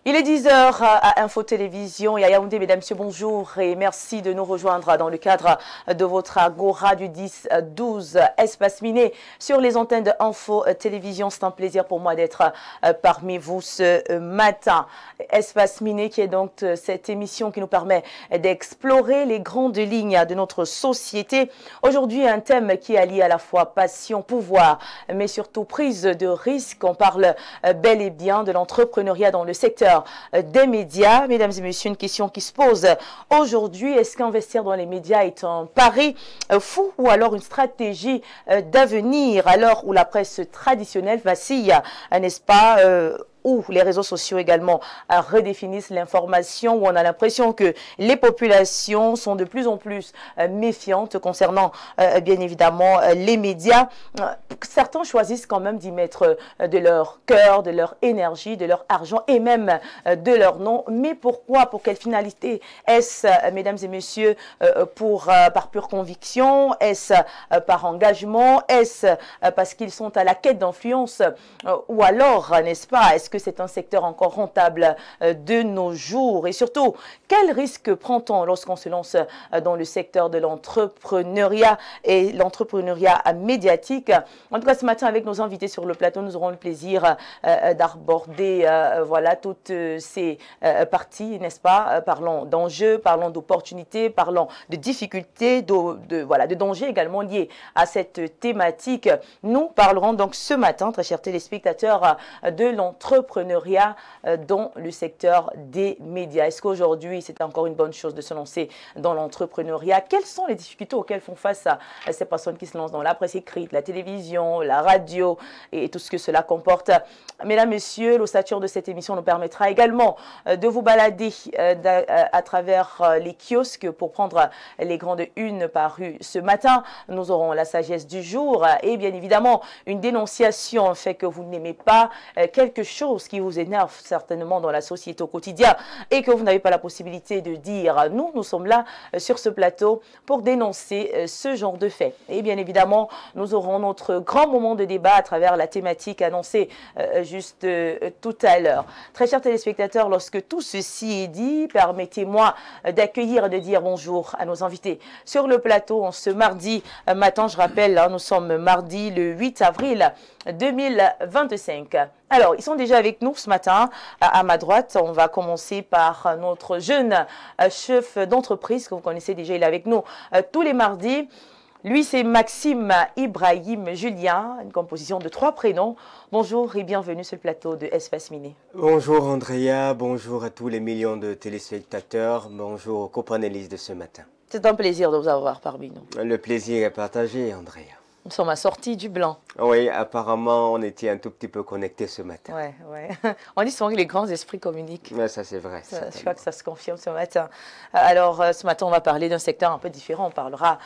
Il est 10 heures à Info Télévision et à Yaoundé. Mesdames, Messieurs, bonjour et merci de nous rejoindre dans le cadre de votre Agora du 10-12 Espace Miné sur les antennes de Info Télévision. C'est un plaisir pour moi d'être parmi vous ce matin. Espace Miné qui est donc cette émission qui nous permet d'explorer les grandes lignes de notre société. Aujourd'hui, un thème qui allie à la fois passion, pouvoir, mais surtout prise de risque. On parle bel et bien de l'entrepreneuriat dans le secteur des médias. Mesdames et messieurs, une question qui se pose aujourd'hui, est-ce qu'investir dans les médias est un pari fou ou alors une stratégie d'avenir à l'heure où la presse traditionnelle vacille, n'est-ce pas, où les réseaux sociaux également redéfinissent l'information, où on a l'impression que les populations sont de plus en plus méfiantes concernant bien évidemment les médias. Certains choisissent quand même d'y mettre de leur cœur, de leur énergie, de leur argent et même de leur nom. Mais pourquoi? Pour quelle finalité? Est-ce, mesdames et messieurs, par pure conviction? Est-ce par engagement? Est-ce parce qu'ils sont à la quête d'influence? Ou alors, n'est-ce pas, est-ce que c'est un secteur encore rentable de nos jours? Et surtout, quel risque prend-on lorsqu'on se lance dans le secteur de l'entrepreneuriat et l'entrepreneuriat médiatique? En tout cas, ce matin, avec nos invités sur le plateau, nous aurons le plaisir d'aborder voilà, toutes ces parties, n'est-ce pas? Parlons d'enjeux, parlons d'opportunités, parlons de difficultés, de dangers également liés à cette thématique. Nous parlerons donc ce matin, très chers téléspectateurs, de l'entrepreneuriat dans le secteur des médias. Est-ce qu'aujourd'hui, c'est encore une bonne chose de se lancer dans l'entrepreneuriat? Quelles sont les difficultés auxquelles font face à ces personnes qui se lancent dans la presse écrite, la télévision, la radio et tout ce que cela comporte? Mesdames, Messieurs, l'ossature de cette émission nous permettra également de vous balader à travers les kiosques pour prendre les grandes unes parues ce matin. Nous aurons la sagesse du jour et bien évidemment une dénonciation fait que vous n'aimez pas quelque chose qui vous énerve certainement dans la société au quotidien et que vous n'avez pas la possibilité de dire. Nous sommes là sur ce plateau pour dénoncer ce genre de fait. Et bien évidemment, nous aurons notre grand moment de débat à travers la thématique annoncée juste tout à l'heure. Très chers téléspectateurs, lorsque tout ceci est dit, permettez-moi d'accueillir et de dire bonjour à nos invités sur le plateau en ce mardi matin. Je rappelle, nous sommes mardi le 8 avril 2025. Alors, ils sont déjà avec nous ce matin. À ma droite, on va commencer par notre jeune chef d'entreprise que vous connaissez déjà. Il est avec nous tous les mardis. Lui, c'est Maxime Ibrahim Julien, une composition de 3 prénoms. Bonjour et bienvenue sur le plateau de Espace Miné. Bonjour Andrea, bonjour à tous les millions de téléspectateurs, bonjour aux copanélistes de ce matin. C'est un plaisir de vous avoir parmi nous. Le plaisir est partagé, Andrea. Nous sommes à sortie du blanc. Oui, apparemment, on était un tout petit peu connectés ce matin. Ouais. On dit souvent que les grands esprits communiquent. Mais ça, c'est vrai. Je crois que ça se confirme ce matin. Alors, ce matin, on va parler d'un secteur un peu différent. On parlera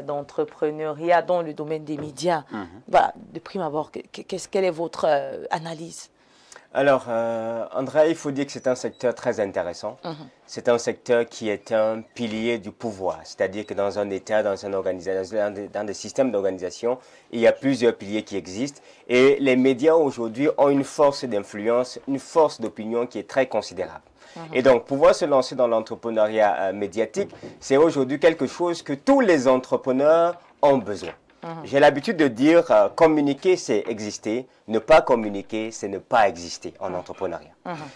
d'entrepreneuriat dans le domaine des médias. Voilà, de prime abord, quelle est votre analyse? Alors, Andrea, il faut dire que c'est un secteur très intéressant. C'est un secteur qui est un pilier du pouvoir. C'est-à-dire que dans un État, dans une organisation, dans des systèmes d'organisation, il y a plusieurs piliers qui existent. Et les médias aujourd'hui ont une force d'influence, une force d'opinion qui est très considérable. Et donc, pouvoir se lancer dans l'entrepreneuriat médiatique, c'est aujourd'hui quelque chose que tous les entrepreneurs ont besoin. J'ai l'habitude de dire communiquer, c'est exister. Ne pas communiquer, c'est ne pas exister en entrepreneuriat.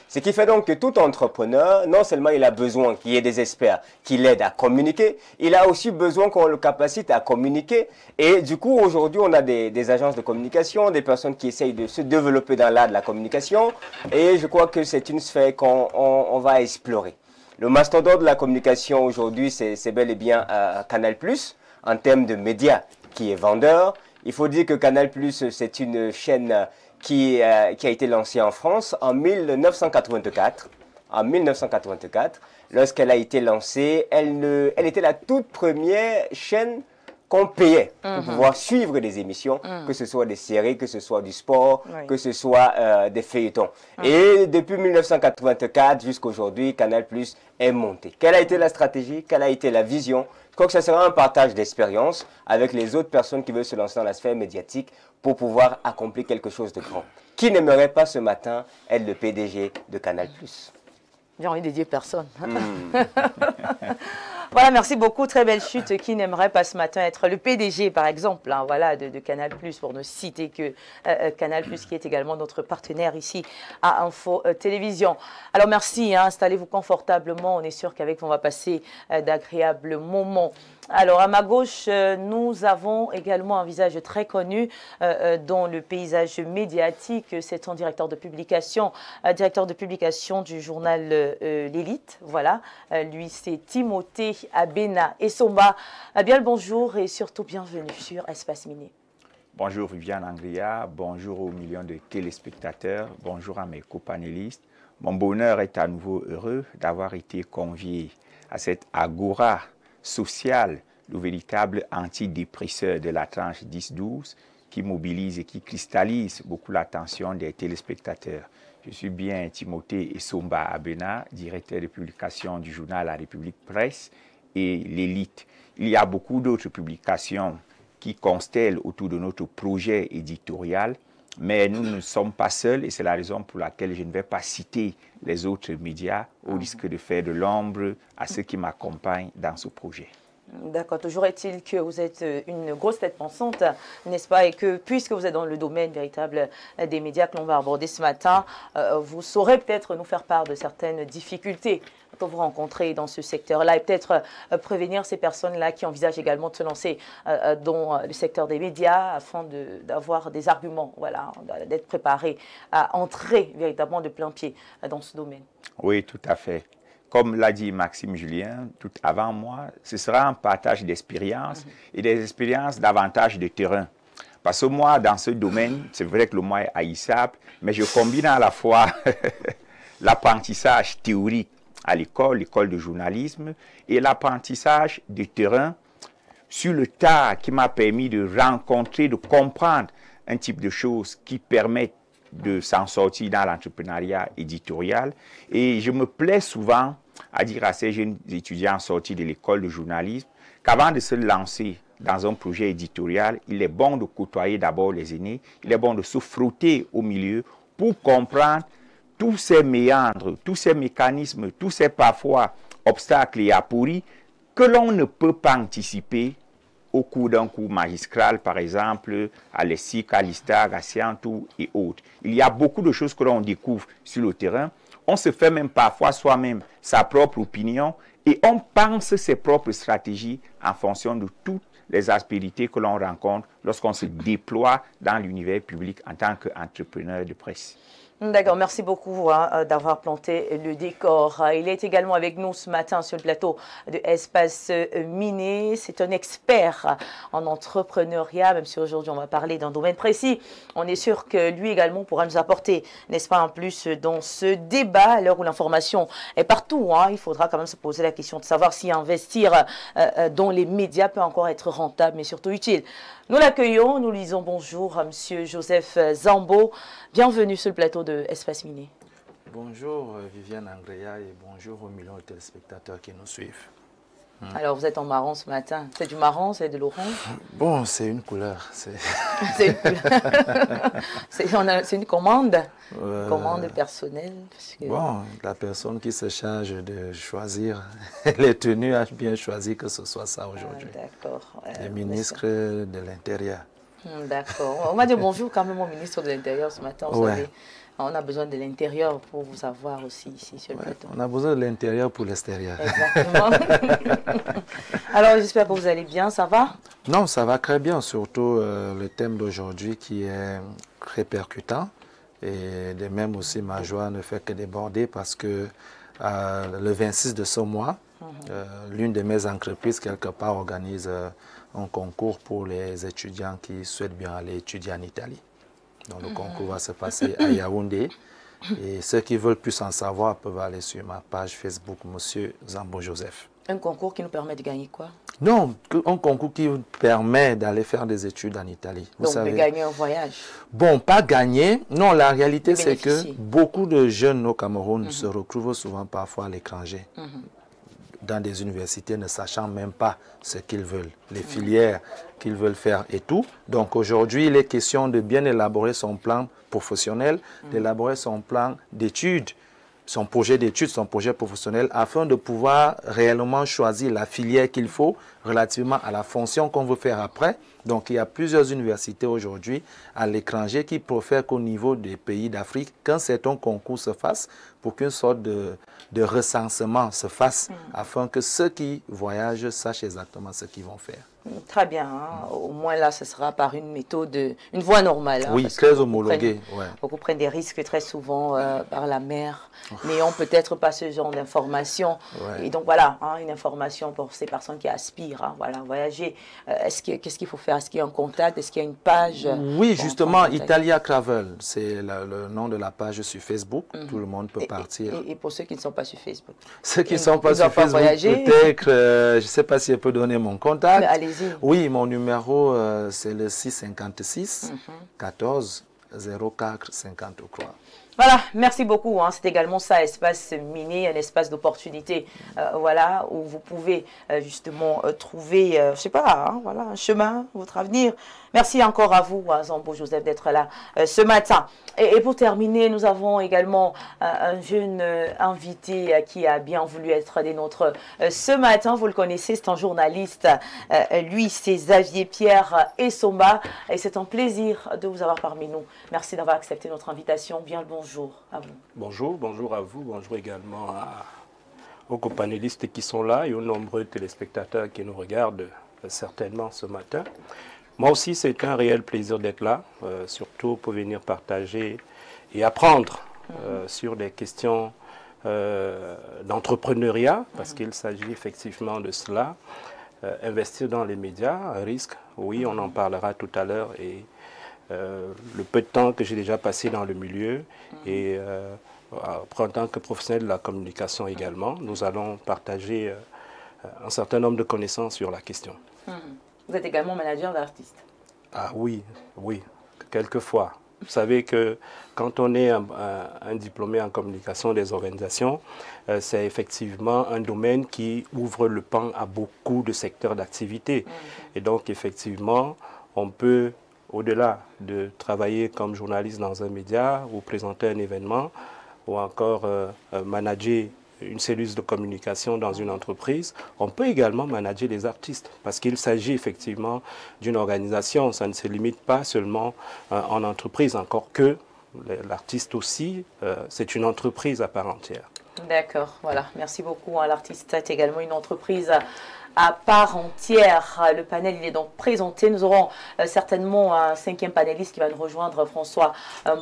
Ce qui fait donc que tout entrepreneur, non seulement il a besoin qu'il y ait des experts qui l'aident à communiquer, il a aussi besoin qu'on le capacite à communiquer. Et du coup, aujourd'hui, on a des agences de communication, des personnes qui essayent de se développer dans l'art de la communication. Et je crois que c'est une sphère qu'on va explorer. Le mastodonte de la communication aujourd'hui, c'est bel et bien Canal+, en termes de médias, qui est vendeur. Il faut dire que Canal+, c'est une chaîne qui a été lancée en France en 1984. En 1984, lorsqu'elle a été lancée, elle était la toute première chaîne qu'on payait pour pouvoir suivre des émissions, que ce soit des séries, que ce soit du sport, que ce soit des feuilletons. Et depuis 1984 jusqu'à aujourd'hui, Canal+ est monté. Quelle a été la stratégie? Quelle a été la vision? Donc ça sera un partage d'expérience avec les autres personnes qui veulent se lancer dans la sphère médiatique pour pouvoir accomplir quelque chose de grand. Qui n'aimerait pas ce matin être le PDG de Canal+. J'ai envie de dire personne. Voilà, merci beaucoup. Très belle chute. Qui n'aimerait pas ce matin être le PDG, par exemple, hein, voilà, de Canal+, pour ne citer que Canal+, qui est également notre partenaire ici à Info Télévision. Alors, merci. Hein, installez-vous confortablement. On est sûr qu'avec vous, on va passer d'agréables moments. Alors, à ma gauche, nous avons également un visage très connu dans le paysage médiatique. C'est ton directeur de publication du journal L'Élite. Voilà, lui, c'est Timothée Abena Essomba. Bien le bonjour et surtout bienvenue sur Espace Mini. Bonjour Viviane Angria, bonjour aux millions de téléspectateurs, bonjour à mes copanélistes. Mon bonheur est à nouveau heureux d'avoir été convié à cette agora social, le véritable antidépresseur de la tranche 10-12 qui mobilise et qui cristallise beaucoup l'attention des téléspectateurs. Je suis bien Timothée Essomba Abena, directeur de publication du journal La République Presse et L'Élite. Il y a beaucoup d'autres publications qui constellent autour de notre projet éditorial, mais nous ne sommes pas seuls et c'est la raison pour laquelle je ne vais pas citer les autres médias au risque de faire de l'ombre à ceux qui m'accompagnent dans ce projet. D'accord. Toujours est-il que vous êtes une grosse tête pensante, n'est-ce pas? Et que puisque vous êtes dans le domaine véritable des médias que l'on va aborder ce matin, vous saurez peut-être nous faire part de certaines difficultés que vous rencontrez dans ce secteur-là et peut-être prévenir ces personnes-là qui envisagent également de se lancer dans le secteur des médias afin d'avoir des arguments, voilà, d'être préparés à entrer véritablement de plein pied dans ce domaine. Oui, tout à fait. Comme l'a dit Maxime Julien tout avant moi, ce sera un partage d'expériences et des expériences davantage de terrain. Parce que moi, dans ce domaine, c'est vrai que le mot est haïssable, mais je combine à la fois l'apprentissage théorique à l'école de journalisme, et l'apprentissage de terrain sur le tas qui m'a permis de rencontrer, de comprendre un type de choses qui permettent de s'en sortir dans l'entrepreneuriat éditorial. Et je me plais souvent à dire à ces jeunes étudiants sortis de l'école de journalisme qu'avant de se lancer dans un projet éditorial, il est bon de côtoyer d'abord les aînés, il est bon de se frotter au milieu pour comprendre tous ces méandres, tous ces mécanismes, tous ces parfois obstacles et apories que l'on ne peut pas anticiper au cours d'un cours magistral, par exemple, à l'ESSIC, à l'ISTAG, à Scientou et autres. Il y a beaucoup de choses que l'on découvre sur le terrain. On se fait même parfois soi-même sa propre opinion et on pense ses propres stratégies en fonction de toutes les aspérités que l'on rencontre lorsqu'on se déploie dans l'univers public en tant qu'entrepreneur de presse. D'accord, merci beaucoup d'avoir planté le décor. Il est également avec nous ce matin sur le plateau de Espace Mini. C'est un expert en entrepreneuriat, même si aujourd'hui on va parler d'un domaine précis. On est sûr que lui également pourra nous apporter, n'est-ce pas, en plus dans ce débat, à l'heure où l'information est partout. Il faudra quand même se poser la question de savoir si investir dans les médias peut encore être rentable, mais surtout utile. Nous l'accueillons, nous lui disons bonjour à M. Joseph Zambo. Bienvenue sur le plateau de Espace Mini. Bonjour Viviane Angria et bonjour aux millions de téléspectateurs qui nous suivent. Alors vous êtes en marron ce matin. C'est du marron, c'est de l'orange? Bon, c'est une couleur. C'est une couleur. C'est une commande? Commande personnelle? Bon, la personne qui se charge de choisir les tenues a bien choisi que ce soit ça aujourd'hui. D'accord. Le ministre de l'Intérieur. D'accord. On va dire bonjour quand même au ministre de l'Intérieur ce matin. Vous savez, on a besoin de l'intérieur pour vous avoir aussi ici sur le plateau. On a besoin de l'intérieur pour l'extérieur. Exactement. Alors, j'espère que vous allez bien. Ça va? Non, ça va très bien. Surtout le thème d'aujourd'hui qui est très percutant. Et de même aussi, ma joie ne fait que déborder parce que le 26 de ce mois, l'une de mes entreprises, quelque part, organise un concours pour les étudiants qui souhaitent bien aller étudier en Italie. Donc le concours va se passer à Yaoundé. Et ceux qui veulent plus en savoir peuvent aller sur ma page Facebook, Monsieur Zambo Joseph. Un concours qui nous permet de gagner quoi? Non, un concours qui permet d'aller faire des études en Italie. Vous Donc savez, de gagner un voyage? Bon, pas gagner. Non, la réalité c'est que beaucoup de jeunes au Cameroun se retrouvent souvent parfois à l'étranger. dans des universités ne sachant même pas ce qu'ils veulent, les filières qu'ils veulent faire et tout. Donc aujourd'hui, il est question de bien élaborer son plan professionnel, d'élaborer son plan d'études, son projet d'études, son projet professionnel, afin de pouvoir réellement choisir la filière qu'il faut relativement à la fonction qu'on veut faire après. Donc, il y a plusieurs universités aujourd'hui à l'étranger qui préfèrent qu'au niveau des pays d'Afrique, qu'un certain concours se fasse pour qu'une sorte de recensement se fasse afin que ceux qui voyagent sachent exactement ce qu'ils vont faire. Très bien. Hein. Au moins là, ce sera par une méthode, une voie normale. Hein, oui, très homologuée. Beaucoup prennent des risques très souvent par la mer, n'ayant peut-être pas ce genre d'informations. Et donc voilà, hein, une information pour ces personnes qui aspirent à voyager. Qu'est-ce qu'il faut faire? Est-ce qu'il y a un contact? Est-ce qu'il y a une page? Oui, justement, Italia Travel, c'est le nom de la page sur Facebook. Tout le monde peut partir. Et pour ceux qui ne sont pas sur Facebook? Ceux qui ne sont pas sur Facebook, peut-être, je ne sais pas si je peux donner mon contact. Allez-y. Oui, mon numéro, c'est le 656 14 04 53. Voilà, merci beaucoup. Hein. C'est également ça, espace miné, un espace d'opportunité, voilà, où vous pouvez justement trouver, je sais pas, hein, voilà, un chemin, votre avenir. Merci encore à vous, Zambo Joseph, d'être là ce matin. Et pour terminer, nous avons également un jeune invité qui a bien voulu être des nôtres ce matin. Vous le connaissez, c'est un journaliste. Lui, c'est Xavier Pierre Essomba. Et c'est un plaisir de vous avoir parmi nous. Merci d'avoir accepté notre invitation. Bien le bonjour à vous. Bonjour, bonjour à vous. Bonjour également aux copanélistes qui sont là et aux nombreux téléspectateurs qui nous regardent certainement ce matin. Moi aussi, c'est un réel plaisir d'être là, surtout pour venir partager et apprendre sur des questions d'entrepreneuriat, parce qu'il s'agit effectivement de cela. Investir dans les médias, un risque, oui, on en parlera tout à l'heure, et le peu de temps que j'ai déjà passé dans le milieu, et en tant que professionnel de la communication également, nous allons partager un certain nombre de connaissances sur la question. Vous êtes également manager d'artistes. Ah oui, oui, quelquefois. Vous savez que quand on est un diplômé en communication des organisations, c'est effectivement un domaine qui ouvre le pan à beaucoup de secteurs d'activité. Et donc, effectivement, on peut, au-delà de travailler comme journaliste dans un média ou présenter un événement, ou encore manager une cellule de communication dans une entreprise, on peut également manager les artistes parce qu'il s'agit effectivement d'une organisation. Ça ne se limite pas seulement en entreprise, encore que l'artiste aussi, c'est une entreprise à part entière. D'accord, voilà. Merci beaucoup. L'artiste est également une entreprise à part entière. Le panel, il est donc présenté. Nous aurons certainement un 5e panéliste qui va nous rejoindre, François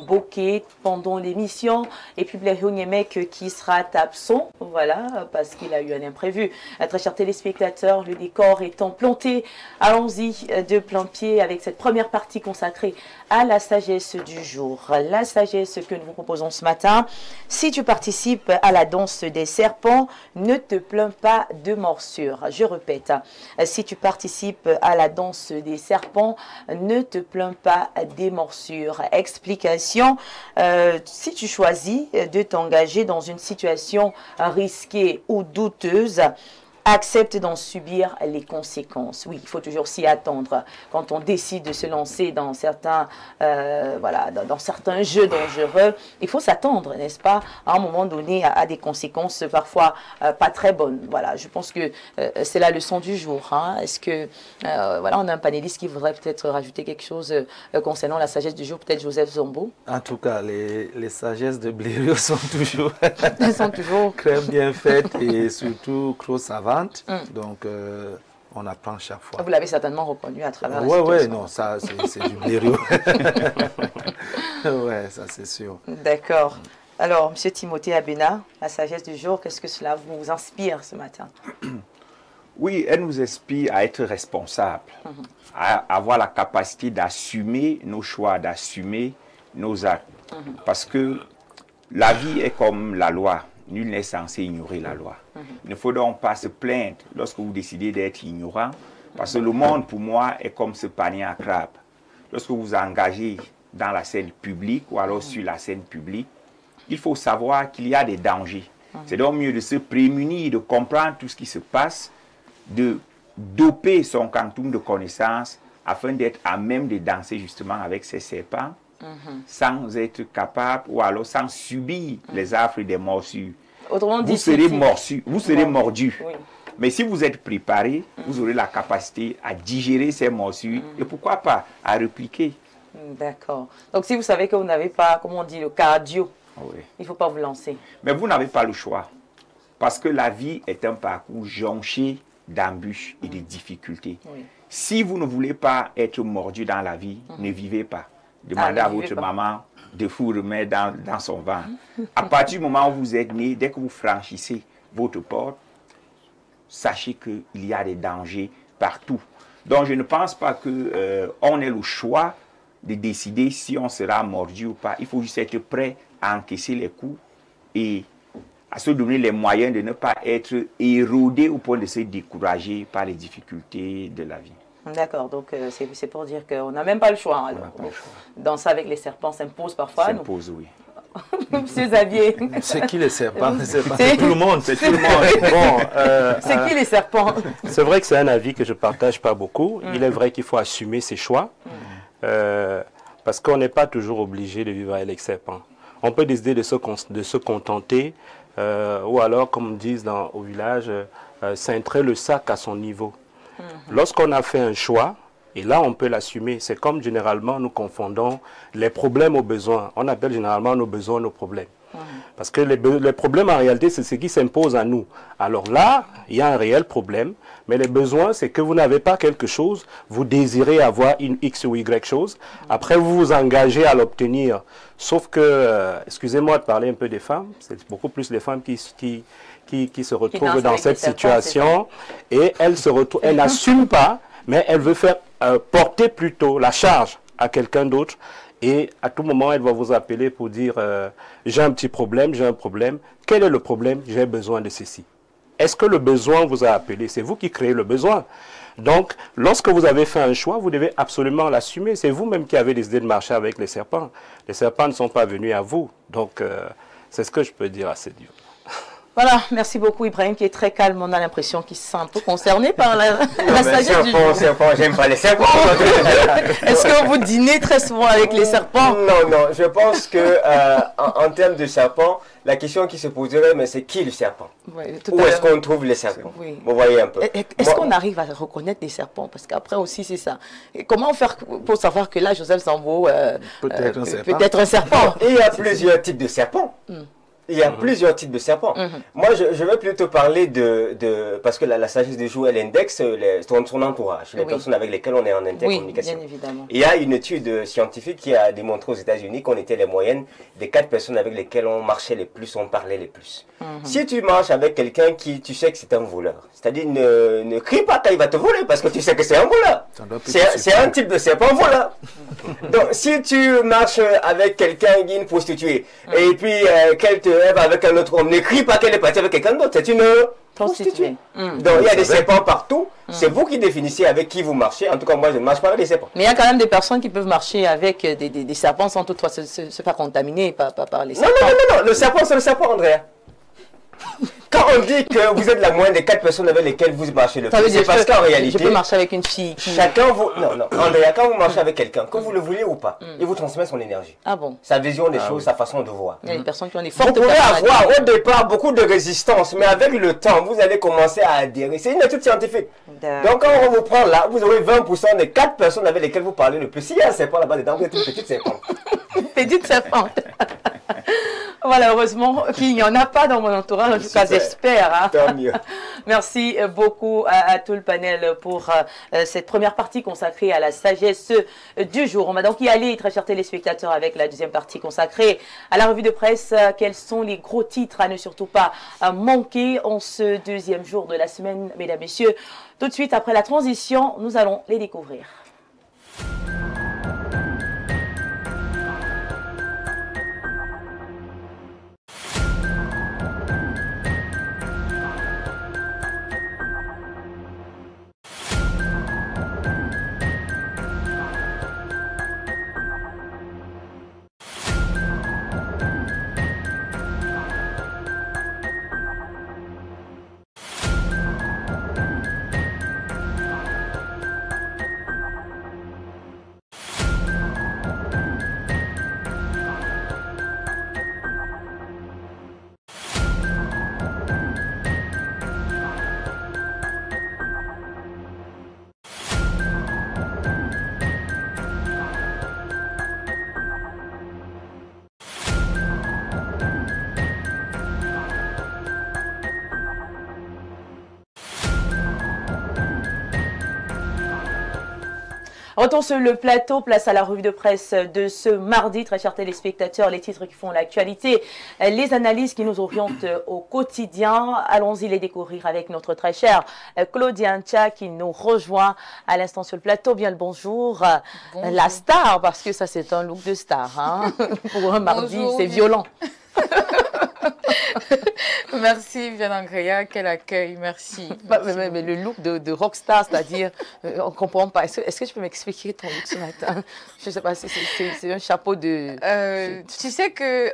Bokeh, pendant l'émission. Et puis Blair Niemek qui sera absent, voilà, parce qu'il a eu un imprévu. Très chers téléspectateurs, le décor étant planté, allons-y de plein pied avec cette première partie consacrée à la sagesse du jour. La sagesse que nous vous proposons ce matin. Si tu participes à la danse des serpents, ne te plains pas de morsures. Je répète, si tu participes à la danse des serpents, ne te plains pas des morsures. Explication, si tu choisis de t'engager dans une situation risquée ou douteuse, accepte d'en subir les conséquences. Oui, il faut toujours s'y attendre quand on décide de se lancer dans certains, voilà, dans certains jeux dangereux. Il faut s'attendre, n'est-ce pas, à un moment donné à des conséquences parfois pas très bonnes. Voilà, je pense que c'est la leçon du jour. Hein. Est-ce que, voilà, on a un panéliste qui voudrait peut-être rajouter quelque chose concernant la sagesse du jour, peut-être Joseph Zambo? En tout cas, les sagesses de Blériot sont toujours, elles sont toujours très bien faites et surtout savantes. Donc, on apprend chaque fois. Vous l'avez certainement reconnu à travers la situation. Oui, non, ça, c'est du Blériot. Oui, ça, c'est sûr. D'accord. Alors, M. Timothée Abena, la sagesse du jour, qu'est-ce que cela vous inspire ce matin? Oui, elle nous inspire à être responsable, à avoir la capacité d'assumer nos choix, d'assumer nos actes. Parce que la vie est comme la loi. Nul n'est censé ignorer la loi. Il ne faut donc pas se plaindre lorsque vous décidez d'être ignorant, parce que le monde, pour moi, est comme ce panier à crabes. Lorsque vous vous engagez dans la scène publique ou alors sur la scène publique, il faut savoir qu'il y a des dangers. C'est donc mieux de se prémunir, de comprendre tout ce qui se passe, de doper son quantum de connaissances afin d'être à même de danser justement avec ces serpents sans être capable ou alors sans subir les affres des morsures. Autrement dit, Vous serez mordu, vous serez mordu. Oui. Mais si vous êtes préparé, vous aurez la capacité à digérer ces morsures et pourquoi pas à répliquer. D'accord. Donc si vous savez que vous n'avez pas, comment on dit, le cardio, Oui. il ne faut pas vous lancer. Mais vous n'avez pas le choix. Parce que la vie est un parcours jonché d'embûches et de difficultés. Oui. Si vous ne voulez pas être mordu dans la vie, ne vivez pas. Demandez ne à vivez votre pas. maman de vous remettre dans son ventre. À partir du moment où vous êtes né, dès que vous franchissez votre porte, sachez qu'il y a des dangers partout. Donc je ne pense pas qu'on ait le choix de décider si on sera mordu ou pas. Il faut juste être prêt à encaisser les coups et à se donner les moyens de ne pas être érodé au point de se décourager par les difficultés de la vie. D'accord, donc c'est pour dire qu'on n'a même pas le choix. Alors. n'a pas le choix. Danser avec les serpents s'impose parfois. Ça nous. pose, oui. Monsieur Xavier, C'est qui les serpents? C'est- C'est tout le monde. C'est tout le monde. Bon, c'est qui les serpents? c'est vrai que c'est un avis que je ne partage pas beaucoup. Il est vrai qu'il faut assumer ses choix, parce qu'on n'est pas toujours obligé de vivre avec les serpents. On peut décider de se contenter, ou alors, comme disent au village, cintrer le sac à son niveau. Lorsqu'on a fait un choix, et là on peut l'assumer, c'est comme généralement nous confondons les problèmes aux besoins. On appelle généralement nos besoins nos problèmes. Parce que les problèmes en réalité c'est ce qui s'impose à nous. Alors là, il y a un réel problème, mais les besoins c'est que vous n'avez pas quelque chose, vous désirez avoir une X ou Y chose, après vous vous engagez à l'obtenir. Sauf que, excusez-moi de parler un peu des femmes, c'est beaucoup plus les femmes qui se retrouvent dansent dans avec cette les serpents, situation et elle n'assume pas, mais elle veut faire porter plutôt la charge à quelqu'un d'autre et à tout moment elle va vous appeler pour dire j'ai un petit problème, j'ai un problème. Quel est le problème? J'ai besoin de ceci. Est-ce que le besoin vous a appelé? C'est vous qui créez le besoin. Donc, lorsque vous avez fait un choix, vous devez absolument l'assumer. C'est vous-même qui avez décidé de marcher avec les serpents. Les serpents ne sont pas venus à vous. Donc, c'est ce que je peux dire à ces dieux. Voilà, merci beaucoup Ibrahim qui est très calme. On a l'impression qu'il se sent un peu concerné par la sagesse du Serpent, j'aime pas les serpents. Est-ce que vous dînez très souvent avec les serpents? Non, non, je pense que en termes de serpent, la question qui se poserait, mais c'est qui le serpent? Oui, tout Où à est-ce l'heure. qu'on trouve les serpents? Oui. Vous voyez un peu. Est-ce Moi- qu'on arrive à reconnaître des serpents? Parce qu'après aussi, c'est ça. Et comment faire pour savoir que là, Joseph Sambo Peut-être un serpent. peut-être un serpent? Il y a plusieurs types de serpents. Il y a plusieurs types de serpents. Moi, je vais plutôt parler parce que la sagesse de jour, elle indexe son entourage, les Oui. personnes avec lesquelles on est en Oui, intercommunication. bien évidemment. Il y a une étude scientifique qui a démontré aux États-Unis qu'on était les moyennes des 4 personnes avec lesquelles on marchait les plus, on parlait les plus. Si tu marches avec quelqu'un qui, tu sais que c'est un voleur, c'est-à-dire ne crie pas quand il va te voler parce que tu sais que c'est un voleur. Ça doit plus C'est un type de serpent voleur. Donc, si tu marches avec quelqu'un qui est une prostituée et puis qu'elle te rêve avec un autre homme, ne crie pas qu'elle est partie avec quelqu'un d'autre, c'est une prostituée. Donc, il y a des serpents partout. C'est vous qui définissez avec qui vous marchez. En tout cas, moi, je ne marche pas avec des serpents. Mais il y a quand même des personnes qui peuvent marcher avec des serpents sans toutefois se faire contaminer par les Non, serpents. non, non, non, le serpent, c'est le serpent, Andrea. Quand on dit que vous êtes la moyenne des 4 personnes avec lesquelles vous marchez le Ça veut plus, dire c'est parce que qu'en je réalité, peux marcher avec une fille qui... chacun vous... Non, non, Andrea, quand vous marchez avec quelqu'un, que vous le vouliez ou pas, il vous transmet son énergie, Ah bon? sa vision des choses, sa façon de voir. Il y a des personnes qui ont des Vous fortes pouvez personnalités. avoir au départ beaucoup de résistance, mais avec le temps, vous allez commencer à adhérer. C'est une étude scientifique. D'accord. Donc quand on vous prend là, vous aurez 20% des 4 personnes avec lesquelles vous parlez le plus. S'il y a un serpent là-bas dedans, vous êtes une petite serpent. Petite serpente. Voilà, heureusement qu'il n'y en a pas dans mon entourage. En tout cas, Super. j'espère. Hein. Tant mieux. Merci beaucoup à tout le panel pour cette première partie consacrée à la sagesse du jour. On va donc y aller, très chers téléspectateurs, avec la deuxième partie consacrée à la revue de presse. Quels sont les gros titres à ne surtout pas manquer en ce deuxième jour de la semaine, mesdames, messieurs. Tout de suite, après la transition, nous allons les découvrir. Retour sur le plateau, place à la revue de presse de ce mardi. Très chers téléspectateurs, les titres qui font l'actualité, les analyses qui nous orientent au quotidien. Allons-y les découvrir avec notre très chère Claudia Ntia qui nous rejoint à l'instant sur le plateau. Bien le bonjour. Bonjour. La star, parce que ça c'est un look de star. Hein. Pour un mardi, c'est violent. Merci Viviane Angrea, quel accueil, merci. Mais le look de rockstar, c'est-à-dire, on ne comprend pas. Est-ce que tu peux m'expliquer ton look ce matin? Je ne sais pas, c'est un chapeau de... Tu sais que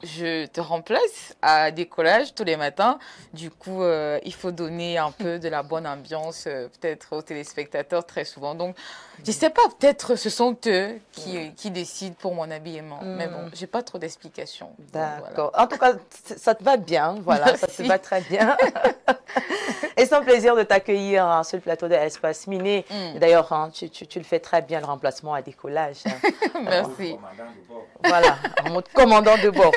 je te remplace à décollage tous les matins. Du coup, il faut donner un peu de la bonne ambiance, peut-être aux téléspectateurs très souvent. Donc, je ne sais pas, peut-être ce sont eux qui décident pour mon habillement. Mais bon, je n'ai pas trop d'explications. D'accord. Voilà. En tout cas, ça te va bien. Voilà, ça te va très bien. Et c'est un plaisir de t'accueillir sur le plateau de l'Espace Miné. D'ailleurs, hein, tu le fais très bien, le remplacement à décollage. Merci. Voilà, en mode commandant de bord.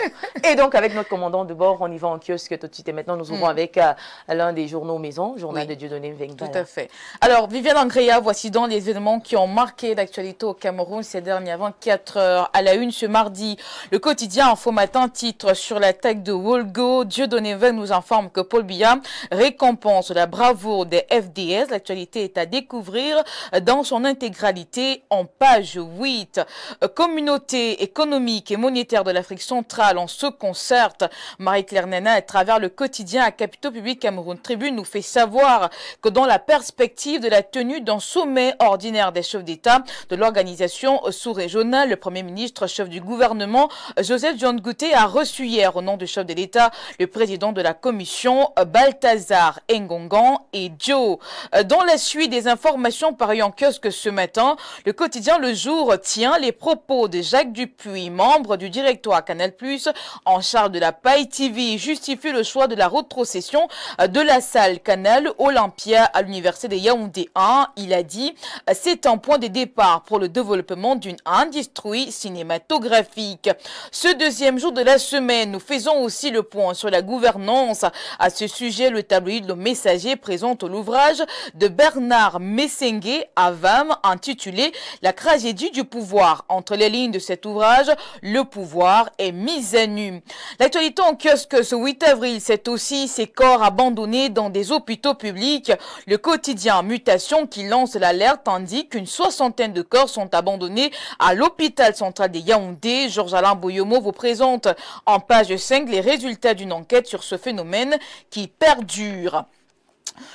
Et donc, avec notre commandant de bord, on y va en kiosque tout de suite. Et maintenant, nous ouvrons avec l'un des journaux maison, Journal de Dieudonné Mvengba. Tout à fait. Alors, Viviane Angrea, voici donc les événements qui ont marqué l'actualité au Cameroun ces dernières 24 heures. À la une ce mardi, le quotidien Info Matin titre sur l'attaque de Wolgo. Dieudonné Mveng nous informe que Paul Biya récompense la bravoure des FDS. L'actualité est à découvrir dans son intégralité en page 8. Communauté économique et monétaire de l'Afrique centrale, on se concerte. Marie-Claire Nana, à travers le quotidien à Capitaux Public Cameroun Tribune, nous fait savoir que dans la perspective de la tenue d'un sommet ordinaire des chefs d'État de l'organisation sous-régionale, le Premier ministre, chef du gouvernement, Joseph John Gouté, a reçu hier, au nom du chef de l'État, le président de la commission, Balthazar Ngongan et Joe. Dans la suite des informations parues en kiosque ce matin, le quotidien Le Jour tient les propos de Jacques Dupuis, membre du directoire Canal+, en charge de la Paille TV, justifie le choix de la rétrocession de la salle Canal Olympia à l'université de Yaoundé 1. Il a dit « C'est un point de départ pour le développement d'une industrie cinématographique ». Ce deuxième jour de la semaine, nous faisons aussi le point sur la gouvernance. À ce sujet, le tabloïd Le Messager présente l'ouvrage de Bernard Messengue à VAM intitulé « La tragédie du pouvoir ». Entre les lignes de cet ouvrage, le pouvoir est mis à nu. L'actualité en kiosque ce 8 avril, c'est aussi ces corps abandonnés dans des hôpitaux publics. Le quotidien Mutation qui lance l'alerte indique qu'une soixantaine de corps sont abandonnés à l'hôpital central de Yaoundé. Georges-Alain Boyomo vous présente en page 5 les résultats d'une enquête sur ce phénomène qui perdure.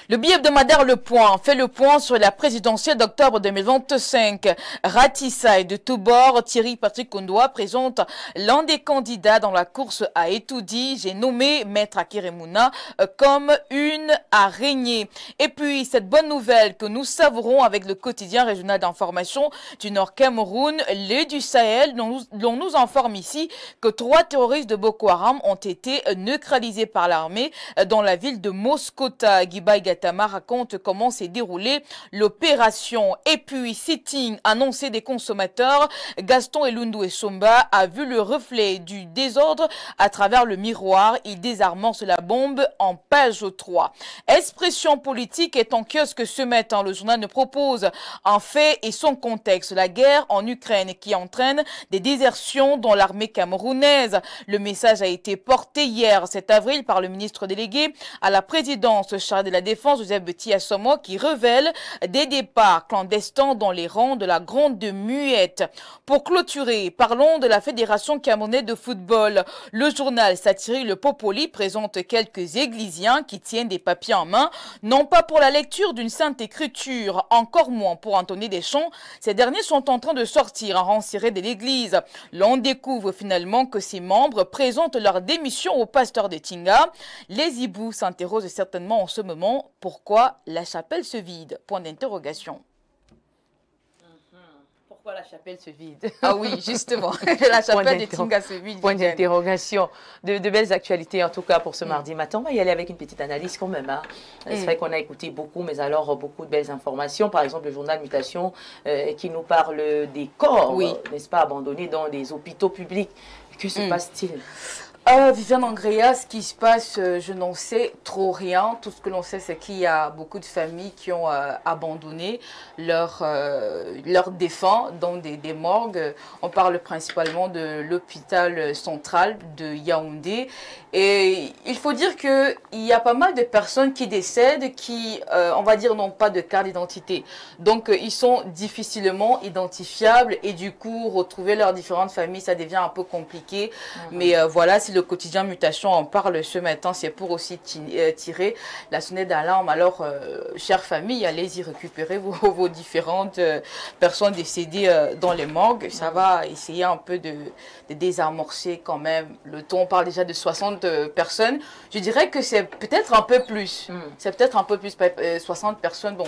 Le billet hebdomadaire Le Point fait le point sur la présidentielle d'octobre 2025. Ratissailles de tous bords, Thierry Patrick Kondoa présente l'un des candidats dans la course à Etoudi. J'ai nommé Maître Akiremouna comme une araignée. Et puis, cette bonne nouvelle que nous savourons avec le quotidien régional d'information du Nord Cameroun, les du Sahel, dont nous informe ici que 3 terroristes de Boko Haram ont été neutralisés par l'armée dans la ville de Moskota. Guiba Gatama raconte comment s'est déroulée l'opération. Et puis, sitting annoncé des consommateurs, Gaston Elundu Somba a vu le reflet du désordre à travers le miroir. Il désarmance la bombe en page 3. Expression politique est en kiosque ce matin. Le journal nous propose un fait et son contexte. La guerre en Ukraine qui entraîne des désertions dans l'armée camerounaise. Le message a été porté hier, 7 avril, par le ministre délégué à la présidence chargé de la Défense, Joseph Betty Assomo, qui révèle des départs clandestins dans les rangs de la Grande Muette. Pour clôturer, parlons de la Fédération camerounaise de football. Le journal satirique Le Popoli présente quelques églisiens qui tiennent des papiers en main, non pas pour la lecture d'une sainte écriture, encore moins pour entonner des chants. Ces derniers sont en train de sortir en rang ciré de l'église. L'on découvre finalement que ses membres présentent leur démission au pasteur de Tinga. Les hiboux s'interrogent certainement en ce moment pourquoi la chapelle se vide. Point d'interrogation. Pourquoi la chapelle se vide? Ah oui, justement. La chapelle de Tinga se vide. Point d'interrogation. De belles actualités, en tout cas, pour ce mardi matin. On va y aller avec une petite analyse quand même. Hein. C'est vrai qu'on a écouté beaucoup, mais alors beaucoup de belles informations. Par exemple, le journal Mutation qui nous parle des corps, n'est-ce pas, abandonnés dans des hôpitaux publics. Que se passe-t-il? Viviane Angrea, ce qui se passe, je n'en sais trop rien. Tout ce que l'on sait, c'est qu'il y a beaucoup de familles qui ont abandonné leurs défunts dans des morgues. On parle principalement de l'hôpital central de Yaoundé. Et il faut dire qu'il y a pas mal de personnes qui décèdent qui, on va dire, n'ont pas de carte d'identité. Donc, ils sont difficilement identifiables et du coup, retrouver leurs différentes familles, ça devient un peu compliqué. Mais voilà, si le quotidien Mutation en parle ce matin, c'est pour aussi tirer la sonnette d'alarme. Alors, chères familles, allez-y récupérer vos différentes personnes décédées dans les morgues. Ça va essayer un peu de désamorcer quand même le ton. On parle déjà de 60 personnes. Je dirais que c'est peut-être un peu plus. C'est peut-être un peu plus, 60 personnes. Bon,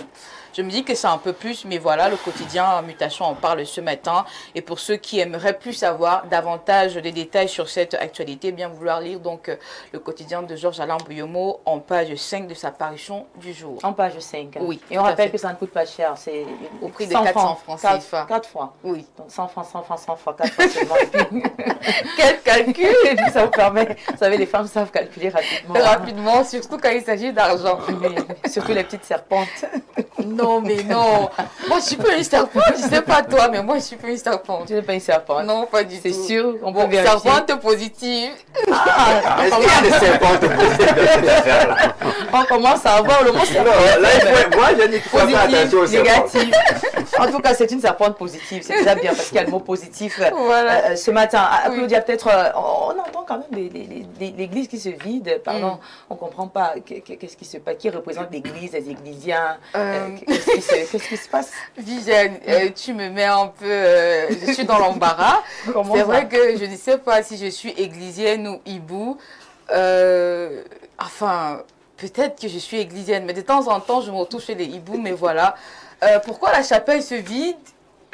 je me dis que c'est un peu plus, mais voilà, le quotidien Mutation en parle ce matin. Et pour ceux qui aimeraient plus savoir davantage des détails sur cette actualité, bien vouloir lire donc le quotididien de Georges Alain Bouyomo en page 5 de sa parution du jour. En page 5. Oui. Et on rappelle que ça ne coûte pas cher. C'est au prix de 400 francs CFA. 4 fois. Oui. Donc 100 francs, 100 francs, 100 fois, 4 fois seulement. Quel calcul! Ça vous permet, vous savez, les femmes savent calculer rapidement. Rapidement, surtout quand il s'agit d'argent. Surtout les petites serpentes. Non, mais non. Moi, je suis pas une serpente. Je sais pas toi, mais moi, je suis pas une serpente. Tu n'es pas une serpente? Non, pas du tout. C'est sûr. On peut bon, vérifier. Serpente positive. Est-ce qu'il y a des serpentes positives dans cette affaire-là? On commence à avoir le mot serpente. Non, là, moi, je dis qu'il faut faire attention aux serpentes. Négative. En tout cas, c'est une serpente positive. C'est déjà bien parce qu'il y a le mot positif. Voilà. Ce matin, Claudia, peut-être, on entend quand même l'église qui se vide. Pardon, on ne comprend pas qu'est-ce qui se passe, qui représente l'église, les églisiens. Qu'est-ce qui se passe? Viviane, tu me mets un peu, je suis dans l'embarras. C'est vrai que je ne sais pas si je suis églisienne ou hibou. Enfin, peut-être que je suis églisienne, mais de temps en temps, je me retrouve chez les hiboux, mais voilà. Pourquoi la chapelle se vide?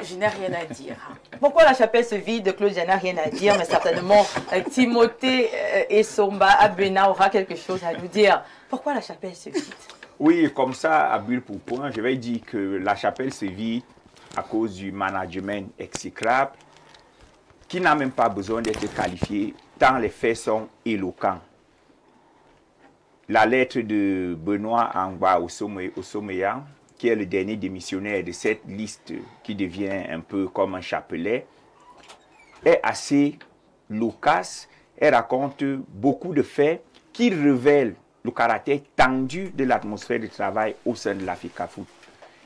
Je n'ai rien à dire. Pourquoi la chapelle se vide? Claudia n'a rien à dire, mais certainement Timothée et Somba Abena aura quelque chose à nous dire. Pourquoi la chapelle se vide? Oui, comme ça, à bulle pour point, je vais dire que la chapelle se vide à cause du management exécrable qui n'a même pas besoin d'être qualifié tant les faits sont éloquents. La lettre de Benoît Angba Osomeya, qui est le dernier démissionnaire de cette liste qui devient un peu comme un chapelet, est assez loquace. Elle raconte beaucoup de faits qui révèlent le caractère tendu de l'atmosphère de travail au sein de l'Africafoot.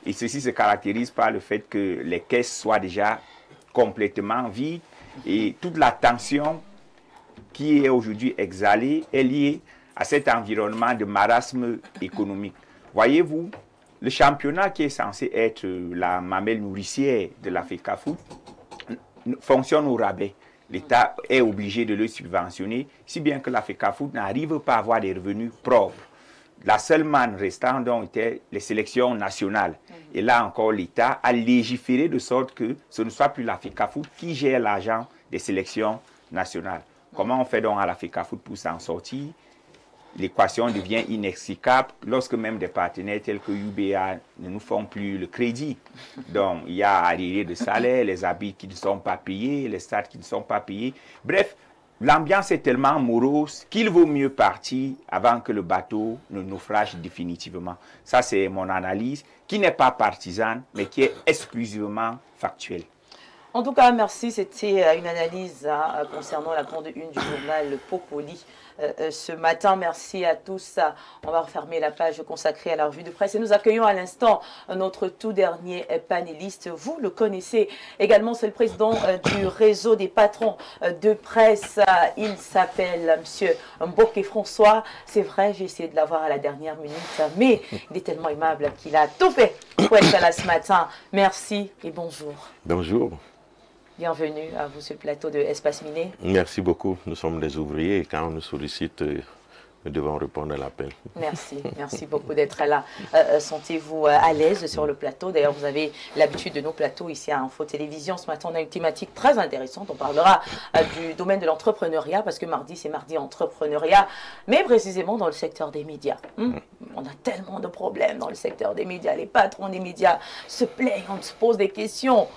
Et ceci se caractérise par le fait que les caisses soient déjà complètement vides et toute la tension qui est aujourd'hui exhalée est liée à cet environnement de marasme économique. Voyez-vous, le championnat qui est censé être la mamelle nourricière de l'Africafoot fonctionne au rabais. L'État est obligé de le subventionner, si bien que l'Africafoot n'arrive pas à avoir des revenus propres. La seule manne restante donc était les sélections nationales. Et là encore, l'État a légiféré de sorte que ce ne soit plus l'Africafoot qui gère l'argent des sélections nationales. Comment on fait donc à l'Africafoot pour s'en sortir? L'équation devient inextricable lorsque même des partenaires tels que UBA ne nous font plus le crédit. Donc, il y a arriéré de salaire, les habits qui ne sont pas payés, les stades qui ne sont pas payés. Bref, l'ambiance est tellement morose qu'il vaut mieux partir avant que le bateau ne naufrage définitivement. Ça, c'est mon analyse, qui n'est pas partisane, mais qui est exclusivement factuelle. En tout cas, merci. C'était une analyse concernant la grande une du journal Popoli ce matin. Merci à tous. On va refermer la page consacrée à la revue de presse et nous accueillons à l'instant notre tout dernier panéliste. Vous le connaissez également, c'est le président du réseau des patrons de presse. Il s'appelle Monsieur Mboké François. C'est vrai, j'ai essayé de l'avoir à la dernière minute, mais il est tellement aimable qu'il a tout fait pour être là ce matin. Merci et bonjour. Bonjour. Bienvenue à vous sur le plateau de Espace Miné. Merci beaucoup. Nous sommes des ouvriers et quand on nous sollicite, nous devons répondre à l'appel. Merci, merci beaucoup d'être là. Sentez-vous à l'aise sur le plateau. D'ailleurs, vous avez l'habitude de nos plateaux ici à Info Télévision. Ce matin, on a une thématique très intéressante. On parlera du domaine de l'entrepreneuriat parce que mardi, c'est mardi entrepreneuriat, mais précisément dans le secteur des médias. On a tellement de problèmes dans le secteur des médias. Les patrons des médias se plaignent, on se pose des questions.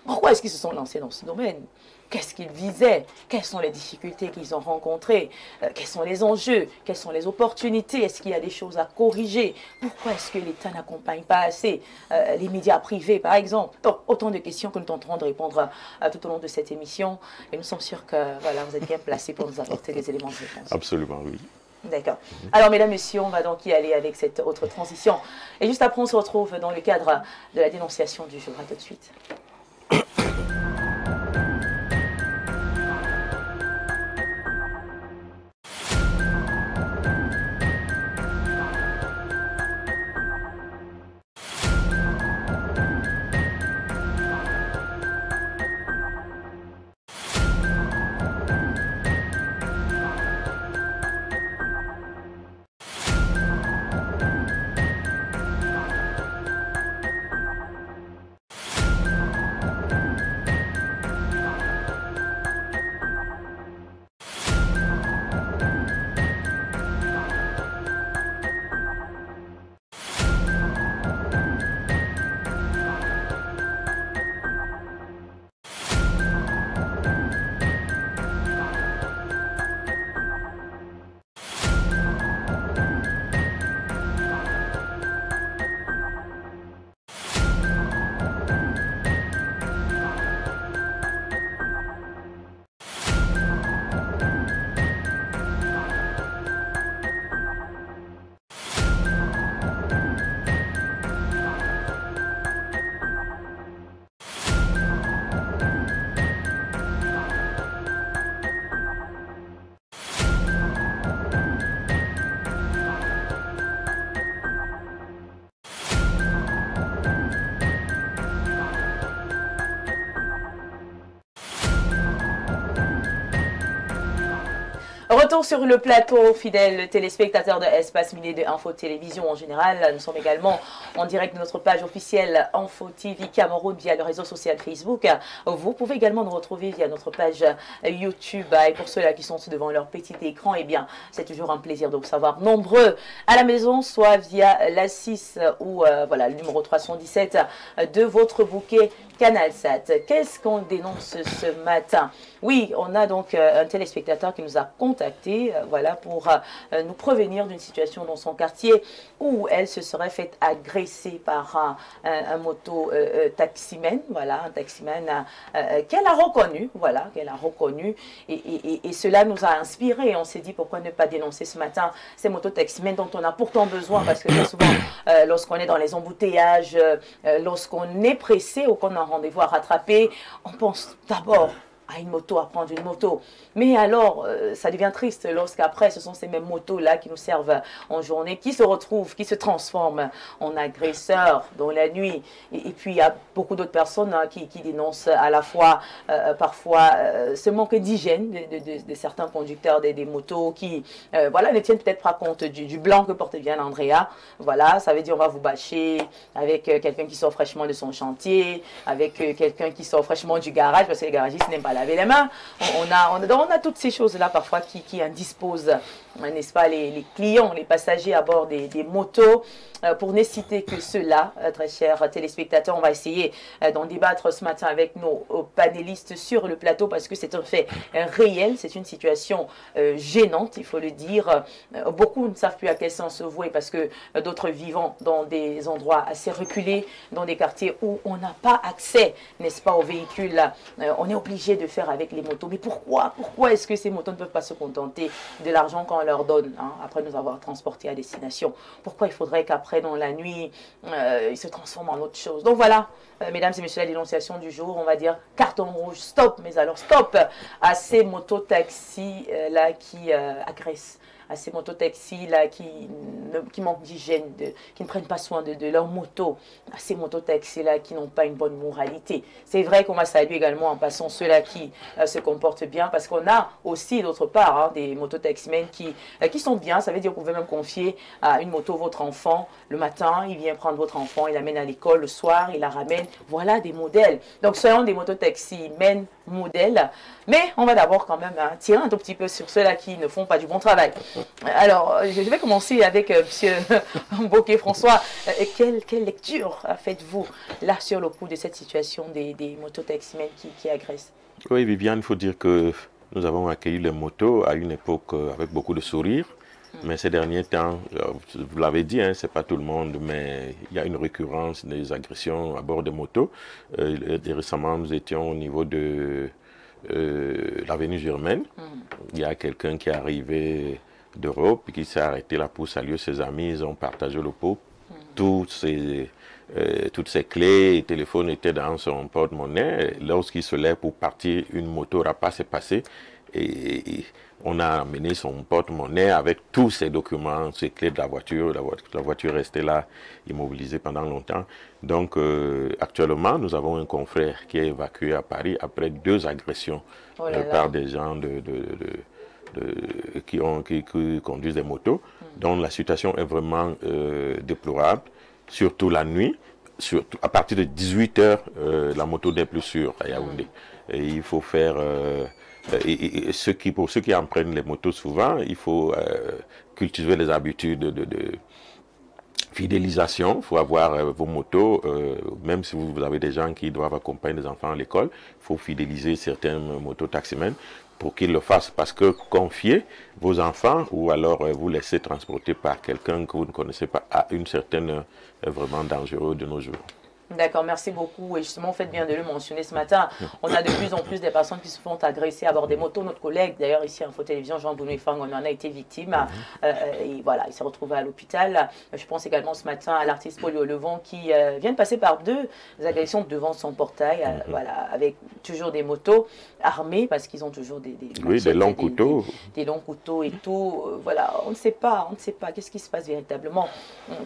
Pourquoi est-ce qu'ils se sont lancés dans ce domaine? Qu'est-ce qu'ils visaient? Quelles sont les difficultés qu'ils ont rencontrées? Quels sont les enjeux? Quelles sont les opportunités? Est-ce qu'il y a des choses à corriger? Pourquoi est-ce que l'État n'accompagne pas assez les médias privés, par exemple? Donc, autant de questions que nous tenterons de répondre tout au long de cette émission. Et nous sommes sûrs que voilà, vous êtes bien placés pour nous apporter des éléments de réponse. Absolument, oui. D'accord. Alors, mesdames, messieurs, on va donc y aller avec cette autre transition. Et juste après, on se retrouve dans le cadre de la dénonciation du jour. À tout de suite. Retour sur le plateau, fidèles téléspectateurs de Espace Mini de Info Télévision en général. Nous sommes également en direct de notre page officielle Info TV Cameroun via le réseau social Facebook. Vous pouvez également nous retrouver via notre page YouTube. Et pour ceux-là qui sont devant leur petit écran, eh bien, c'est toujours un plaisir de vous savoir nombreux à la maison, soit via la 6 ou voilà, le numéro 317 de votre bouquet CanalSat. Qu'est-ce qu'on dénonce ce matin? Oui, on a donc un téléspectateur qui nous a contacté voilà, pour nous prévenir d'une situation dans son quartier où elle se serait faite agresser par un moto-taximène, voilà, un taximène qu'elle a reconnu, voilà, et cela nous a inspiré. On s'est dit pourquoi ne pas dénoncer ce matin ces moto-taximènes dont on a pourtant besoin, parce que très souvent, lorsqu'on est dans les embouteillages, lorsqu'on est pressé ou qu'on a un rendez-vous à rattraper, on pense d'abord à une moto, à prendre une moto. Mais alors, ça devient triste lorsqu'après, ce sont ces mêmes motos-là qui nous servent en journée, qui se retrouvent, qui se transforment en agresseurs dans la nuit. Et puis, il y a beaucoup d'autres personnes qui dénoncent à la fois, parfois, ce manque d'hygiène de certains conducteurs des motos qui, voilà, ne tiennent peut-être pas compte du blanc que porte bien Andrea. Voilà, ça veut dire on va vous bâcher avec quelqu'un qui sort fraîchement de son chantier, avec quelqu'un qui sort fraîchement du garage, parce que les garagistes n'aiment pas laver les mains. On a toutes ces choses-là parfois qui indisposent, n'est-ce pas, les clients, les passagers à bord des motos. Pour ne citer que cela, très chers téléspectateurs, on va essayer d'en débattre ce matin avec nos panélistes sur le plateau parce que c'est un fait réel, c'est une situation gênante, il faut le dire. Beaucoup ne savent plus à quel sens se vouer parce que d'autres vivant dans des endroits assez reculés, dans des quartiers où on n'a pas accès, n'est-ce pas, aux véhicules. On est obligé de faire avec les motos. Mais pourquoi? Pourquoi est-ce que ces motos ne peuvent pas se contenter de l'argent qu'on leur donne après nous avoir transportés à destination? Pourquoi il faudrait qu'après, dans la nuit, ils se transforment en autre chose? Donc voilà, mesdames et messieurs, la dénonciation du jour, on va dire carton rouge, stop, mais alors stop à ces mototaxis-là qui agressent, à ces mototaxis-là qui manquent d'hygiène, qui ne prennent pas soin de leur moto, à ces mototaxis-là qui n'ont pas une bonne moralité. C'est vrai qu'on va saluer également en passant ceux-là qui se comportent bien, parce qu'on a aussi d'autre part des mototaximènes qui sont bien. Ça veut dire que vous pouvez même confier à une moto votre enfant le matin, il vient prendre votre enfant, il l'amène à l'école le soir, il la ramène. Voilà des modèles. Donc soyons des mototaximènes modèles. Mais on va d'abord quand même tirer un tout petit peu sur ceux-là qui ne font pas du bon travail. Alors, je vais commencer avec M. Mboké François. Quelle lecture faites-vous là sur le coup de cette situation des mototaximens qui agressent? Oui, Viviane, il faut dire que nous avons accueilli les motos à une époque avec beaucoup de sourires. Mais ces derniers temps, vous l'avez dit, hein, c'est pas tout le monde, mais il y a une récurrence des agressions à bord des motos. Et récemment, nous étions au niveau de l'avenue Germaine. Il y a quelqu'un qui est arrivé d'Europe et qui s'est arrêté là pour saluer ses amis. Ils ont partagé le pot. Toutes ses clés et téléphones étaient dans son porte-monnaie. Lorsqu'il se lève pour partir, une moto rapace est passée. Et on a amené son porte-monnaie avec tous ses documents, ses clés de la voiture. La voiture restait là, immobilisée pendant longtemps. Donc, actuellement, nous avons un confrère qui est évacué à Paris après 2 agressions par des gens qui conduisent des motos. Donc, la situation est vraiment déplorable, surtout la nuit. Surtout à partir de 18 h, la moto n'est plus sûre à Yaoundé. Et il faut faire... pour ceux qui empruntent les motos souvent, il faut cultiver les habitudes de fidélisation. Il faut avoir vos motos, même si vous avez des gens qui doivent accompagner des enfants à l'école, il faut fidéliser certains mototaximens pour qu'ils le fassent. Parce que confier vos enfants ou alors vous laisser transporter par quelqu'un que vous ne connaissez pas à une certaine vraiment dangereux de nos jours. D'accord, merci beaucoup. Et justement, vous faites bien de le mentionner ce matin. On a de plus en plus des personnes qui se font agresser à bord des motos. Notre collègue, d'ailleurs, ici à Info Télévision, Jean-Bounou Fang, on en a été victime. Et voilà, il s'est retrouvé à l'hôpital. Je pense également ce matin à l'artiste Paul Levant qui vient de passer par 2 agressions devant son portail, voilà, avec toujours des motos armées, parce qu'ils ont toujours des longs couteaux. Des longs couteaux et tout. Voilà, on ne sait pas qu'est-ce qui se passe véritablement.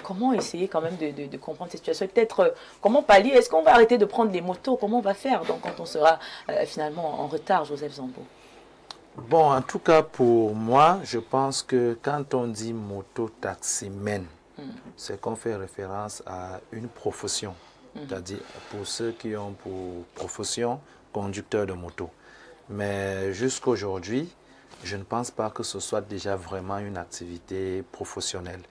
Comment essayer quand même de comprendre cette situation et peut-être comment pallier? Est-ce qu'on va arrêter de prendre les motos? Comment on va faire donc, quand on sera finalement en retard, Joseph Zambo? Bon, en tout cas pour moi, je pense que quand on dit moto-taximen, c'est qu'on fait référence à une profession. C'est-à-dire pour ceux qui ont pour profession conducteur de moto. Mais jusqu'aujourd'hui, je ne pense pas que ce soit déjà vraiment une activité professionnelle.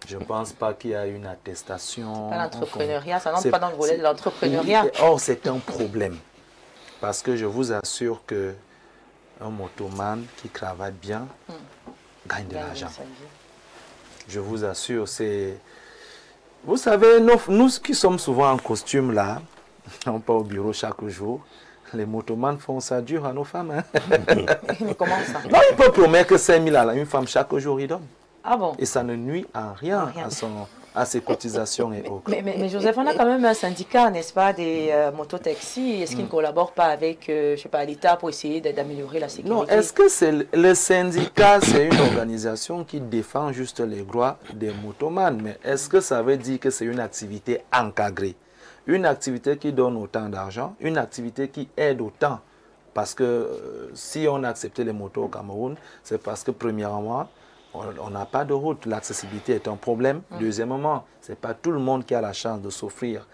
Je ne pense pas qu'il y a une attestation. Pas l'entrepreneuriat, ça n'entre pas dans le volet de l'entrepreneuriat. Or, c'est un problème. Parce que je vous assure qu'un motoman qui travaille bien gagne de l'argent. Je vous assure, c'est... Vous savez, nous qui sommes souvent en costume là, on part au bureau chaque jour, les motomans font ça dur à nos femmes. Hein? Mais comment ça? Non, il peut promettre que 5 000 à une femme chaque jour, il donne. Ah bon? Et ça ne nuit en rien, à ses cotisations et autres. Mais Joseph, on a quand même un syndicat, n'est-ce pas, des mototaxis. Est-ce qu'ils ne collaborent pas avec, je sais pas, l'État pour essayer d'améliorer la sécurité? Non, est-ce que le syndicat, c'est une organisation qui défend juste les droits des motomans? Mais est-ce que ça veut dire que c'est une activité encadrée? Une activité qui donne autant d'argent, une activité qui aide autant. Parce que si on a accepté les motos au Cameroun, c'est parce que premièrement, on n'a pas de route, l'accessibilité est un problème. Deuxièmement, ce n'est pas tout le monde qui a la chance de s'offrir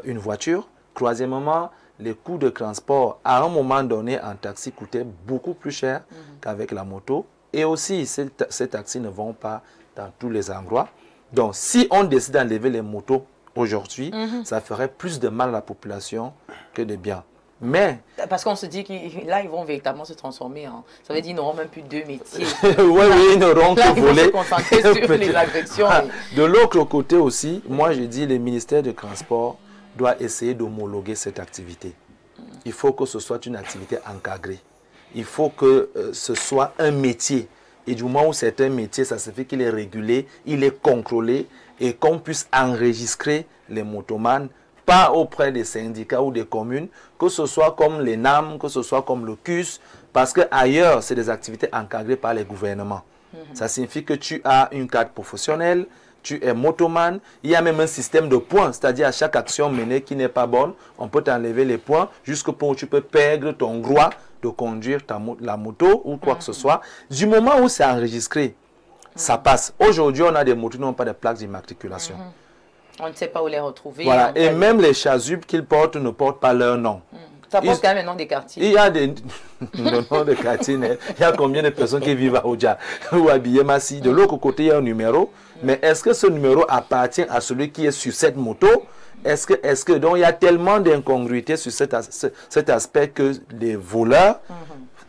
une voiture. Troisièmement, les coûts de transport, à un moment donné, en taxi coûtaient beaucoup plus cher qu'avec la moto. Et aussi, ces taxis ne vont pas dans tous les endroits. Donc, si on décide d'enlever les motos aujourd'hui, ça ferait plus de mal à la population que de bien. Mais... Parce qu'on se dit que là, ils vont véritablement se transformer en... Ça veut dire qu'ils n'auront même plus 2 métiers. Oui, ils n'auront que voler. Ils vont se concentrer sur les agressions. De l'autre côté aussi, moi, je dis le ministère du Transport doit essayer d'homologuer cette activité. Il faut que ce soit une activité encadrée. Il faut que ce soit un métier. Et du moment où c'est un métier, ça se fait qu'il est régulé, il est contrôlé et qu'on puisse enregistrer les motomans, pas auprès des syndicats ou des communes, que ce soit comme les NAM, que ce soit comme le CUS, parce qu'ailleurs, c'est des activités encadrées par les gouvernements. Ça signifie que tu as une carte professionnelle, tu es motoman, il y a même un système de points, c'est-à-dire à chaque action menée qui n'est pas bonne, on peut t'enlever les points jusqu'au point où tu peux perdre ton droit de conduire la moto ou quoi que ce soit. Du moment où c'est enregistré, ça passe. Aujourd'hui, on a des motos qui n'ont pas de plaques d'immatriculation. On ne sait pas où les retrouver. Voilà. Et même les chasubles qu'ils portent ne portent pas leur nom. Ça pose quand même un nom des quartiers. Il y a des noms de quartiers. Il y a combien de personnes qui vivent à Oja ou à Biémassi? De l'autre côté, il y a un numéro. Mais est-ce que ce numéro appartient à celui qui est sur cette moto? Est-ce que donc il y a tellement d'incongruités sur cet aspect que les voleurs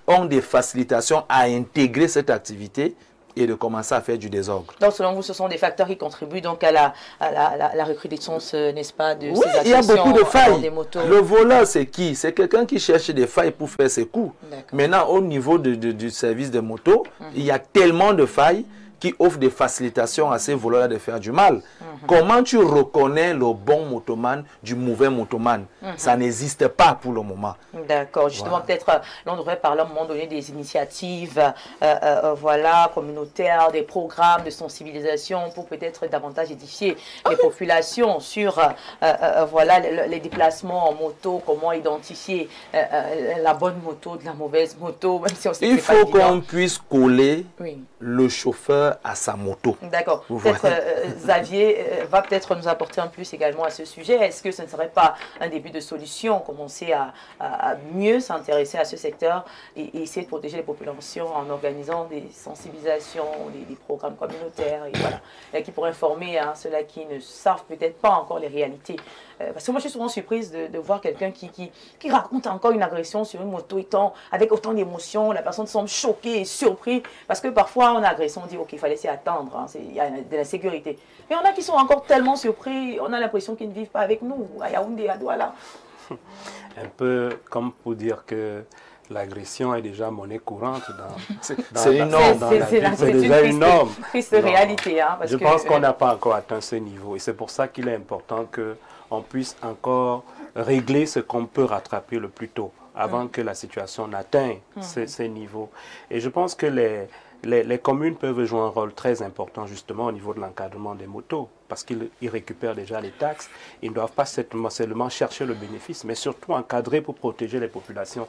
ont des facilitations à intégrer cette activité et de commencer à faire du désordre. Donc, selon vous, ce sont des facteurs qui contribuent donc à la recrudescence, n'est-ce pas, de ces il y a beaucoup de failles. des motos. Le voleur, c'est qui? C'est quelqu'un qui cherche des failles pour faire ses coups. Maintenant, au niveau du service de moto, il y a tellement de failles qui offrent des facilitations à ces voleurs de faire du mal. Comment tu reconnais le bon motoman du mauvais motoman? Ça n'existe pas pour le moment. D'accord. Justement, peut-être, l'on devrait parler à un moment donné des initiatives voilà, communautaires, des programmes de sensibilisation pour peut-être davantage édifier les populations sur voilà, les déplacements en moto, comment identifier la bonne moto de la mauvaise moto, même si on sait Il faut qu'on puisse coller le chauffeur à sa moto. D'accord. Peut-être Xavier va peut-être nous apporter un plus également à ce sujet. Est-ce que ce ne serait pas un début de solution, commencer à mieux s'intéresser à ce secteur et essayer de protéger les populations en organisant des sensibilisations, des programmes communautaires et voilà, et qui pourraient informer ceux-là qui ne savent peut-être pas encore les réalités. Parce que moi, je suis souvent surprise de voir quelqu'un qui raconte encore une agression sur une moto avec autant d'émotions. La personne semble choquée et surprise parce que parfois, on a agressé, on dit, OK, il fallait s'y attendre, hein, il y a de la sécurité. Mais il y en a qui sont encore tellement surpris, on a l'impression qu'ils ne vivent pas avec nous, à Yaoundé, à Douala. Un peu comme pour dire que l'agression est déjà monnaie courante c'est une norme. C'est déjà une norme. Triste réalité. Hein, je pense qu'on n'a pas encore atteint ce niveau et c'est pour ça qu'il est important qu'on puisse encore régler ce qu'on peut rattraper le plus tôt avant que la situation n'atteigne ces niveaux. Et je pense que les communes peuvent jouer un rôle très important justement au niveau de l'encadrement des motos parce qu'ils récupèrent déjà les taxes. Ils ne doivent pas seulement chercher le bénéfice, mais surtout encadrer pour protéger les populations,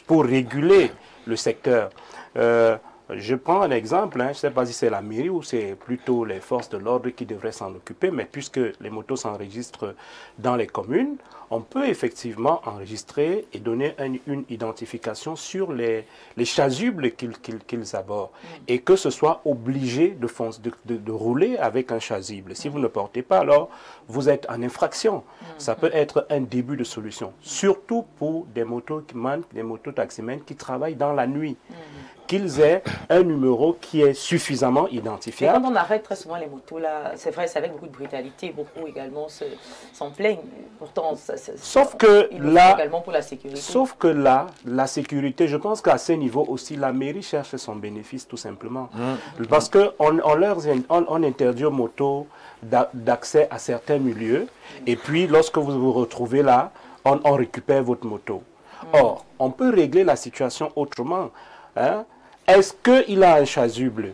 pour réguler le secteur. Je prends un exemple, je ne sais pas si c'est la mairie ou c'est plutôt les forces de l'ordre qui devraient s'en occuper, mais puisque les motos s'enregistrent dans les communes, on peut effectivement enregistrer et donner une identification sur les chasubles qu'ils abordent et que ce soit obligé de rouler avec un chasuble. Si vous ne portez pas, alors vous êtes en infraction. Ça peut être un début de solution, surtout pour des mototaximens qui travaillent dans la nuit. Qu'ils aient un numéro qui est suffisamment identifiable. Et quand on arrête très souvent les motos, là, c'est vrai, c'est avec beaucoup de brutalité, beaucoup également s'en plaignent. Pourtant, sauf que là, également pour la sécurité. Sauf que là, la sécurité, je pense qu'à ce niveau aussi, la mairie cherche son bénéfice tout simplement. Parce qu'on interdit aux motos d'accès à certains milieux, et puis lorsque vous vous retrouvez là, on récupère votre moto. Or, on peut régler la situation autrement. Hein? Est-ce qu'il a un chasuble?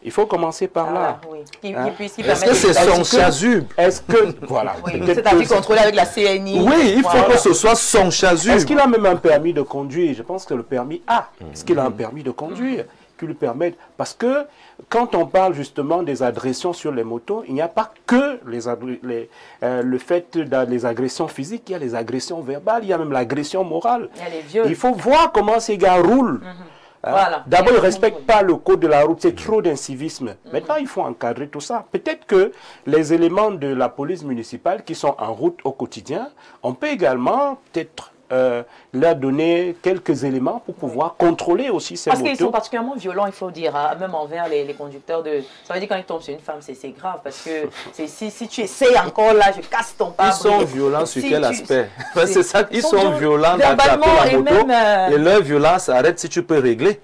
Il faut commencer par là. Oui. Est-ce que c'est son chasuble? Est-ce que... Voilà. C'est-à-dire contrôlé avec la CNI. Oui, il faut que ce soit son chasuble. Est-ce qu'il a même un permis de conduire? Je pense que le permis A. Est-ce qu'il a un permis de conduire qui lui permette? Parce que quand on parle justement des agressions sur les motos, il n'y a pas que le fait des agressions physiques, il y a les agressions verbales, il y a même l'agression morale. Il y a les viols. Il faut voir comment ces gars roulent. Voilà. D'abord, ils ne respectent pas le code de la route, c'est trop d'incivisme. Maintenant, il faut encadrer tout ça. Peut-être que les éléments de la police municipale qui sont en route au quotidien, on peut également peut-être leur donner quelques éléments pour pouvoir contrôler aussi ces motos. Parce qu'ils sont particulièrement violents, il faut dire, hein, même envers les conducteurs de... Ça veut dire quand ils tombent sur une femme, c'est grave, parce que si tu essayes encore là, je casse ton pare-brise. Ils sont violents sur quel aspect? C'est ça, ils sont violents d'attraper la moto, et leur violence s'arrête si tu peux régler.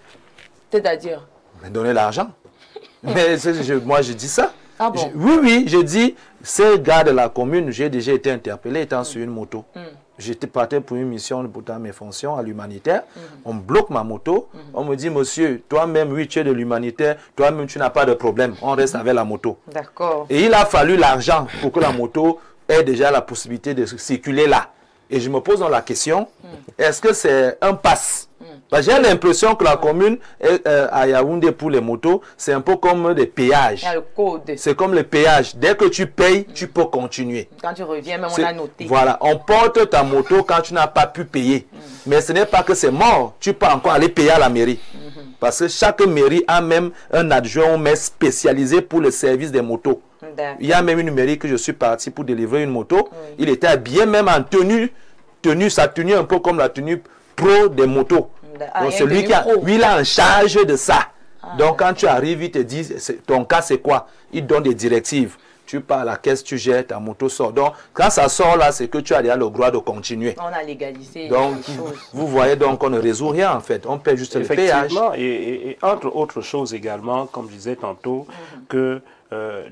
C'est-à-dire? Donner l'argent. Mais moi, je dis ça. Ah bon? Oui, je dis, ces gars de la commune, j'ai déjà été interpellé étant sur une moto. J'étais parti pour une mission dans mes fonctions à l'humanitaire. On bloque ma moto. On me dit, monsieur, toi-même, oui, tu es de l'humanitaire. Toi-même, tu n'as pas de problème. On reste avec la moto. D'accord. Et il a fallu l'argent pour que la moto ait déjà la possibilité de circuler là. Et je me pose donc la question, est-ce que c'est un pass? J'ai l'impression que la commune à Yaoundé pour les motos, c'est un peu comme des péages. C'est comme les péages. Dès que tu payes, tu peux continuer. Quand tu reviens, même on a noté. Voilà, on porte ta moto quand tu n'as pas pu payer. Mais ce n'est pas que c'est mort. Tu peux encore aller payer à la mairie. Parce que chaque mairie a même un adjoint mais spécialisé pour le service des motos. Il y a même une mairie que je suis parti pour délivrer une moto. Il était habillé même en tenue, sa tenue un peu comme la tenue pro des motos. Donc celui qui a, lui, il est en charge de ça. Donc quand tu arrives, il te dit, ton cas c'est quoi? Il donne des directives. Tu pars à la caisse, tu jettes, ta moto sort. Donc quand ça sort là, c'est que tu as déjà le droit de continuer. On a légalisé donc, les choses. Vous voyez, donc on ne résout rien en fait. On paie juste le péage. Et entre autres choses également, comme je disais tantôt, que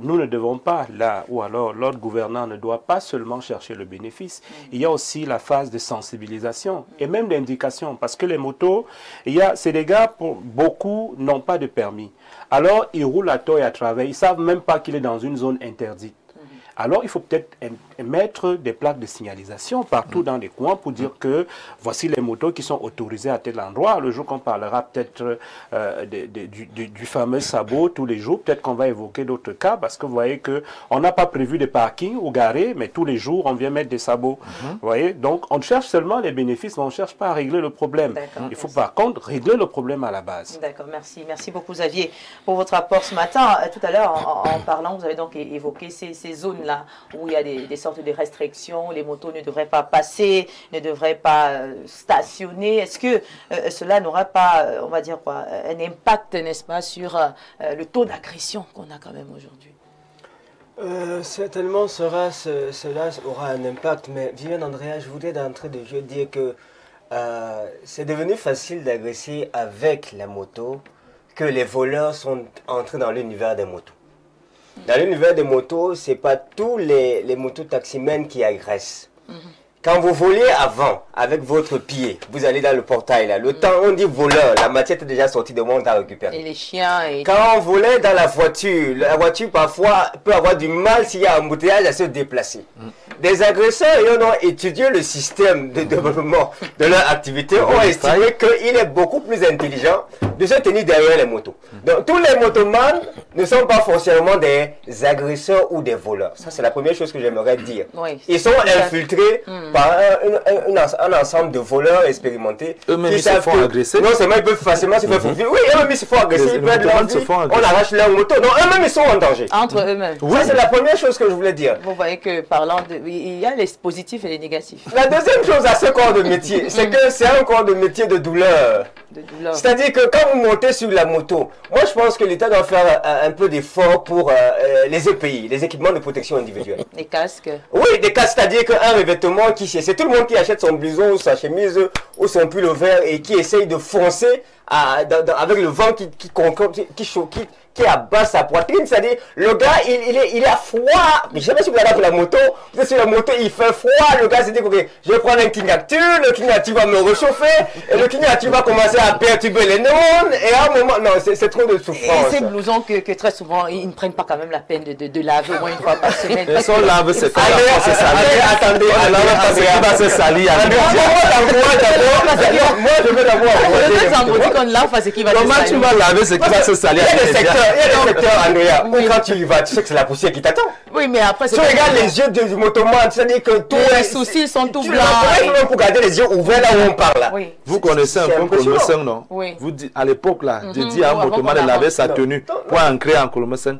nous ne devons pas, là, ou alors l'ordre gouvernant ne doit pas seulement chercher le bénéfice. Il y a aussi la phase de sensibilisation et même d'indication. Parce que les motos, c'est des gars, pour beaucoup, n'ont pas de permis. Alors, ils roulent à tort et à travers. Ils ne savent même pas qu'il est dans une zone interdite. Alors, il faut peut-être mettre des plaques de signalisation partout dans les coins pour dire que voici les motos qui sont autorisées à tel endroit. Le jour qu'on parlera peut-être du fameux sabot tous les jours, peut-être qu'on va évoquer d'autres cas parce que vous voyez qu'on n'a pas prévu de parking ou garé, mais tous les jours, on vient mettre des sabots. Vous voyez, donc on cherche seulement les bénéfices, mais on ne cherche pas à régler le problème. Il faut par contre régler le problème à la base. D'accord, merci. Merci beaucoup Xavier pour votre rapport ce matin. Tout à l'heure, en parlant, vous avez donc évoqué ces zones-là où il y a des sortes de restrictions, les motos ne devraient pas passer, ne devraient pas stationner. Est-ce que cela n'aura pas, on va dire quoi, un impact, n'est-ce pas, sur le taux d'agression qu'on a quand même aujourd'hui? Certainement cela aura un impact, mais Viviane Andrea, je voudrais d'entrée de jeu dire que c'est devenu facile d'agresser avec la moto que les voleurs sont entrés dans l'univers des motos. Dans l'univers des motos, ce n'est pas tous les mototaximens qui agressent. Quand vous volez avant, avec votre pied, vous allez dans le portail, là. Le temps, on dit voleur, la matière est déjà sortie de moi, on t'a récupéré. Et les chiens... Quand on volait dans la voiture parfois peut avoir du mal s'il y a un embouteillage à se déplacer. Des agresseurs ayant étudié le système de développement de leur activité ont estimé qu'il est beaucoup plus intelligent de se tenir derrière les motos. Donc tous les motomans ne sont pas forcément des agresseurs ou des voleurs. Ça c'est la première chose que j'aimerais dire. Ils sont infiltrés par un ensemble de voleurs expérimentés. Eux-mêmes ils se font agresser. Non seulement ils peuvent facilement se faire faufiler. Oui, eux-mêmes ils se font agresser. On arrache leur moto. Non, eux-mêmes ils sont en danger. Entre eux-mêmes. Ça c'est la première chose que je voulais dire. Vous voyez que parlant de... Il y a les positifs et les négatifs. La deuxième chose à ce corps de métier, c'est que c'est un corps de métier de douleur. C'est-à-dire que quand vous montez sur la moto, moi je pense que l'État doit faire un peu d'effort pour les EPI, les équipements de protection individuelle. Les casques. Oui, des casques, c'est-à-dire qu'un revêtement c'est tout le monde qui achète son blouson ou sa chemise ou son pull vert et qui essaye de foncer avec le vent qui abat sa poitrine, c'est-à-dire le gars il a froid. Mais je sais pas si vous avez la moto, vous êtes sur la moto, il fait froid, le gars s'est dit ok, je vais prendre un King Active, le King Active va me réchauffer et le King Active va commencer à perturber les neurones et à un moment, non, c'est trop de souffrance. Et ces blousons que très souvent ils ne prennent pas quand même la peine de laver au moins une fois par semaine. Ils sont lavés, c'est pas attendez, il va se salir. Moi je veux d'abord. Le fait qu'on lave, c'est qu'il va se salir. Comment tu vas laver ce qui va se salir? Il y a des secteurs, Andrea, où quand tu y vas, tu sais que c'est la poussière qui t'attend. Oui, mais après, tu regardes les yeux du motoman, c'est-à-dire que tous les sourcils sont tout blancs. Tu pour garder les yeux ouverts là où on parle. Là. Oui. Vous connaissez un peu Kolomeseng, non? Oui. Vous dites, à l'époque, là, je dis à un motoman de laver sa tenue pour ancrer en Kolomeseng.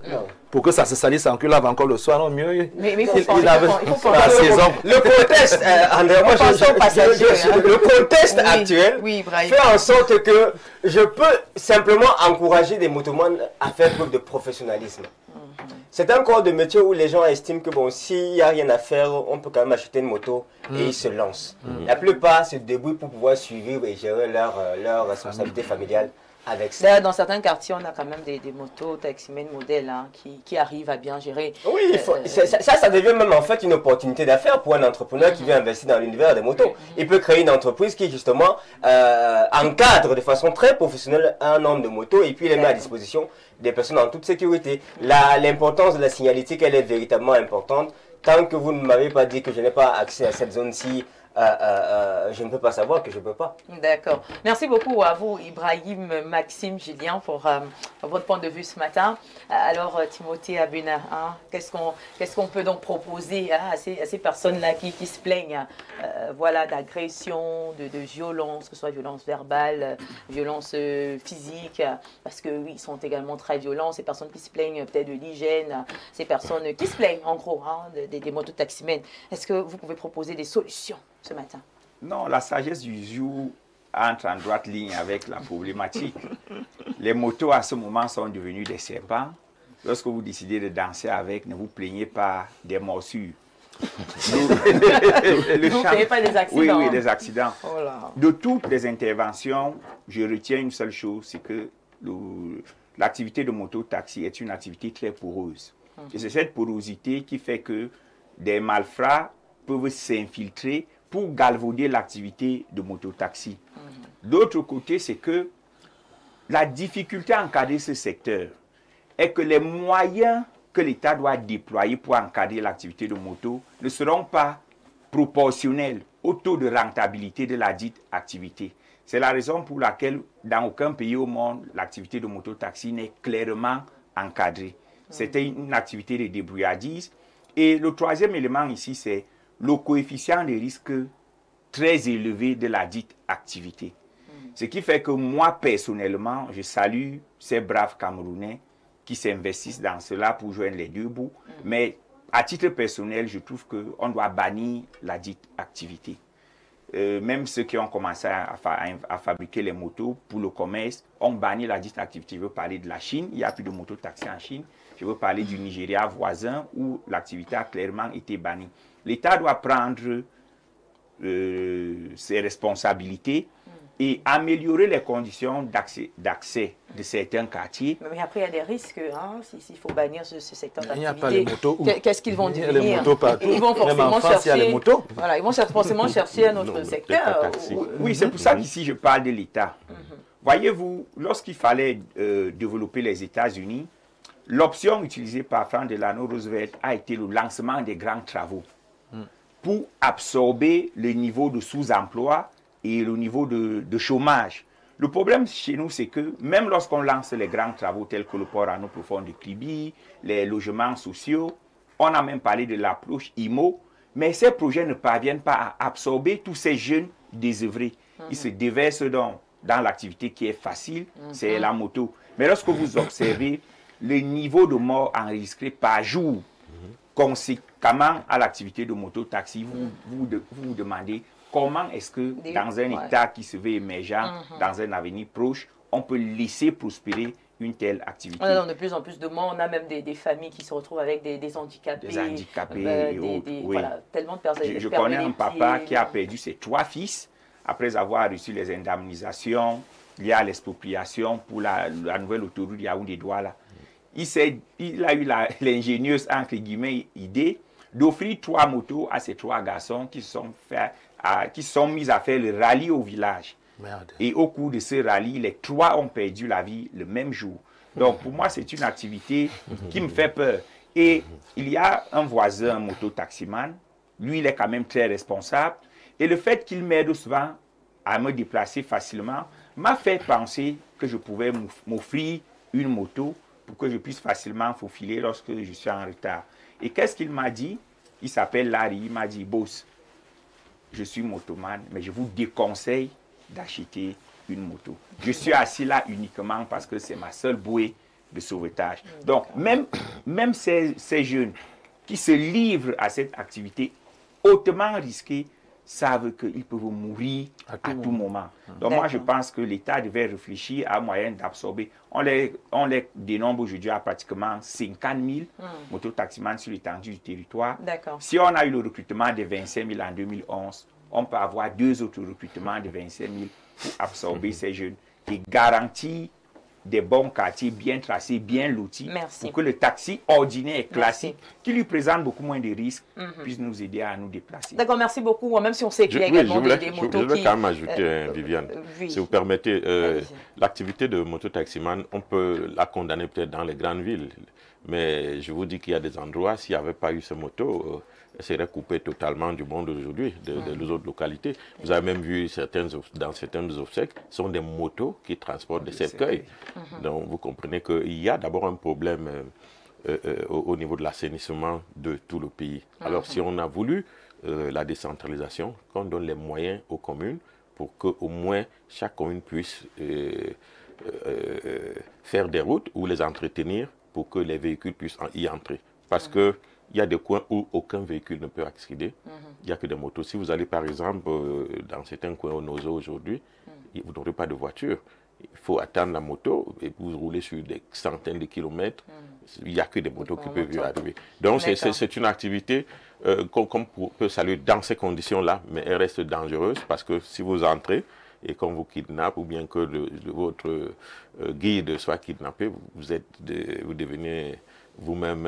Pour que ça se salisse sans qu'il lave encore le soir, non mieux. Mais il faut la saison. Le contexte, Andrea, moi le contexte actuel fait en sorte que je peux simplement encourager des motomans à faire preuve de professionnalisme. C'est un corps de métier où les gens estiment que bon, s'il n'y a rien à faire, on peut quand même acheter une moto et ils se lancent. La plupart se débrouillent pour pouvoir suivre et gérer leur responsabilité familiale. Avec ça. Dans certains quartiers, on a quand même des motos, taximens modèles qui arrivent à bien gérer. Oui, ça devient même en fait une opportunité d'affaires pour un entrepreneur qui veut investir dans l'univers des motos. Il peut créer une entreprise qui justement encadre de façon très professionnelle un nombre de motos et puis les met à disposition des personnes en toute sécurité. L'importance de la signalétique, elle est véritablement importante. Tant que vous ne m'avez pas dit que je n'ai pas accès à cette zone-ci, je ne peux pas savoir que je ne peux pas. D'accord. Merci beaucoup à vous, Ibrahim, Maxime, Julien, pour votre point de vue ce matin. Alors, Timothée Abena, hein, qu'est-ce qu'on peut donc proposer à ces personnes-là qui se plaignent voilà, d'agression, de violence, que ce soit violence verbale, violence physique, parce que oui, ils sont également très violents, ces personnes qui se plaignent peut-être de l'hygiène, ces personnes qui se plaignent en gros hein, des mototaximens. Est-ce que vous pouvez proposer des solutions ce matin? Non, la sagesse du jour entre en droite ligne avec la problématique. Les motos à ce moment sont devenues des serpents. Lorsque vous décidez de danser avec, ne vous plaignez pas des morsures. Vous ne plaignez pas des accidents. Oui, des accidents. Oh là. De toutes les interventions, je retiens une seule chose, c'est que l'activité de moto-taxi est une activité très poreuse. Et c'est cette porosité qui fait que des malfrats peuvent s'infiltrer pour galvauder l'activité de mototaxi. D'autre côté, c'est que la difficulté à encadrer ce secteur est que les moyens que l'État doit déployer pour encadrer l'activité de moto ne seront pas proportionnels au taux de rentabilité de la dite activité. C'est la raison pour laquelle, dans aucun pays au monde, l'activité de mototaxi n'est clairement encadrée. C'était une activité de débrouillardise. Et le troisième élément ici, c'est le coefficient de risque très élevé de la dite activité. Ce qui fait que moi, personnellement, je salue ces braves Camerounais qui s'investissent dans cela pour joindre les deux bouts. Mais à titre personnel, je trouve qu'on doit bannir la dite activité. Même ceux qui ont commencé à fabriquer les motos pour le commerce ont banni la dite activité. Je veux parler de la Chine, il n'y a plus de mototaxi en Chine. Je veux parler du Nigeria voisin où l'activité a clairement été bannie. L'État doit prendre ses responsabilités et améliorer les conditions d'accès de certains quartiers. Mais après, il y a des risques, hein, s'il faut bannir ce secteur d'activité. Il n'y a pas les motos. Qu'est-ce qu'ils vont devenir? Les motos partout. Ils vont forcément chercher. Il y a les motos. Voilà, ils vont forcément chercher un autre secteur. Oui, c'est pour ça qu'ici je parle de l'État. Voyez-vous, lorsqu'il fallait développer les États-Unis, l'option utilisée par Franklin Delano Roosevelt a été le lancement des grands travaux pour absorber le niveau de sous-emploi et le niveau de chômage. Le problème chez nous, c'est que même lorsqu'on lance les grands travaux tels que le port en eau profonde de Kribi, les logements sociaux, on a même parlé de l'approche IMO, mais ces projets ne parviennent pas à absorber tous ces jeunes désœuvrés. Ils se déversent dans l'activité qui est facile, c'est la moto. Mais lorsque vous observez le niveau de mort enregistré par jour, conséquemment à l'activité de moto-taxi, vous vous demandez comment est-ce que dans un État qui se veut émergent, dans un avenir proche, on peut laisser prospérer une telle activité. On a de plus en plus de morts, on a même des familles qui se retrouvent avec des handicapés. Des handicapés et autres, oui. Voilà, tellement de personnes. Je connais un papa qui a perdu ses 3 fils après avoir reçu les indemnisations liées à l'expropriation pour la nouvelle autoroute Yaoundé-Douala. Il a eu l'ingénieuse, entre guillemets, idée d'offrir 3 motos à ces 3 garçons qui sont mis à faire le rallye au village. Merde. Et au cours de ce rallye, les 3 ont perdu la vie le même jour. Donc pour moi, c'est une activité qui me fait peur. Et il y a un voisin, un moto-taximan, lui, il est quand même très responsable. Et le fait qu'il m'aide souvent à me déplacer facilement m'a fait penser que je pouvais m'offrir une moto pour que je puisse facilement faufiler lorsque je suis en retard. Et qu'est-ce qu'il m'a dit? Il s'appelle Larry, il m'a dit, boss, je suis motoman, mais je vous déconseille d'acheter une moto. Je suis assis là uniquement parce que c'est ma seule bouée de sauvetage. Donc, même ces jeunes qui se livrent à cette activité hautement risquée savent qu'ils peuvent mourir à tout moment. Donc moi, je pense que l'État devait réfléchir à un moyen d'absorber. On les dénombre aujourd'hui à pratiquement 50 000 mototaximans sur l'étendue du territoire. Si on a eu le recrutement de 25 000 en 2011, on peut avoir 2 autres recrutements de 25 000 pour absorber ces jeunes et garantir des bons quartiers bien tracés, bien lotis, pour que le taxi ordinaire et classique, qui lui présente beaucoup moins de risques, puisse nous aider à nous déplacer. D'accord, merci beaucoup. Même si on sait qu'il y a également des motos Je veux quand même ajouter, Viviane, si vous permettez, l'activité de mototaximan, on peut la condamner peut-être dans les grandes villes, mais je vous dis qu'il y a des endroits, s'il n'y avait pas eu ces motos, serait coupée totalement du monde aujourd'hui, des autres localités. Vous avez même vu dans certaines obsèques, ce sont des motos qui transportent des cercueils. Donc vous comprenez qu'il y a d'abord un problème au niveau de l'assainissement de tout le pays. Alors si on a voulu la décentralisation, qu'on donne les moyens aux communes pour qu'au moins chaque commune puisse faire des routes ou les entretenir pour que les véhicules puissent y entrer. Parce qu'il y a des coins où aucun véhicule ne peut accéder, il n'y a que des motos. Si vous allez par exemple dans certains coins au Nozo aujourd'hui, vous n'aurez pas de voiture. Il faut attendre la moto et vous roulez sur des centaines de kilomètres. Il n'y a que des motos qui peuvent y arriver. Donc c'est une activité qu'on peut saluer dans ces conditions-là, mais elle reste dangereuse parce que si vous entrez et qu'on vous kidnappe ou bien que votre guide soit kidnappé, vous devenez vous-même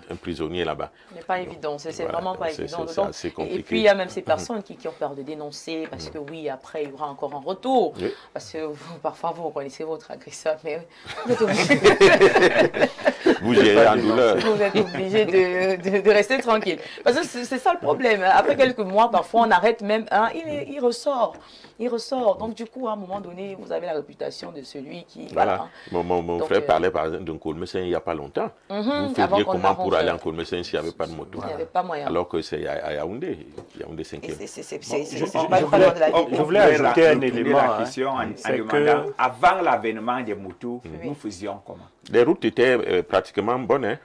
un prisonnier là-bas. Ce n'est pas évident, c'est voilà, vraiment pas évident. C'est assez compliqué. Et puis il y a même ces personnes qui ont peur de dénoncer parce que oui, après il y aura encore un retour. Oui. Parce que parfois vous reconnaissez votre agresseur, mais vous êtes obligé vous gérez en douleur. Vous êtes obligé de rester tranquille. Parce que c'est ça le problème. Après quelques mois, parfois on arrête même, hein, il ressort. Il ressort. Donc du coup, à un moment donné, vous avez la réputation de celui qui... Voilà. Mon frère parlait par exemple d'un Colmessin il n'y a pas longtemps. Vous faisiez comment pour aller en Colmessin s'il n'y avait pas de moto? Il n'y avait pas moyen. Alors que c'est à Yaoundé. Yaoundé 5e. Je voulais ajouter un élément. La question en demandant, avant l'avènement des motos, nous faisions comment? Les routes étaient pratiquement bonnes. Hein.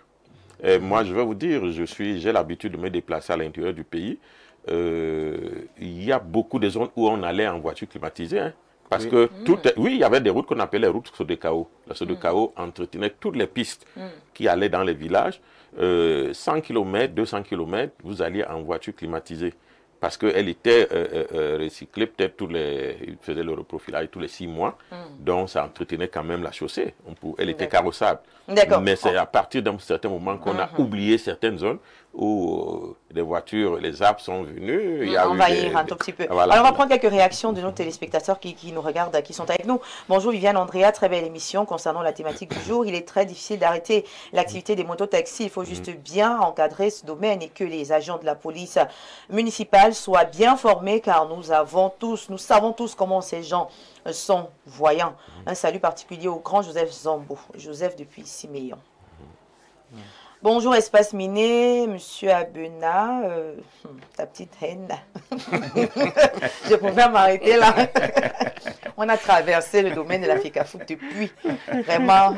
Moi, je vais vous dire, j'ai l'habitude de me déplacer à l'intérieur du pays. Il y a beaucoup de zones où on allait en voiture climatisée. Hein, parce que, il y avait des routes qu'on appelait les routes Sodekao. La Sodekao entretenait toutes les pistes qui allaient dans les villages. 100 km, 200 km, vous alliez en voiture climatisée. Parce qu'elle était recyclée, peut-être il faisait le reprofilage tous les 6 mois. Donc, ça entretenait quand même la chaussée. Elle était carrossable. Mais c'est à partir d'un certain moment qu'on a oublié certaines zones où les voitures, les arbres sont venus. Envahir un tout petit peu. Voilà. Alors, on va prendre quelques réactions de nos téléspectateurs qui nous regardent, qui sont avec nous. Bonjour Viviane Andrea, très belle émission concernant la thématique du jour. Il est très difficile d'arrêter l'activité des mototaxis. Il faut juste bien encadrer ce domaine et que les agents de la police municipale soient bien formés car nous savons tous comment ces gens sont voyants. Un salut particulier au grand Joseph Zambo. Joseph depuis Siméon. Bonjour Espace Miné, Monsieur Abena, ta petite haine. Je pouvais m'arrêter là. On a traversé le domaine de la FECAFOOT depuis. Vraiment.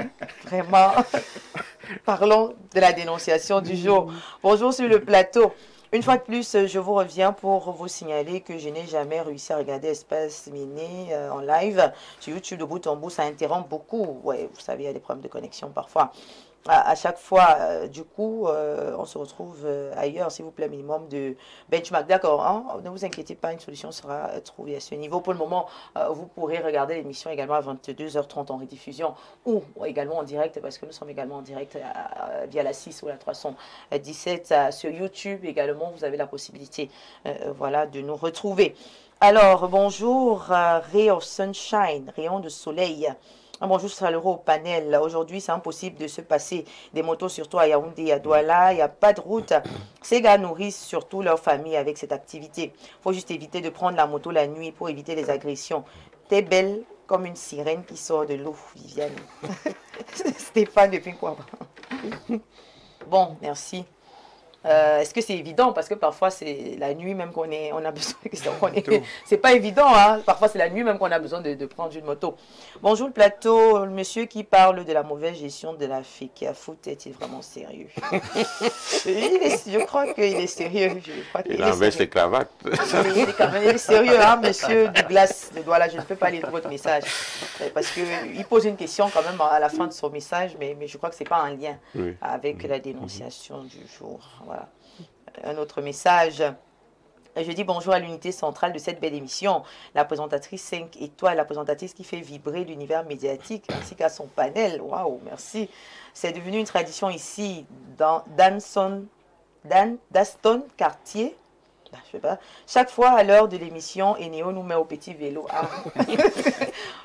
Parlons de la dénonciation du jour. Bonjour sur le plateau. Une fois de plus, je vous reviens pour vous signaler que je n'ai jamais réussi à regarder Espace Miné en live. Sur YouTube, de bout en bout, ça interrompt beaucoup. Ouais, vous savez, il y a des problèmes de connexion parfois. À chaque fois, du coup, on se retrouve ailleurs, s'il vous plaît, minimum de benchmark. D'accord, hein? Ne vous inquiétez pas, une solution sera trouvée à ce niveau. Pour le moment, vous pourrez regarder l'émission également à 22h30 en rediffusion ou également en direct, parce que nous sommes également en direct via la 6 ou la 317 sur YouTube. Également, vous avez la possibilité voilà, de nous retrouver. Alors, bonjour, Ray of Sunshine, rayon de soleil. Bonjour, c'est l'euro au panel. Aujourd'hui, c'est impossible de se passer des motos, surtout à Yaoundé et à Douala. Il n'y a pas de route. Ces gars nourrissent surtout leur famille avec cette activité. Il faut juste éviter de prendre la moto la nuit pour éviter les agressions. T'es belle comme une sirène qui sort de l'eau, Viviane. Stéphane depuis quoi? Bon, merci. Est-ce que c'est évident? Parce que parfois, c'est la nuit même on a besoin. C'est pas évident, hein? Parfois, c'est la nuit même qu'on a besoin de prendre une moto. Bonjour le plateau. Le monsieur qui parle de la mauvaise gestion de la FECAFOOT est-il vraiment sérieux? Je crois qu'il est sérieux. Il enlève ses cravates. Il est sérieux, hein, monsieur Douglas de Douala. Je ne peux pas lire votre message. Parce qu'il pose une question quand même à la fin de son message, mais je crois que ce n'est pas un lien avec la dénonciation du jour. Voilà. Un autre message. Je dis bonjour à l'unité centrale de cette belle émission, la présentatrice 5 étoiles, la présentatrice qui fait vibrer l'univers médiatique, ainsi qu'à son panel. Waouh, merci. C'est devenu une tradition ici, dans Daston Quartier. Je sais pas. Chaque fois à l'heure de l'émission, Eneo nous met au petit vélo. Ah.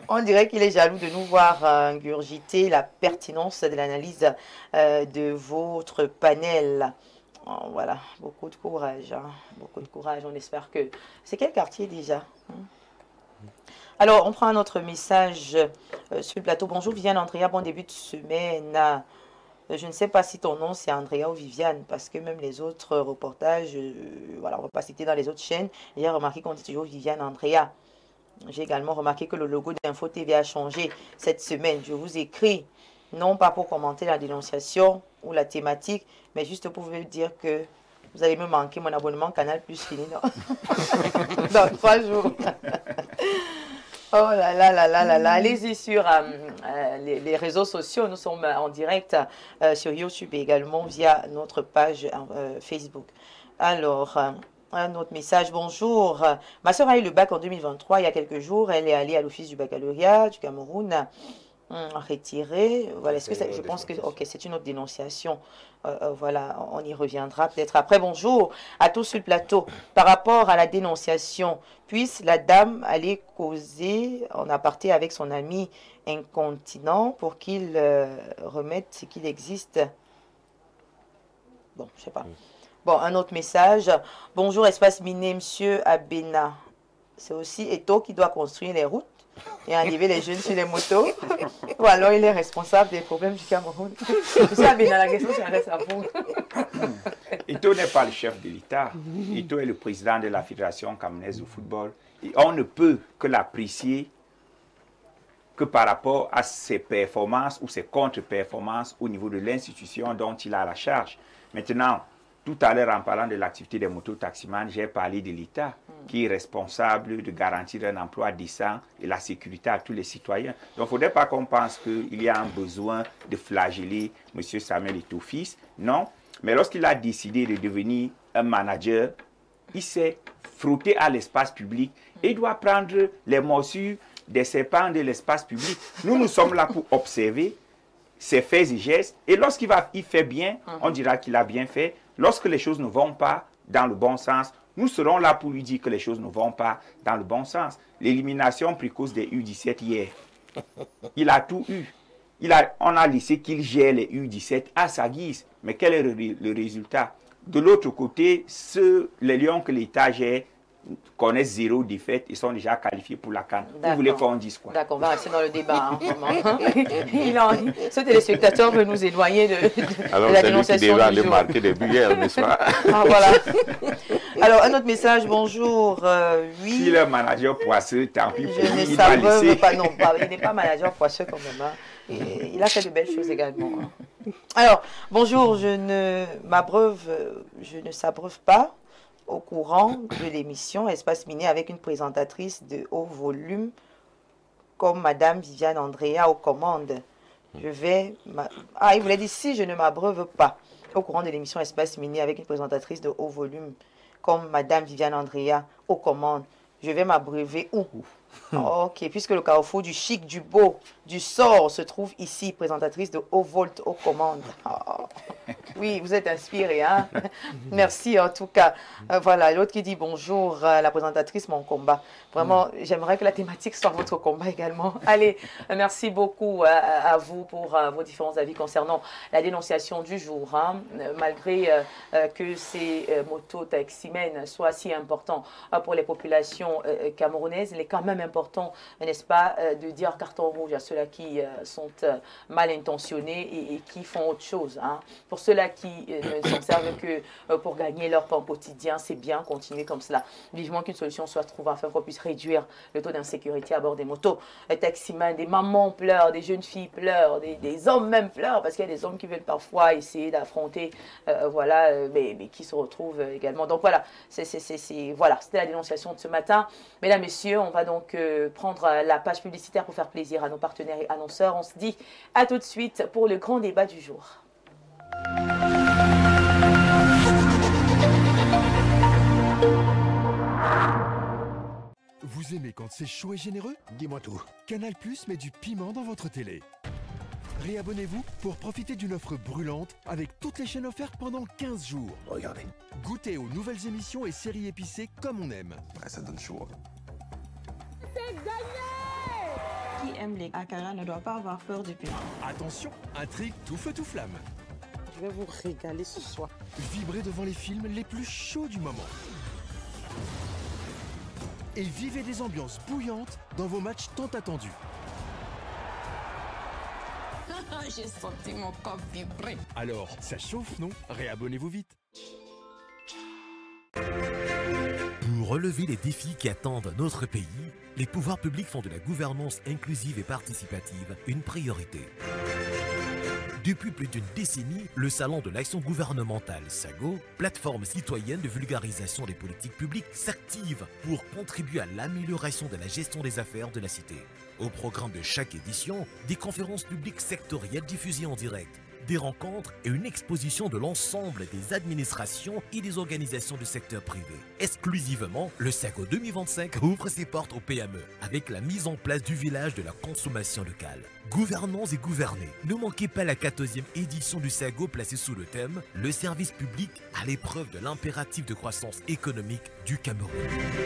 On dirait qu'il est jaloux de nous voir ingurgiter la pertinence de l'analyse de votre panel. Voilà, beaucoup de courage, hein, beaucoup de courage. On espère que... C'est quel quartier déjà, hein? Alors, on prend un autre message sur le plateau. Bonjour Viviane, Andrea, bon début de semaine. Je ne sais pas si ton nom c'est Andrea ou Viviane, parce que même les autres reportages, voilà, on ne va pas citer dans les autres chaînes. J'ai remarqué qu'on dit toujours Viviane, Andrea. J'ai également remarqué que le logo d'Info TV a changé cette semaine. Je vous écris, non pas pour commenter la dénonciation ou la thématique, mais juste pour vous dire que vous allez me manquer mon abonnement Canal Plus fini dans 3 jours. Oh là là là là là là. Allez-y sur les réseaux sociaux. Nous sommes en direct sur YouTube et également via notre page Facebook. Alors, un autre message. Bonjour. Ma soeur a eu le bac en 2023. Il y a quelques jours, elle est allée à l'office du baccalauréat du Cameroun. Retiré. Voilà, est-ce que je pense que c'est une autre dénonciation. Voilà, on y reviendra peut-être après. Bonjour à tous sur le plateau. Par rapport à la dénonciation, puisse la dame aller causer en aparté avec son ami incontinent pour qu'il remette ce qu'il existe. Bon, je sais pas. Bon, un autre message. Bonjour, espace miné, monsieur Abena. C'est aussi Eto qui doit construire les routes et enlever les jeunes sur les motos. Ou alors il est responsable des problèmes du Cameroun. Monsieur Abena, la question s'adresse à vous. Eto n'est pas le chef de l'État. Eto est le président de la Fédération camerounaise de football. Et on ne peut que l'apprécier que par rapport à ses performances ou ses contre-performances au niveau de l'institution dont il a la charge. Maintenant, tout à l'heure, en parlant de l'activité des mototaximans, j'ai parlé de l'État qui est responsable de garantir un emploi décent et la sécurité à tous les citoyens. Donc, il ne faudrait pas qu'on pense qu'il y a un besoin de flageller M. Samuel Eto'o-Fils. Non, mais lorsqu'il a décidé de devenir un manager, il s'est frotté à l'espace public et il doit prendre les morsures des serpents de l'espace public. Nous sommes là pour observer ses faits et gestes. Et lorsqu'il fait bien, on dira qu'il a bien fait. Lorsque les choses ne vont pas dans le bon sens, nous serons là pour lui dire que les choses ne vont pas dans le bon sens. L'élimination précoce des U17 hier, il a tout eu. On a laissé qu'il gère les U17 à sa guise. Mais quel est le résultat? De l'autre côté, les Lions que l'État gère connaissent 0 défaite et sont déjà qualifiés pour la CAN. Vous voulez qu'on dise quoi? D'accord, on va rester dans le débat. Ce téléspectateur veut nous éloigner de la dénonciation Alors, du c'est lui qui devait aller jour. marquer des buts, n'est-ce pas? Voilà. Alors, un autre message. Bonjour. Oui. Si le manager poisseux, tant pis pour lui, Je ne il va laisser. s'abreuve pas. Non, il n'est pas manager poisseux quand même. Et il a fait de belles choses également. Alors, bonjour. Je ne s'abreuve pas au courant de l'émission Espace Miné avec une présentatrice de haut volume comme Madame Viviane Andrea aux commandes. Il voulait dire si je ne m'abreuve pas au courant de l'émission Espace Miné avec une présentatrice de haut volume comme Madame Viviane Andrea aux commandes. Je vais m'abreuver où? Ok, puisque le carrefour du chic, du beau, du sort se trouve ici, présentatrice de haut volt aux commandes. Oh. Oui, vous êtes inspiré, hein? Merci en tout cas. Voilà, l'autre qui dit bonjour, la présentatrice, mon combat. Vraiment, j'aimerais que la thématique soit votre combat également. Allez, merci beaucoup à vous pour vos différents avis concernant la dénonciation du jour. Hein? Malgré que ces mototaximens soient si importants pour les populations camerounaises, il est quand même important, n'est-ce pas, de dire carton rouge à ceux-là qui sont mal intentionnés et qui font autre chose. Hein. Pour ceux-là qui ne s'observent que pour gagner leur pain quotidien, c'est bien continuer comme cela. Vivement qu'une solution soit trouvée afin qu'on puisse réduire le taux d'insécurité à bord des motos. Les taximans, des mamans pleurent, des jeunes filles pleurent, des hommes même pleurent, parce qu'il y a des hommes qui veulent parfois essayer d'affronter, mais qui se retrouvent également. Donc voilà, voilà, c'était la dénonciation de ce matin. Mesdames, Messieurs, on va donc prendre la page publicitaire pour faire plaisir à nos partenaires et annonceurs. On se dit à tout de suite pour le grand débat du jour. Vous aimez quand c'est chaud et généreux? Dis-moi tout. Canal+ met du piment dans votre télé. Réabonnez-vous pour profiter d'une offre brûlante avec toutes les chaînes offertes pendant 15 jours. Regardez. Goûtez aux nouvelles émissions et séries épicées comme on aime. Ouais, ça donne chaud. C'est gagné! Qui aime les akara ne doit pas avoir peur du piment. Attention, intrigue tout feu tout flamme. Je vais vous régaler ce soir. Vibrez devant les films les plus chauds du moment. Et vivez des ambiances bouillantes dans vos matchs tant attendus. J'ai senti mon corps vibrer. Alors, ça chauffe, non? Réabonnez-vous vite. Pour relever les défis qui attendent notre pays, les pouvoirs publics font de la gouvernance inclusive et participative une priorité. Depuis plus d'une décennie, le Salon de l'action gouvernementale SAGO, plateforme citoyenne de vulgarisation des politiques publiques, s'active pour contribuer à l'amélioration de la gestion des affaires de la cité. Au programme de chaque édition, des conférences publiques sectorielles diffusées en direct, des rencontres et une exposition de l'ensemble des administrations et des organisations du secteur privé. Exclusivement, le SAGO 2025 ouvre ses portes aux PME avec la mise en place du village de la consommation locale. Gouvernants et gouvernés, ne manquez pas la 14e édition du SAGO placée sous le thème « Le service public à l'épreuve de l'impératif de croissance économique du Cameroun »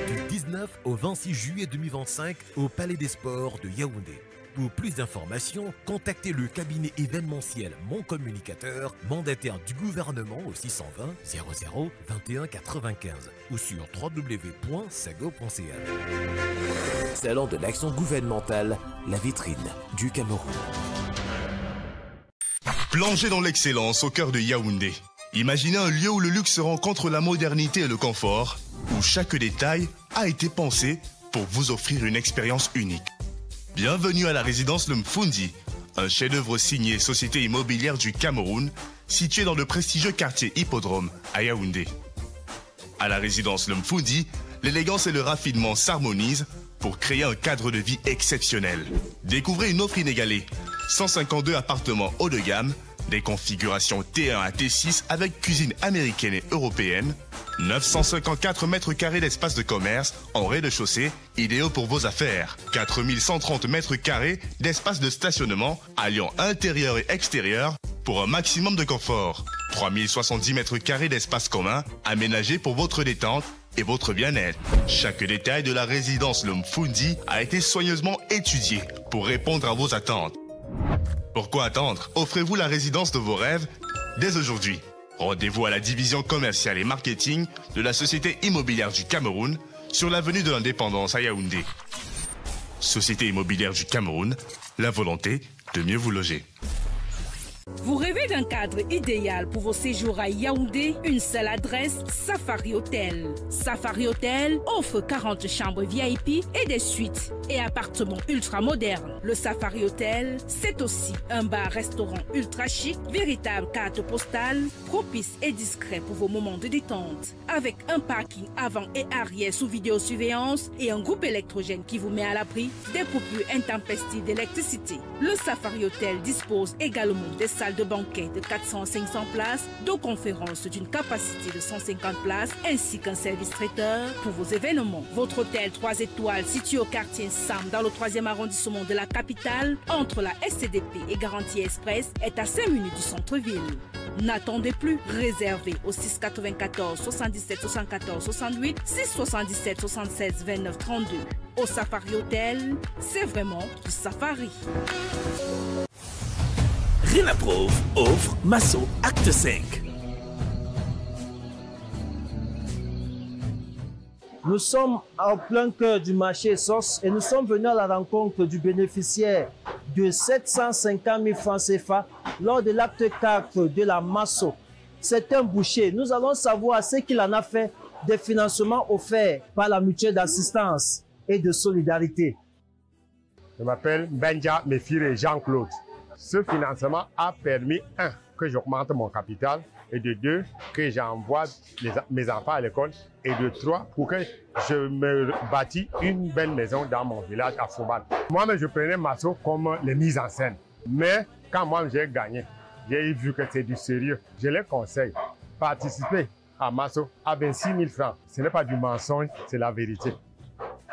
du 19 au 26 juillet 2025 au Palais des Sports de Yaoundé. Pour plus d'informations, contactez le cabinet événementiel Mon Communicateur, mandataire du gouvernement au 620 00 21 95 ou sur www.sago.ca. Salon de l'action gouvernementale, la vitrine du Cameroun. Plongez dans l'excellence au cœur de Yaoundé. Imaginez un lieu où le luxe rencontre la modernité et le confort, où chaque détail a été pensé pour vous offrir une expérience unique. Bienvenue à la résidence Le Mfundi, un chef-d'œuvre signé Société immobilière du Cameroun, situé dans le prestigieux quartier Hippodrome à Yaoundé. À la résidence Le Mfundi, l'élégance et le raffinement s'harmonisent pour créer un cadre de vie exceptionnel. Découvrez une offre inégalée, 152 appartements haut de gamme, des configurations T1 à T6 avec cuisine américaine et européenne, 954 mètres carrés d'espace de commerce en rez-de-chaussée, idéaux pour vos affaires. 4130 mètres carrés d'espace de stationnement alliant intérieur et extérieur pour un maximum de confort. 3070 mètres carrés d'espace commun aménagés pour votre détente et votre bien-être. Chaque détail de la résidence Le Mfundi a été soigneusement étudié pour répondre à vos attentes. Pourquoi attendre? Offrez-vous la résidence de vos rêves dès aujourd'hui. Rendez-vous à la division commerciale et marketing de la Société immobilière du Cameroun sur l'avenue de l'Indépendance à Yaoundé. Société immobilière du Cameroun, la volonté de mieux vous loger. Vous rêvez d'un cadre idéal pour vos séjours à Yaoundé? Une seule adresse, Safari Hotel. Safari Hotel offre 40 chambres VIP et des suites et appartements ultra modernes. Le Safari Hotel, c'est aussi un bar-restaurant ultra chic, véritable carte postale, propice et discret pour vos moments de détente. Avec un parking avant et arrière sous vidéosurveillance et un groupe électrogène qui vous met à l'abri des coupures intempestives d'électricité. Le Safari Hotel dispose également des salles de banquet de 400 à 500 places, de conférences d'une capacité de 150 places, ainsi qu'un service traiteur pour vos événements. Votre hôtel 3 étoiles situé au quartier Sam dans le 3e arrondissement de la capitale, entre la SCDP et Garantie Express, est à 5 minutes du centre-ville. N'attendez plus, réservez au 694 77 74 68, 677 76 29 32. Au Safari Hotel, c'est vraiment du safari. Renaprove offre Masso Acte 5. Nous sommes en plein cœur du marché SOS et nous sommes venus à la rencontre du bénéficiaire de 750 000 francs CFA lors de l'acte 4 de la Masso. C'est un boucher. Nous allons savoir ce qu'il en a fait des financements offerts par la mutuelle d'assistance et de solidarité. Je m'appelle Benja Mefire Jean-Claude. Ce financement a permis, 1, que j'augmente mon capital, et de 2, que j'envoie mes enfants à l'école, et de 3, pour que je me bâtis une belle maison dans mon village à Fouban. Moi-même, je prenais Masso comme les mises en scène. Mais quand moi j'ai gagné, j'ai vu que c'est du sérieux. Je les conseille, participer à Masso à 26 000 francs. Ce n'est pas du mensonge, c'est la vérité.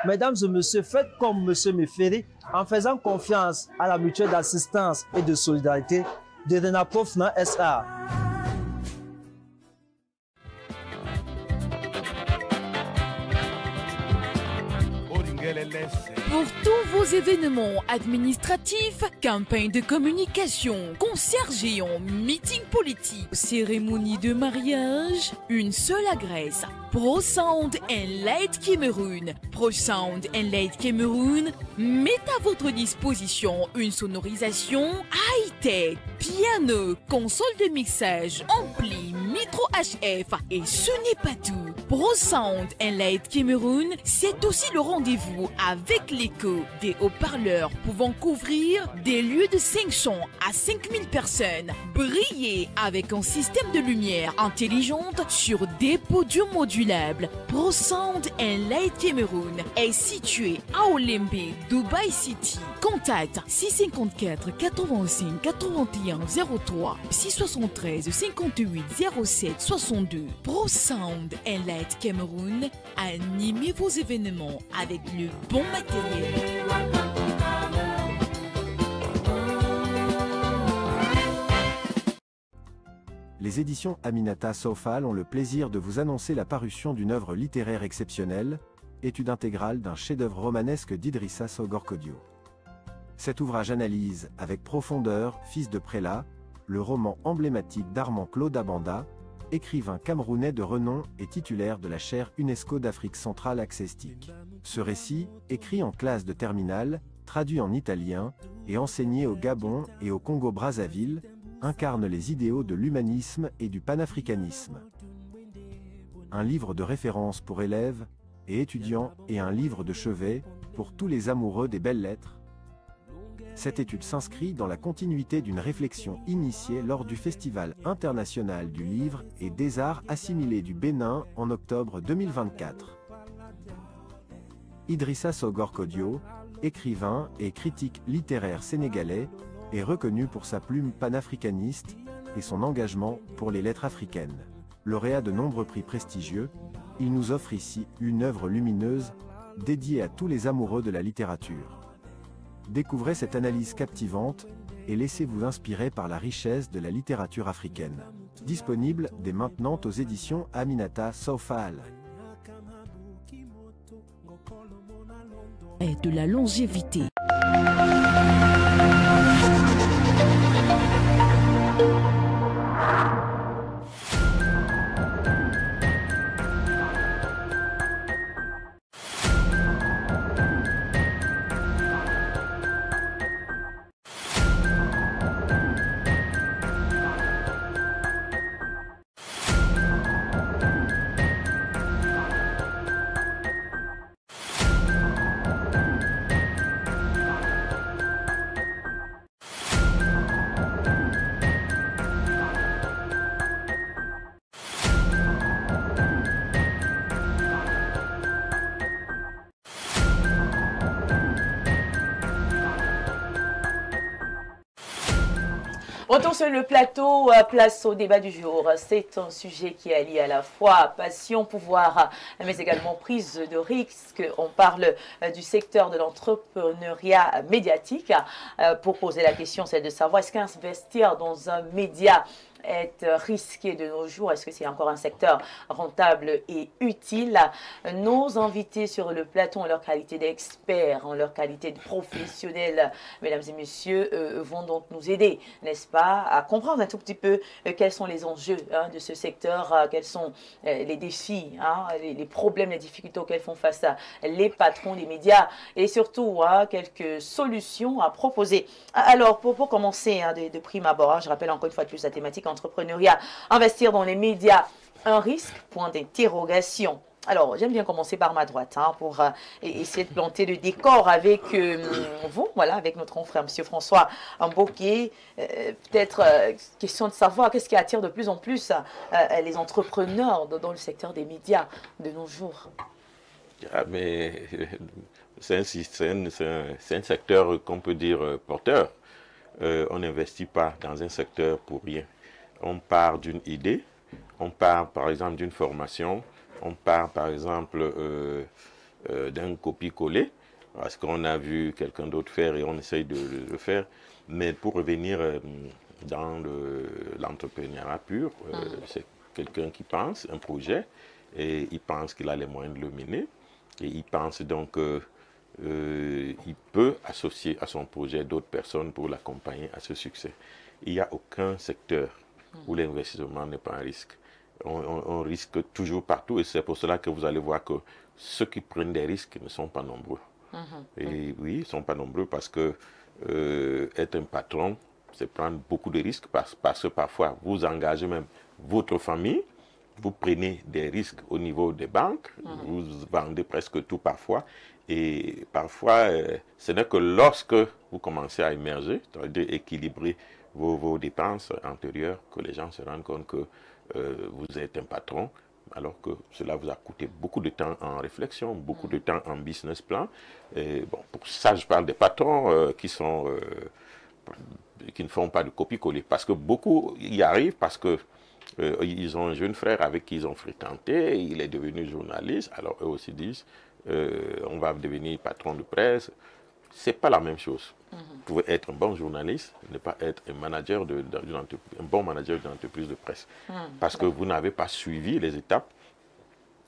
Mesdames et messieurs, faites comme M. Mefere en faisant confiance à la mutuelle d'assistance et de solidarité de Renaprove SA. Pour tous vos événements administratifs, campagnes de communication, concerts géants, meetings politiques, cérémonies de mariage, une seule adresse. Pro Sound and Light Cameroun. Pro Sound and Light Cameroun met à votre disposition une sonorisation high-tech, piano, console de mixage, ampli, micro HF et ce n'est pas tout. Pro Sound and Light Cameroun, c'est aussi le rendez-vous avec l'écho des haut-parleurs pouvant couvrir des lieux de 500 à 5000 personnes. Briller avec un système de lumière intelligente sur des podiums modulables. Pro Sound and Light Cameroun est situé à Olembe, Dubai City. Contact 654 85 81 03 673 58 07 62. Pro Sound and Light Cameroun, animez vos événements avec le bon matériel. Les éditions Aminata Sofal ont le plaisir de vous annoncer la parution d'une œuvre littéraire exceptionnelle, étude intégrale d'un chef-d'œuvre romanesque d'Idrissa Sogorkodio. Cet ouvrage analyse, avec profondeur, Fils de prélat, le roman emblématique d'Armand Claude Abanda, écrivain camerounais de renom et titulaire de la chaire UNESCO d'Afrique centrale accestique. Ce récit, écrit en classe de terminale, traduit en italien, et enseigné au Gabon et au Congo-Brazzaville, incarne les idéaux de l'humanisme et du panafricanisme. Un livre de référence pour élèves et étudiants et un livre de chevet pour tous les amoureux des belles lettres. Cette étude s'inscrit dans la continuité d'une réflexion initiée lors du Festival international du livre et des arts assimilés du Bénin en octobre 2024. Idrissa Sogorkodio, écrivain et critique littéraire sénégalais, est reconnu pour sa plume panafricaniste et son engagement pour les lettres africaines. Lauréat de nombreux prix prestigieux, il nous offre ici une œuvre lumineuse, dédiée à tous les amoureux de la littérature. Découvrez cette analyse captivante et laissez-vous inspirer par la richesse de la littérature africaine. Disponible dès maintenant aux éditions Aminata Sofal. Et de la longévité. Retour sur le plateau, place au débat du jour. C'est un sujet qui allie à la fois passion, pouvoir, mais également prise de risque. On parle du secteur de l'entrepreneuriat médiatique. Pour poser la question, c'est de savoir est-ce qu'investir dans un média est risqué de nos jours? Est-ce que c'est encore un secteur rentable et utile? Nos invités sur le plateau, en leur qualité d'experts, en leur qualité de professionnels, mesdames et messieurs, vont donc nous aider, n'est-ce pas, à comprendre un tout petit peu quels sont les enjeux de ce secteur, quels sont les défis, les problèmes, les difficultés auxquelles font face les patrons des médias et surtout quelques solutions à proposer. Alors, pour commencer de prime abord, je rappelle encore une fois de plus la thématique entrepreneuriat, investir dans les médias, un risque, point d'interrogation. Alors, j'aime bien commencer par ma droite pour essayer de planter le décor avec vous, voilà, avec notre frère, M. François Mboké. Peut-être question de savoir qu'est-ce qui attire de plus en plus les entrepreneurs dans le secteur des médias de nos jours. Mais c'est un secteur qu'on peut dire porteur. On n'investit pas dans un secteur pour rien. On part d'une idée, on part par exemple d'une formation, on part par exemple d'un copier-coller, parce qu'on a vu quelqu'un d'autre faire et on essaye de le faire. Mais pour revenir dans l'entrepreneuriat pur, c'est quelqu'un qui pense un projet et il pense qu'il a les moyens de le mener. Et il pense donc il peut associer à son projet d'autres personnes pour l'accompagner à ce succès. Il n'y a aucun secteur où l'investissement n'est pas un risque. On risque toujours partout et c'est pour cela que vous allez voir que ceux qui prennent des risques ne sont pas nombreux. Et oui, ils ne sont pas nombreux parce que être un patron, c'est prendre beaucoup de risques parce que parfois vous engagez même votre famille, vous prenez des risques au niveau des banques, vous vendez presque tout parfois. Et parfois, ce n'est que lorsque vous commencez à émerger, c'est-à-dire équilibrer vos dépenses antérieures, que les gens se rendent compte que vous êtes un patron, alors que cela vous a coûté beaucoup de temps en réflexion, beaucoup de temps en business plan. Et bon, pour ça, je parle des patrons qui ne font pas de copie-coller, parce que beaucoup y arrivent parce que ils ont un jeune frère avec qui ils ont fréquenté, il est devenu journaliste, alors eux aussi disent on va devenir patron de presse. C'est pas la même chose. Vous pouvez être un bon journaliste, ne pas être un manager un bon manager d'une entreprise de presse. Parce que vous n'avez pas suivi les étapes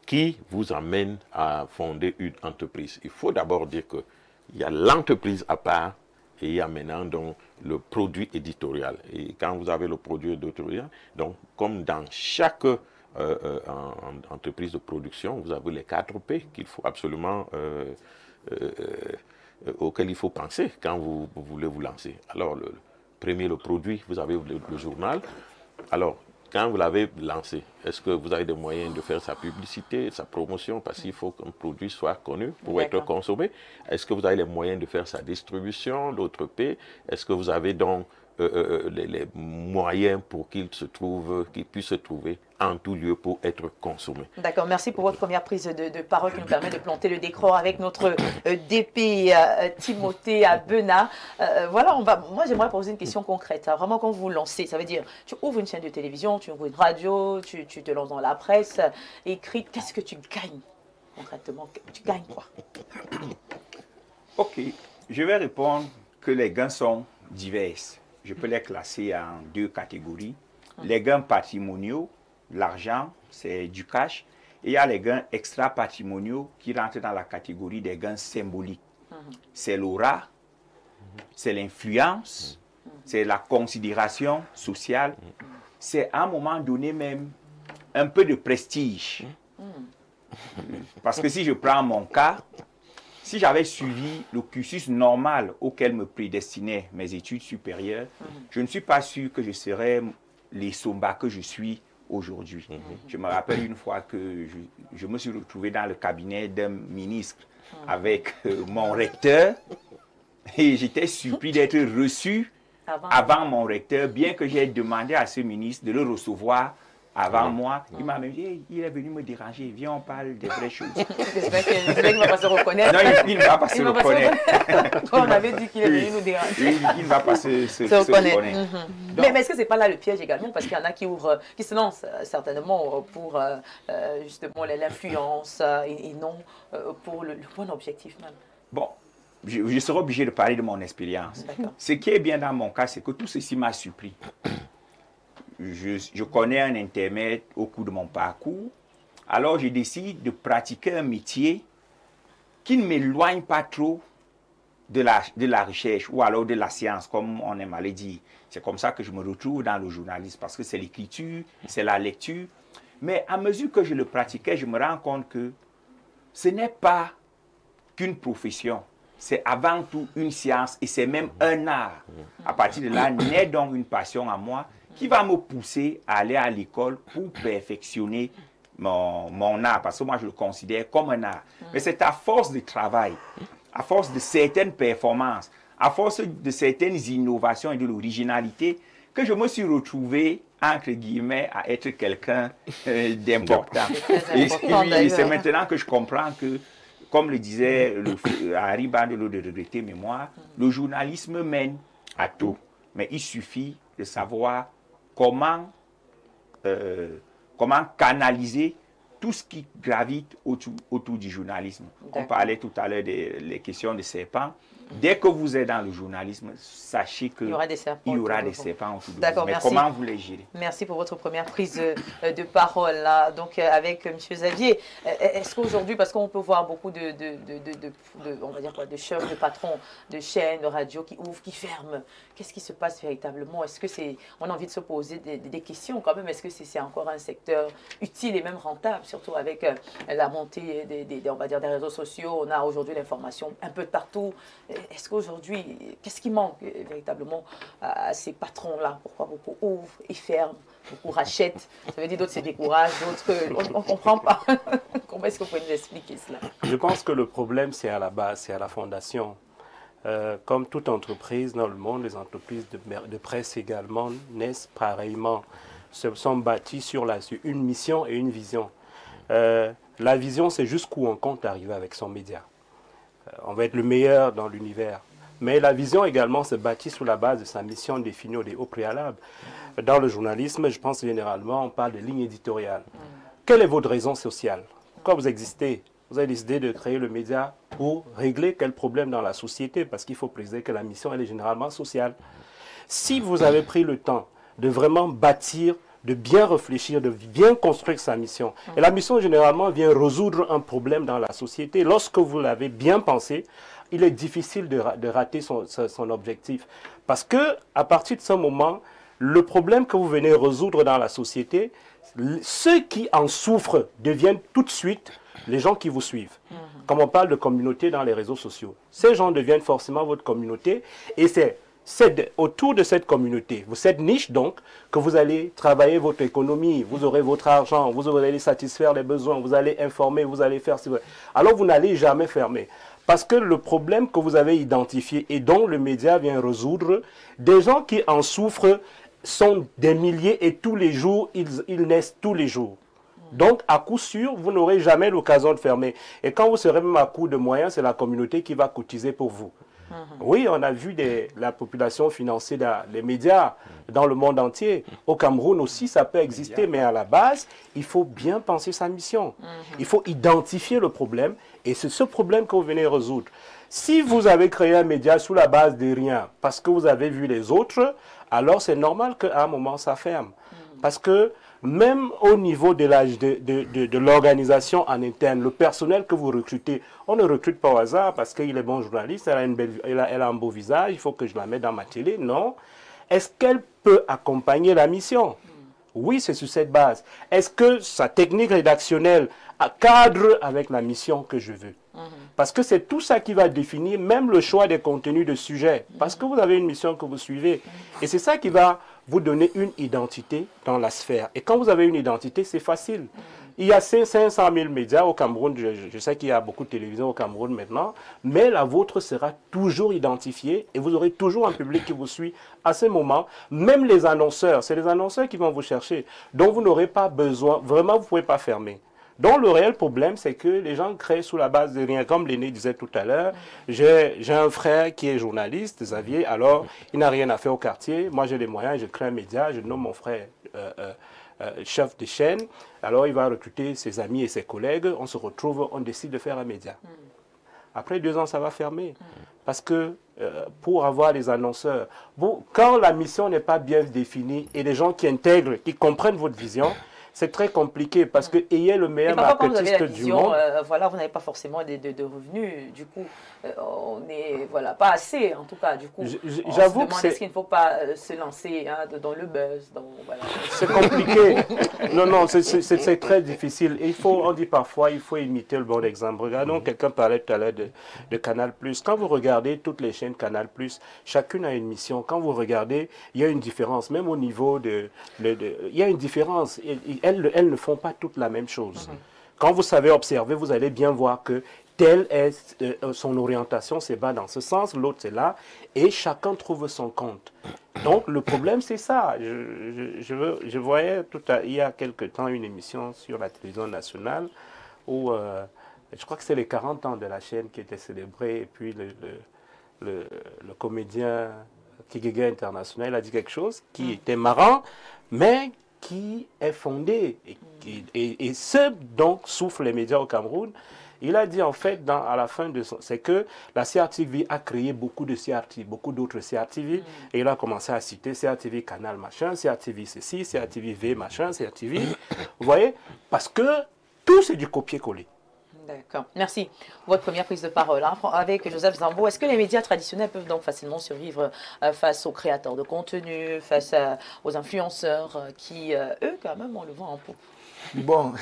qui vous amènent à fonder une entreprise. Il faut d'abord dire qu'il y a l'entreprise à part et il y a maintenant donc le produit éditorial. Et quand vous avez le produit éditorial, donc comme dans chaque entreprise de production, vous avez les 4 P qu'il faut absolument auquel il faut penser quand vous voulez vous lancer. Alors, le premier, le produit, vous avez le journal. Alors, quand vous l'avez lancé, est-ce que vous avez des moyens de faire sa publicité, sa promotion, parce qu'il faut qu'un produit soit connu pour être consommé? Est-ce que vous avez les moyens de faire sa distribution, l'autre P? Est-ce que vous avez donc les moyens pour qu'il puisse se trouver en tout lieu pour être consommé? D'accord, merci pour votre première prise de parole qui nous permet de planter le décor avec notre DP Timothée à Bena. Voilà, moi j'aimerais poser une question concrète. Hein. Vraiment, quand vous vous lancez, ça veut dire, tu ouvres une chaîne de télévision, tu ouvres une radio, tu te lances dans la presse écrite, qu'est-ce que tu gagnes concrètement? Tu gagnes quoi? Ok, je vais répondre que les gains sont divers. Je peux les classer en 2 catégories. Les gains patrimoniaux, l'argent, c'est du cash. Et il y a les gains extra-patrimoniaux qui rentrent dans la catégorie des gains symboliques. C'est l'aura, c'est l'influence, c'est la considération sociale. C'est à un moment donné même un peu de prestige. Parce que si je prends mon cas, si j'avais suivi le cursus normal auquel me prédestinaient mes études supérieures, je ne suis pas sûr que je serais les sombats que je suis aujourd'hui. Je me rappelle une fois que je me suis retrouvé dans le cabinet d'un ministre avec mon recteur et j'étais surpris d'être reçu avant mon recteur, bien que j'ai demandé à ce ministre de le recevoir avant moi. Il m'a même dit, il est venu me déranger, viens, on parle des vraies choses. J'espère qu'il ne va pas se reconnaître. Non, il ne va pas se reconnaître. On avait dit qu'il est venu nous déranger. Il ne va pas se reconnaître. Mais est-ce que ce n'est pas là le piège également? Parce qu'il y en a qui se lancent certainement pour justement l'influence et non pour le bon objectif même. Bon, je serai obligé de parler de mon expérience. Ce qui est bien dans mon cas, c'est que tout ceci m'a surpris. Je connais un intermède au cours de mon parcours, alors je décide de pratiquer un métier qui ne m'éloigne pas trop de la recherche ou alors de la science, comme on aime à le dire. C'est comme ça que je me retrouve dans le journalisme, parce que c'est l'écriture, c'est la lecture. Mais à mesure que je le pratiquais, je me rends compte que ce n'est pas qu'une profession, c'est avant tout une science et c'est même un art. À partir de là, naît donc une passion à moi qui va me pousser à aller à l'école pour perfectionner mon art, parce que moi je le considère comme un art. Mais c'est à force de travail, à force de certaines performances, à force de certaines innovations et de l'originalité, que je me suis retrouvé, entre guillemets, à être quelqu'un d'important. Et c'est maintenant que je comprends que, comme le disait Harry Bandelot de regretter mémoire, le journalisme mène à tout. Mais il suffit de savoir comment canaliser tout ce qui gravite autour du journalisme. On parlait tout à l'heure des questions de serpents. Dès que vous êtes dans le journalisme, sachez qu'il y aura des serpents, autour de vous. D'accord, Mais merci. comment vous les gérez? Merci pour votre première prise de parole là. Donc avec M. Xavier, est-ce qu'aujourd'hui, parce qu'on peut voir beaucoup on va dire quoi, de chefs, de patrons, de chaînes, de radio qui ouvrent, qui ferment, qu'est-ce qui se passe véritablement? Est-ce que on a envie de se poser des questions quand même? Est-ce que c'est encore un secteur utile et même rentable, surtout avec la montée on va dire des réseaux sociaux? On a aujourd'hui l'information un peu de partout. Est-ce qu'aujourd'hui, qu'est-ce qui manque véritablement à ces patrons-là? Pourquoi beaucoup ouvrent et ferment, beaucoup rachètent? Ça veut dire d'autres se découragent, d'autres on ne comprend pas. Comment est-ce que vous pouvez nous expliquer cela? Je pense que le problème, c'est à la base, c'est à la fondation. Comme toute entreprise dans le monde, les entreprises de presse également naissent pareillement, sont bâties sur une mission et une vision. La vision, c'est jusqu'où on compte arriver avec son média. On va être le meilleur dans l'univers. Mais la vision également se bâtit sur la base de sa mission définie au préalable. Dans le journalisme, je pense généralement, on parle de ligne éditoriale. Quelle est votre raison sociale? Pourquoi vous existez? Vous avez décidé de créer le média pour régler quel problème dans la société? Parce qu'il faut préciser que la mission, elle est généralement sociale. Si vous avez pris le temps de vraiment bâtir, de bien réfléchir, de bien construire sa mission. Et la mission, généralement, vient résoudre un problème dans la société. Lorsque vous l'avez bien pensé, il est difficile de rater son objectif. Parce que à partir de ce moment, le problème que vous venez résoudre dans la société, ceux qui en souffrent deviennent tout de suite les gens qui vous suivent. Comme on parle de communauté dans les réseaux sociaux, ces gens deviennent forcément votre communauté et c'est autour de cette communauté, cette niche donc, que vous allez travailler votre économie, vous aurez votre argent, vous allez satisfaire les besoins, vous allez informer, vous allez faire... Alors vous n'allez jamais fermer. Parce que le problème que vous avez identifié et dont le média vient résoudre, des gens qui en souffrent sont des milliers et tous les jours, ils naissent tous les jours. Donc, à coup sûr, vous n'aurez jamais l'occasion de fermer. Et quand vous serez même à court de moyens, c'est la communauté qui va cotiser pour vous. Oui, on a vu la population financer les médias dans le monde entier. Au Cameroun aussi, ça peut exister, mais à la base, il faut bien penser sa mission. Il faut identifier le problème et c'est ce problème que vous venez résoudre. Si vous avez créé un média sous la base de rien, parce que vous avez vu les autres, alors c'est normal qu'à un moment, ça ferme. Parce que même au niveau de l'organisation en interne, le personnel que vous recrutez, on ne recrute pas au hasard parce qu'il est bon journaliste, elle a un beau visage, il faut que je la mette dans ma télé. Non. Est-ce qu'elle peut accompagner la mission? Oui, c'est sur cette base. Est-ce que sa technique rédactionnelle cadre avec la mission que je veux? Parce que c'est tout ça qui va définir même le choix des contenus de sujets. Parce que vous avez une mission que vous suivez. Et c'est ça qui va vous donner une identité dans la sphère. Et quand vous avez une identité, c'est facile. Il y a 500 000 médias au Cameroun. Je sais qu'il y a beaucoup de télévisions au Cameroun maintenant. Mais la vôtre sera toujours identifiée et vous aurez toujours un public qui vous suit à ce moment. Même les annonceurs, c'est les annonceurs qui vont vous chercher. Donc vous n'aurez pas besoin, vraiment vous ne pouvez pas fermer. Donc le réel problème, c'est que les gens créent sous la base de rien. Comme l'aîné disait tout à l'heure, j'ai un frère qui est journaliste, Xavier, alors il n'a rien à faire au quartier. Moi j'ai les moyens, je crée un média, je nomme mon frère chef de chaîne. Alors il va recruter ses amis et ses collègues, on se retrouve, on décide de faire un média. Après 2 ans, ça va fermer. Parce que pour avoir les annonceurs, quand la mission n'est pas bien définie et les gens qui intègrent, qui comprennent votre vision, c'est très compliqué parce que ayez le meilleur marketiste du monde. Voilà, vous n'avez pas forcément de revenus, du coup, on n'est pas assez en tout cas. Du coup, j'avoue que est-ce qu'il ne faut pas se lancer dans le buzz, voilà. C'est compliqué. Non, c'est très difficile. Et on dit parfois, il faut imiter le bon exemple. Regardons, quelqu'un parlait tout à l'heure de Canal+. Quand vous regardez toutes les chaînes Canal+, chacune a une mission. Quand vous regardez, il y a une différence, même au niveau il y a une différence. Elles ne font pas toutes la même chose. Quand vous savez observer, vous allez bien voir que telle est son orientation, c'est bas dans ce sens, l'autre c'est là, et chacun trouve son compte. Donc le problème c'est ça. Je voyais il y a quelque temps une émission sur la télévision nationale où je crois que c'est les 40 ans de la chaîne qui étaient célébrés, et puis le comédien Kigege International a dit quelque chose qui était marrant, mais qui est fondé et ce dont souffrent les médias au Cameroun, Il a dit en fait, à la fin de son... C'est que la CRTV a créé beaucoup de CRTV, beaucoup d'autres CRTV, et il a commencé à citer CRTV Canal machin, CRTV ceci, CRTV V machin, CRTV... Vous voyez? Parce que tout c'est du copier-coller. D'accord, merci. Votre première prise de parole avec Joseph Zambo. Est-ce que les médias traditionnels peuvent donc facilement survivre face aux créateurs de contenu, face aux influenceurs qui, eux, quand même, ont le vent en poupe? Bon,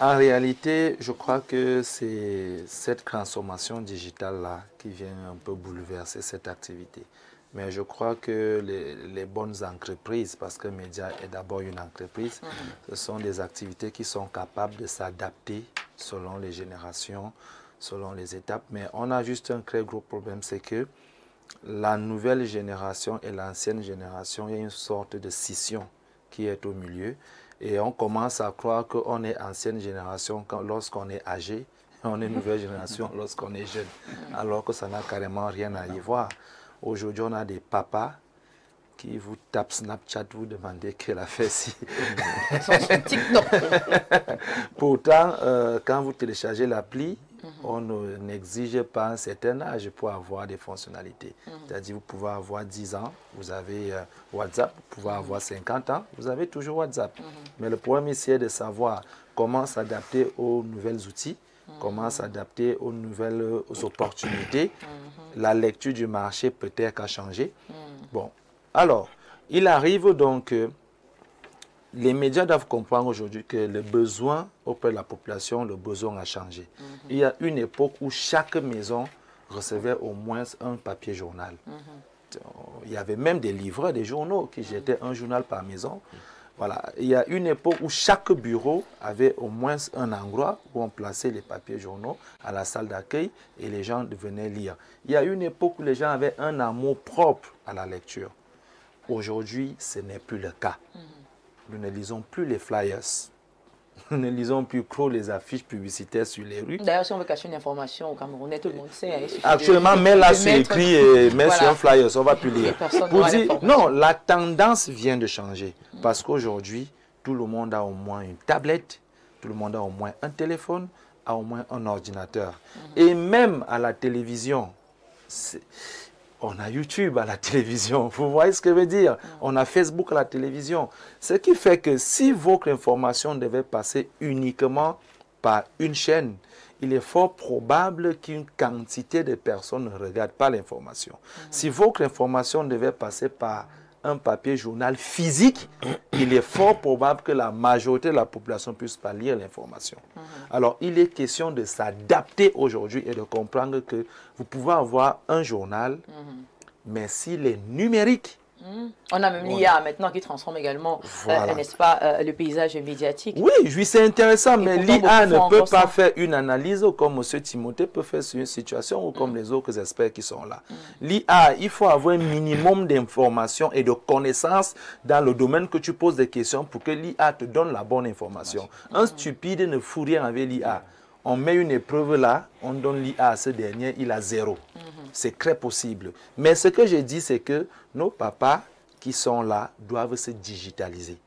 en réalité, je crois que c'est cette transformation digitale-là qui vient un peu bouleverser cette activité. Mais je crois que les bonnes entreprises, parce que Média est d'abord une entreprise, ce sont des activités qui sont capables de s'adapter selon les générations, selon les étapes. Mais on a juste un très gros problème, c'est que la nouvelle génération et l'ancienne génération, il y a une sorte de scission qui est au milieu. Et on commence à croire qu'on est ancienne génération lorsqu'on est âgé, et on est nouvelle génération lorsqu'on est jeune, alors que ça n'a carrément rien à y voir. Aujourd'hui, on a des papas qui vous tapent Snapchat, vous demandez quelle a fait si. Pourtant, quand vous téléchargez l'appli, on n'exige pas un certain âge pour avoir des fonctionnalités. C'est-à-dire, vous pouvez avoir 10 ans, vous avez WhatsApp, vous pouvez avoir 50 ans, vous avez toujours WhatsApp. Mais le problème ici est de savoir comment s'adapter aux nouvelles outils, comment s'adapter aux nouvelles opportunités. La lecture du marché peut-être a changé. Bon, alors, il arrive donc que les médias doivent comprendre aujourd'hui que le besoin auprès de la population, le besoin a changé. Il y a une époque où chaque maison recevait au moins un papier journal. Il y avait même des livreurs, des journaux qui jetaient un journal par maison. Voilà. Il y a une époque où chaque bureau avait au moins un endroit où on plaçait les papiers journaux à la salle d'accueil et les gens venaient lire. Il y a une époque où les gens avaient un amour propre à la lecture. Aujourd'hui, ce n'est plus le cas. Nous ne lisons plus les flyers. Nous ne lisons plus trop les affiches publicitaires sur les rues. D'ailleurs, si on veut cacher une information au Camerounais, tout le monde sait. Hein, actuellement, mets-la sur écrit et mets sur un flyer, on ne va plus lire. Pour dire, non, la tendance vient de changer. Parce qu'aujourd'hui, tout le monde a au moins une tablette, tout le monde a au moins un téléphone, a au moins un ordinateur. Et même à la télévision, on a YouTube à la télévision, vous voyez ce que je veux dire? On a Facebook à la télévision. Ce qui fait que si votre information devait passer uniquement par une chaîne, il est fort probable qu'une quantité de personnes ne regardent pas l'information. Si votre information devait passer par un papier journal physique, il est fort probable que la majorité de la population ne puisse pas lire l'information. Alors, il est question de s'adapter aujourd'hui et de comprendre que vous pouvez avoir un journal, mais s'il est numérique. On a même l'IA maintenant qui transforme également, n'est-ce pas, le paysage médiatique. Oui, c'est intéressant, mais l'IA ne peut pas faire une analyse comme M. Timothée peut faire sur une situation ou comme les autres experts qui sont là. L'IA, il faut avoir un minimum d'informations et de connaissances dans le domaine que tu poses des questions pour que l'IA te donne la bonne information. Un stupide ne fout rien avec l'IA. On met une épreuve là, on donne l'IA à ce dernier, il a 0. C'est très possible. Mais ce que je dis, c'est que nos papas qui sont là doivent se digitaliser,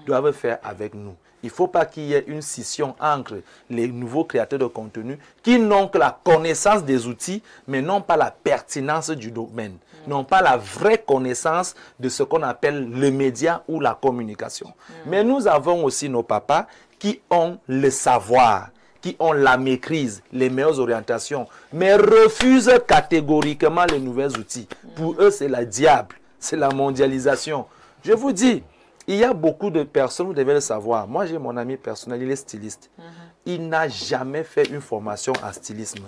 doivent faire avec nous. Il ne faut pas qu'il y ait une scission entre les nouveaux créateurs de contenu qui n'ont que la connaissance des outils, mais n'ont pas la pertinence du domaine, n'ont pas la vraie connaissance de ce qu'on appelle le média ou la communication. Mais nous avons aussi nos papas qui ont le savoir, qui ont la maîtrise, les meilleures orientations, mais refusent catégoriquement les nouveaux outils. Pour eux, c'est la diable, c'est la mondialisation. Je vous dis, il y a beaucoup de personnes, vous devez le savoir. Moi, j'ai mon ami personnel, il est styliste. Il n'a jamais fait une formation en stylisme.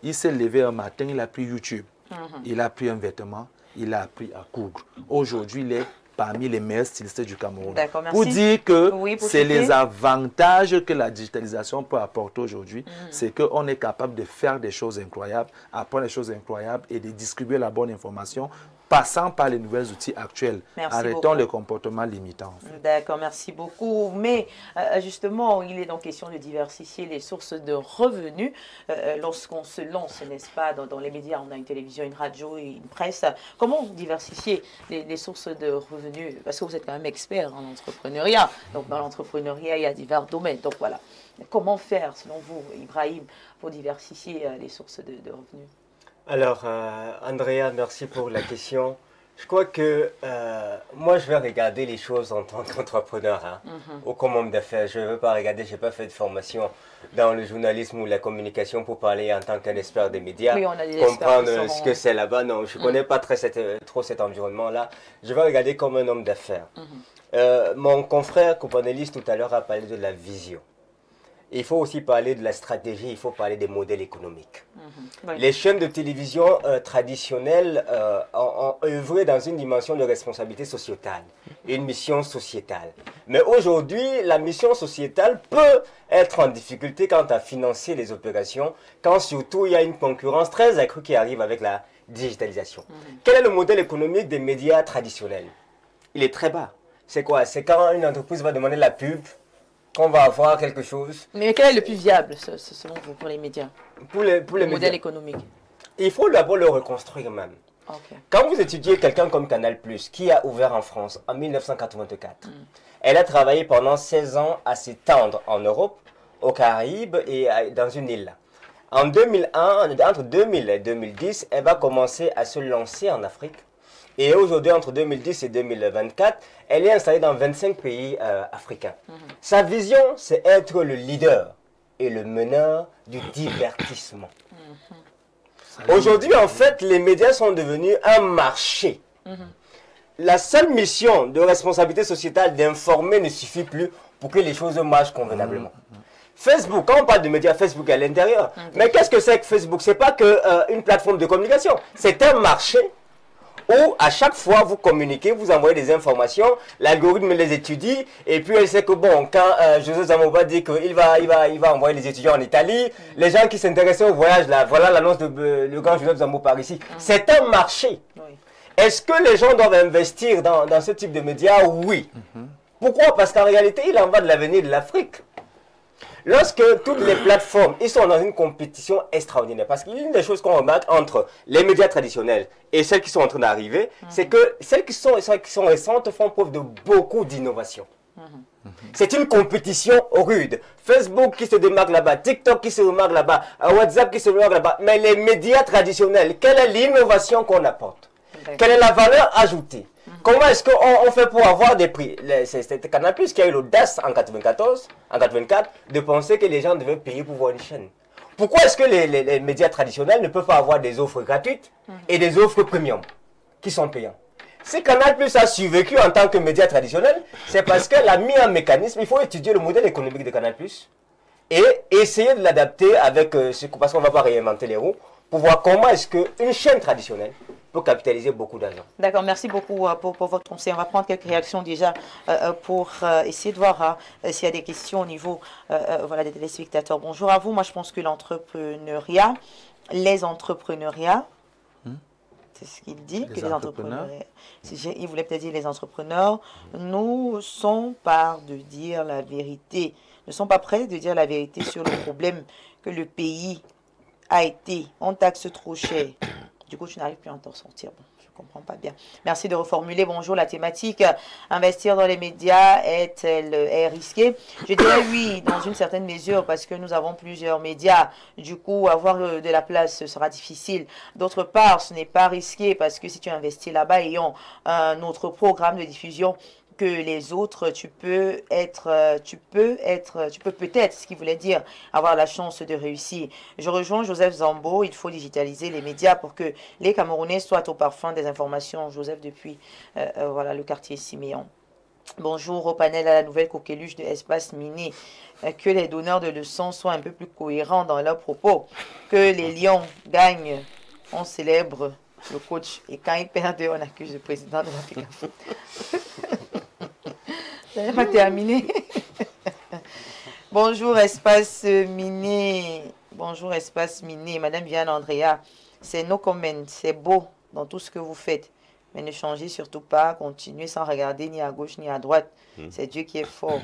Il s'est levé un matin, il a pris YouTube. Il a pris un vêtement, il a appris à coudre. Aujourd'hui, il est parmi les meilleurs stylistes du Cameroun. Pour dire que c'est les avantages que la digitalisation peut apporter aujourd'hui, c'est qu'on est capable de faire des choses incroyables, apprendre des choses incroyables et de distribuer la bonne information passant par les nouveaux outils actuels. Merci Arrêtons beaucoup. les comportements limitants. En fait. D'accord, merci beaucoup. Mais justement, il est donc question de diversifier les sources de revenus. Lorsqu'on se lance, n'est-ce pas, dans les médias, on a une télévision, une radio et une presse. Comment diversifier les sources de revenus? Parce que vous êtes quand même expert en entrepreneuriat. Donc dans l'entrepreneuriat, il y a divers domaines. Donc voilà. Comment faire, selon vous, Ibrahim, pour diversifier les sources de revenus? Alors, Andrea, merci pour la question. Je crois que moi, je vais regarder les choses en tant qu'entrepreneur, hein, ou comme homme d'affaires. Je ne veux pas regarder, je n'ai pas fait de formation dans le journalisme ou la communication pour parler en tant qu'un expert des médias, oui, on a des comprendre ce que c'est là-bas. Non, je ne connais pas trop cet environnement-là. Je vais regarder comme un homme d'affaires. Mon confrère copanéliste tout à l'heure a parlé de la vision. Il faut aussi parler de la stratégie, il faut parler des modèles économiques. Oui. Les chaînes de télévision traditionnelles ont œuvré dans une dimension de responsabilité sociétale, une mission sociétale. Mais aujourd'hui, la mission sociétale peut être en difficulté quant à financer les opérations, quand surtout il y a une concurrence très accrue qui arrive avec la digitalisation. Quel est le modèle économique des médias traditionnels? Il est très bas. C'est quoi? C'est quand une entreprise va demander la pub, qu'on va avoir quelque chose. Mais quel est le plus viable, selon vous, pour les médias? Pour les modèles économiques. Il faut d'abord le reconstruire même. Okay. Quand vous étudiez quelqu'un comme Canal+, qui a ouvert en France en 1984, elle a travaillé pendant 16 ans à s'étendre en Europe, aux Caraïbes et dans une île. En 2001, entre 2000 et 2010, elle va commencer à se lancer en Afrique. Et aujourd'hui, entre 2010 et 2024, elle est installée dans 25 pays africains. Sa vision, c'est être le leader et le meneur du divertissement. Aujourd'hui, en fait, les médias sont devenus un marché. La seule mission de responsabilité sociétale d'informer ne suffit plus pour que les choses marchent convenablement. Facebook, quand on parle de médias, Facebook est à l'intérieur. Mais qu'est-ce que c'est que Facebook? Ce n'est pas qu'une plateforme de communication. C'est un marché où à chaque fois vous communiquez, vous envoyez des informations, l'algorithme les étudie, et puis elle sait que bon, quand José Zamoba dit qu'il va envoyer les étudiants en Italie, les gens qui s'intéressaient au voyage, là, voilà l'annonce de le grand Joseph Zambo par ici. C'est un marché. Est-ce que les gens doivent investir dans ce type de médias? Oui. Pourquoi? Parce qu'en réalité, il en va de l'avenir de l'Afrique. Lorsque toutes les plateformes, ils sont dans une compétition extraordinaire. Parce qu'une des choses qu'on remarque entre les médias traditionnels et celles qui sont en train d'arriver, c'est que celles qui sont récentes font preuve de beaucoup d'innovation. C'est une compétition rude. Facebook qui se démarque là-bas, TikTok qui se démarque là-bas, WhatsApp qui se démarque là-bas. Mais les médias traditionnels, quelle est l'innovation qu'on apporte? Quelle est la valeur ajoutée? Comment est-ce qu'on fait pour avoir des prix? C'était Canal+ qui a eu l'audace en 84, de penser que les gens devaient payer pour voir une chaîne. Pourquoi est-ce que les médias traditionnels ne peuvent pas avoir des offres gratuites et des offres premium qui sont payantes? Si Canal+ a survécu en tant que média traditionnel, c'est parce qu'elle a mis un mécanisme. Il faut étudier le modèle économique de Canal+ et essayer de l'adapter avec parce qu'on ne va pas réinventer les roues, pour voir comment est-ce qu'une chaîne traditionnelle peut capitaliser beaucoup d'argent. D'accord, merci beaucoup pour votre conseil. On va prendre quelques réactions déjà pour essayer de voir s'il y a des questions au niveau voilà, des téléspectateurs. Bonjour à vous. Moi, je pense que l'entrepreneuriat, les entrepreneuriats, c'est ce qu'il dit, que les entrepreneurs, il voulait peut-être dire les entrepreneurs, nous sont pas de dire la vérité, ne sont pas prêts de dire la vérité sur le problème que le pays a été, on taxe trop cher. Du coup, tu n'arrives plus à t'en sortir. Bon, je ne comprends pas bien. Merci de reformuler. Bonjour, la thématique. Investir dans les médias est risqué? Je dirais oui, dans une certaine mesure, parce que nous avons plusieurs médias. Du coup, avoir de la place, ce sera difficile. D'autre part, ce n'est pas risqué, parce que si tu investis là-bas, ayant un autre programme de diffusion que les autres, tu peux peut-être, ce qu'il voulait dire, avoir la chance de réussir. Je rejoins Joseph Zambo, il faut digitaliser les médias pour que les Camerounais soient au parfum des informations. Joseph depuis voilà, le quartier Siméon. Bonjour au panel à la nouvelle coqueluche de Espace Mini. Que les donneurs de leçons soient un peu plus cohérents dans leurs propos. Que les Lions gagnent, on célèbre le coach. Et quand ils perdent, on accuse le président de l'Afrique. Ça n'est pas terminé. Bonjour Espace Miné. Bonjour Espace Miné. Madame Vianne Andrea. C'est no comment. C'est beau dans tout ce que vous faites. Mais ne changez surtout pas, continuez sans regarder ni à gauche ni à droite. C'est Dieu qui est fort.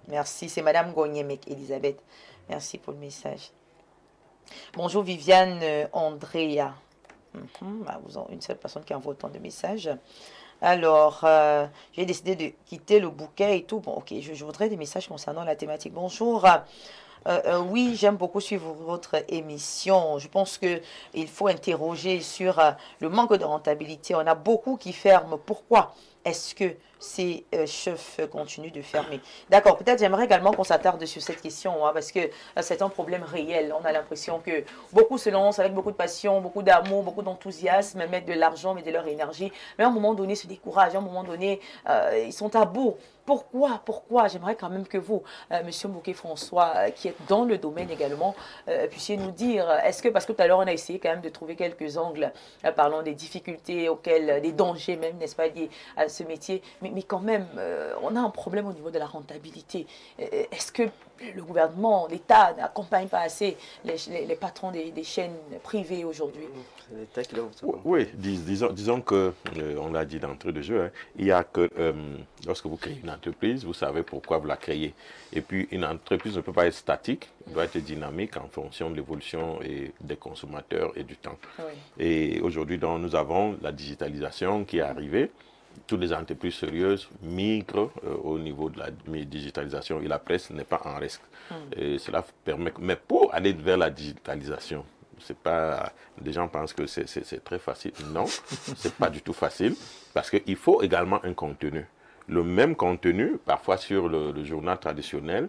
Merci, c'est Madame Gognemek, Elisabeth. Merci pour le message. Bonjour Viviane Andrea. Vous avez une seule personne qui envoie autant de messages. Alors, j'ai décidé de quitter le bouquet et tout. Bon, ok, je voudrais des messages concernant la thématique. Bonjour. Oui, j'aime beaucoup suivre votre émission. Je pense qu'il faut interroger sur le manque de rentabilité. On a beaucoup qui ferment. Pourquoi est-ce que ces chefs continuent de fermer? D'accord, peut-être j'aimerais également qu'on s'attarde sur cette question, parce que c'est un problème réel. On a l'impression que beaucoup se lancent avec beaucoup de passion, beaucoup d'amour, beaucoup d'enthousiasme, mettent de l'argent, mettent de leur énergie, mais à un moment donné se découragent, à un moment donné ils sont à bout. Pourquoi? J'aimerais quand même que vous, Monsieur Mbouké-François, qui êtes dans le domaine également, puissiez nous dire, est-ce que, parce que tout à l'heure on a essayé quand même de trouver quelques angles, parlant des difficultés auxquelles, des dangers même, n'est-ce pas, liés à ce métier, mais quand même, on a un problème au niveau de la rentabilité. Est-ce que le gouvernement, l'État n'accompagne pas assez les patrons des chaînes privées aujourd'hui? Oui, disons que, on l'a dit d'entrée de jeu, il y a que lorsque vous créez une entreprise, vous savez pourquoi vous la créez. Et puis une entreprise ne peut pas être statique, elle doit être dynamique en fonction de l'évolution des consommateurs et du temps. Oui. Et aujourd'hui, nous avons la digitalisation qui est arrivée. Toutes les entreprises sérieuses migrent au niveau de la digitalisation et la presse n'est pas en risque. Et cela permet, mais pour aller vers la digitalisation, c'est pas, des gens pensent que c'est très facile. Non, c'est pas du tout facile parce qu'il faut également un contenu. Le même contenu, parfois sur le journal traditionnel,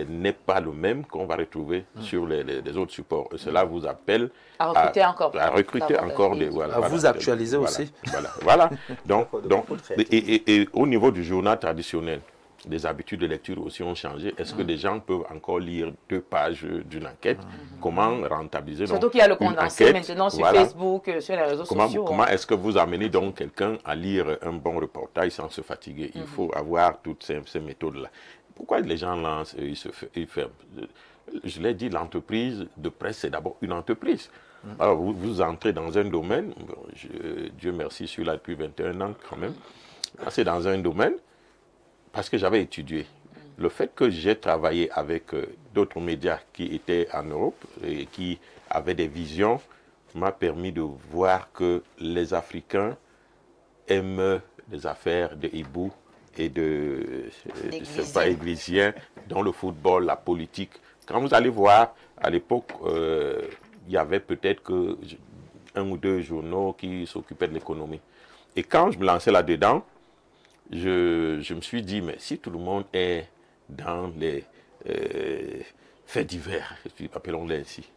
n'est pas le même qu'on va retrouver sur les autres supports. Et cela vous appelle à recruter encore des... à vous actualiser aussi. Voilà. Donc, et au niveau du journal traditionnel, les habitudes de lecture aussi ont changé. Est-ce que des gens peuvent encore lire 2 pages d'une enquête? Comment rentabiliser surtout qu'il y a le condensé maintenant sur Facebook, sur les réseaux sociaux. Comment est-ce que vous amenez donc quelqu'un à lire un bon reportage sans se fatiguer? Il faut avoir toutes ces méthodes-là. Pourquoi les gens lancent et ils ferment? Je l'ai dit, l'entreprise de presse, c'est d'abord une entreprise. Alors, vous entrez dans un domaine, Dieu merci, je suis là depuis 21 ans quand même, c'est dans un domaine, parce que j'avais étudié. Le fait que j'ai travaillé avec d'autres médias qui étaient en Europe et qui avaient des visions m'a permis de voir que les Africains aiment les affaires de hibou et de églisiens, dans le football, la politique. Quand vous allez voir, à l'époque, il y avait peut-être que 1 ou 2 journaux qui s'occupaient de l'économie. Et quand je me lançais là-dedans, je me suis dit, mais si tout le monde est dans les faits divers, appelons-les ainsi,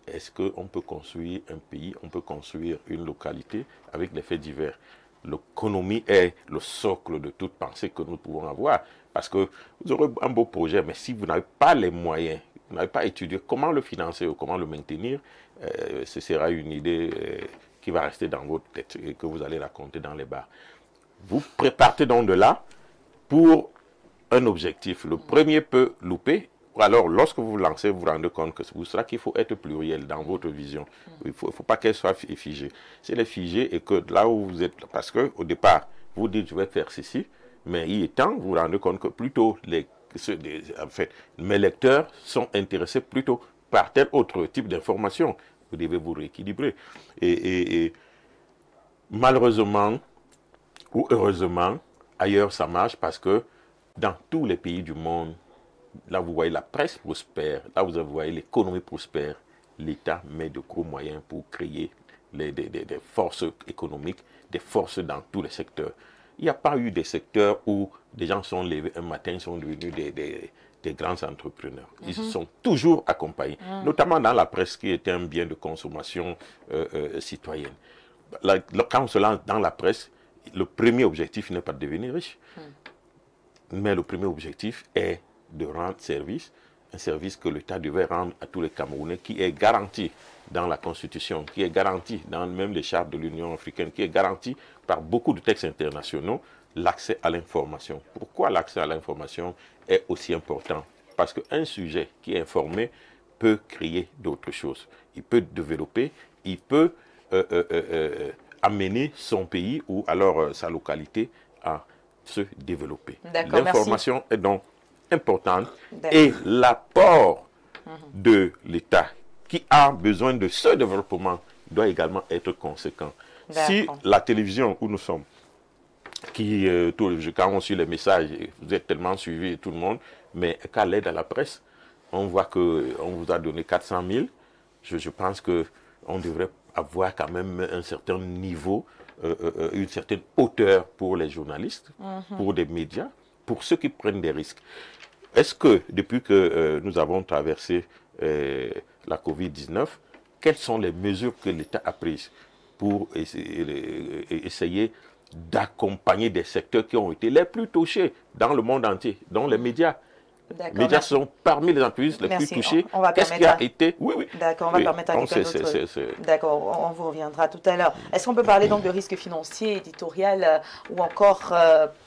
est-ce qu'on peut construire un pays, on peut construire une localité avec les faits divers? L'économie est le socle de toute pensée que nous pouvons avoir. Parce que vous aurez un beau projet, mais si vous n'avez pas les moyens, vous n'avez pas étudié comment le financer ou comment le maintenir, ce sera une idée qui va rester dans votre tête et que vous allez raconter dans les bars. Vous partez donc de là pour un objectif. Le premier peut louper. Alors, lorsque vous vous lancez, vous vous rendez compte que c'est pour cela qu'il faut être pluriel dans votre vision. Il ne faut pas qu'elle soit figée. Si elle est figée et que là où vous êtes, parce qu'au départ, vous dites je vais faire ceci, mais il est temps, vous vous rendez compte que plutôt mes lecteurs sont intéressés plutôt par tel autre type d'information. Vous devez vous rééquilibrer. Et malheureusement, ou heureusement, ailleurs ça marche parce que dans tous les pays du monde, là vous voyez la presse prospère, là vous voyez l'économie prospère, l'État met de gros moyens pour créer des forces économiques, des forces dans tous les secteurs. Il n'y a pas eu des secteurs où des gens sont levés un matin, sont devenus des grands entrepreneurs. Ils se sont toujours accompagnés, notamment dans la presse qui était un bien de consommation citoyenne. Quand on se lance dans la presse, le premier objectif n'est pas de devenir riche, mais le premier objectif est de rendre service, un service que l'État devait rendre à tous les Camerounais, qui est garanti dans la Constitution, qui est garanti dans même les chartes de l'Union africaine, qui est garanti par beaucoup de textes internationaux, l'accès à l'information. Pourquoi l'accès à l'information est aussi important? Parce qu'un sujet qui est informé peut créer d'autres choses. Il peut développer, il peut amener son pays ou alors sa localité à se développer. L'information est donc importante et l'apport de l'État qui a besoin de ce développement doit également être conséquent. Si la télévision où nous sommes, quand on suit les messages, vous êtes tellement suivis tout le monde, mais qu'à l'aide à la presse, on voit qu'on vous a donné 400 000, je pense qu'on devrait avoir quand même un certain niveau, une certaine hauteur pour les journalistes, pour les médias, pour ceux qui prennent des risques. Est-ce que depuis que nous avons traversé la Covid-19, quelles sont les mesures que l'État a prises pour essayer d'accompagner des secteurs qui ont été les plus touchés dans le monde entier, dont les médias? Les médias sont parmi les entreprises les plus touchées. Qu'est-ce qui a été... Oui. D'accord, on va permettre à quelqu'un d'autre. D'accord, on vous reviendra tout à l'heure. Est-ce qu'on peut parler donc de risques financiers, éditorial ou encore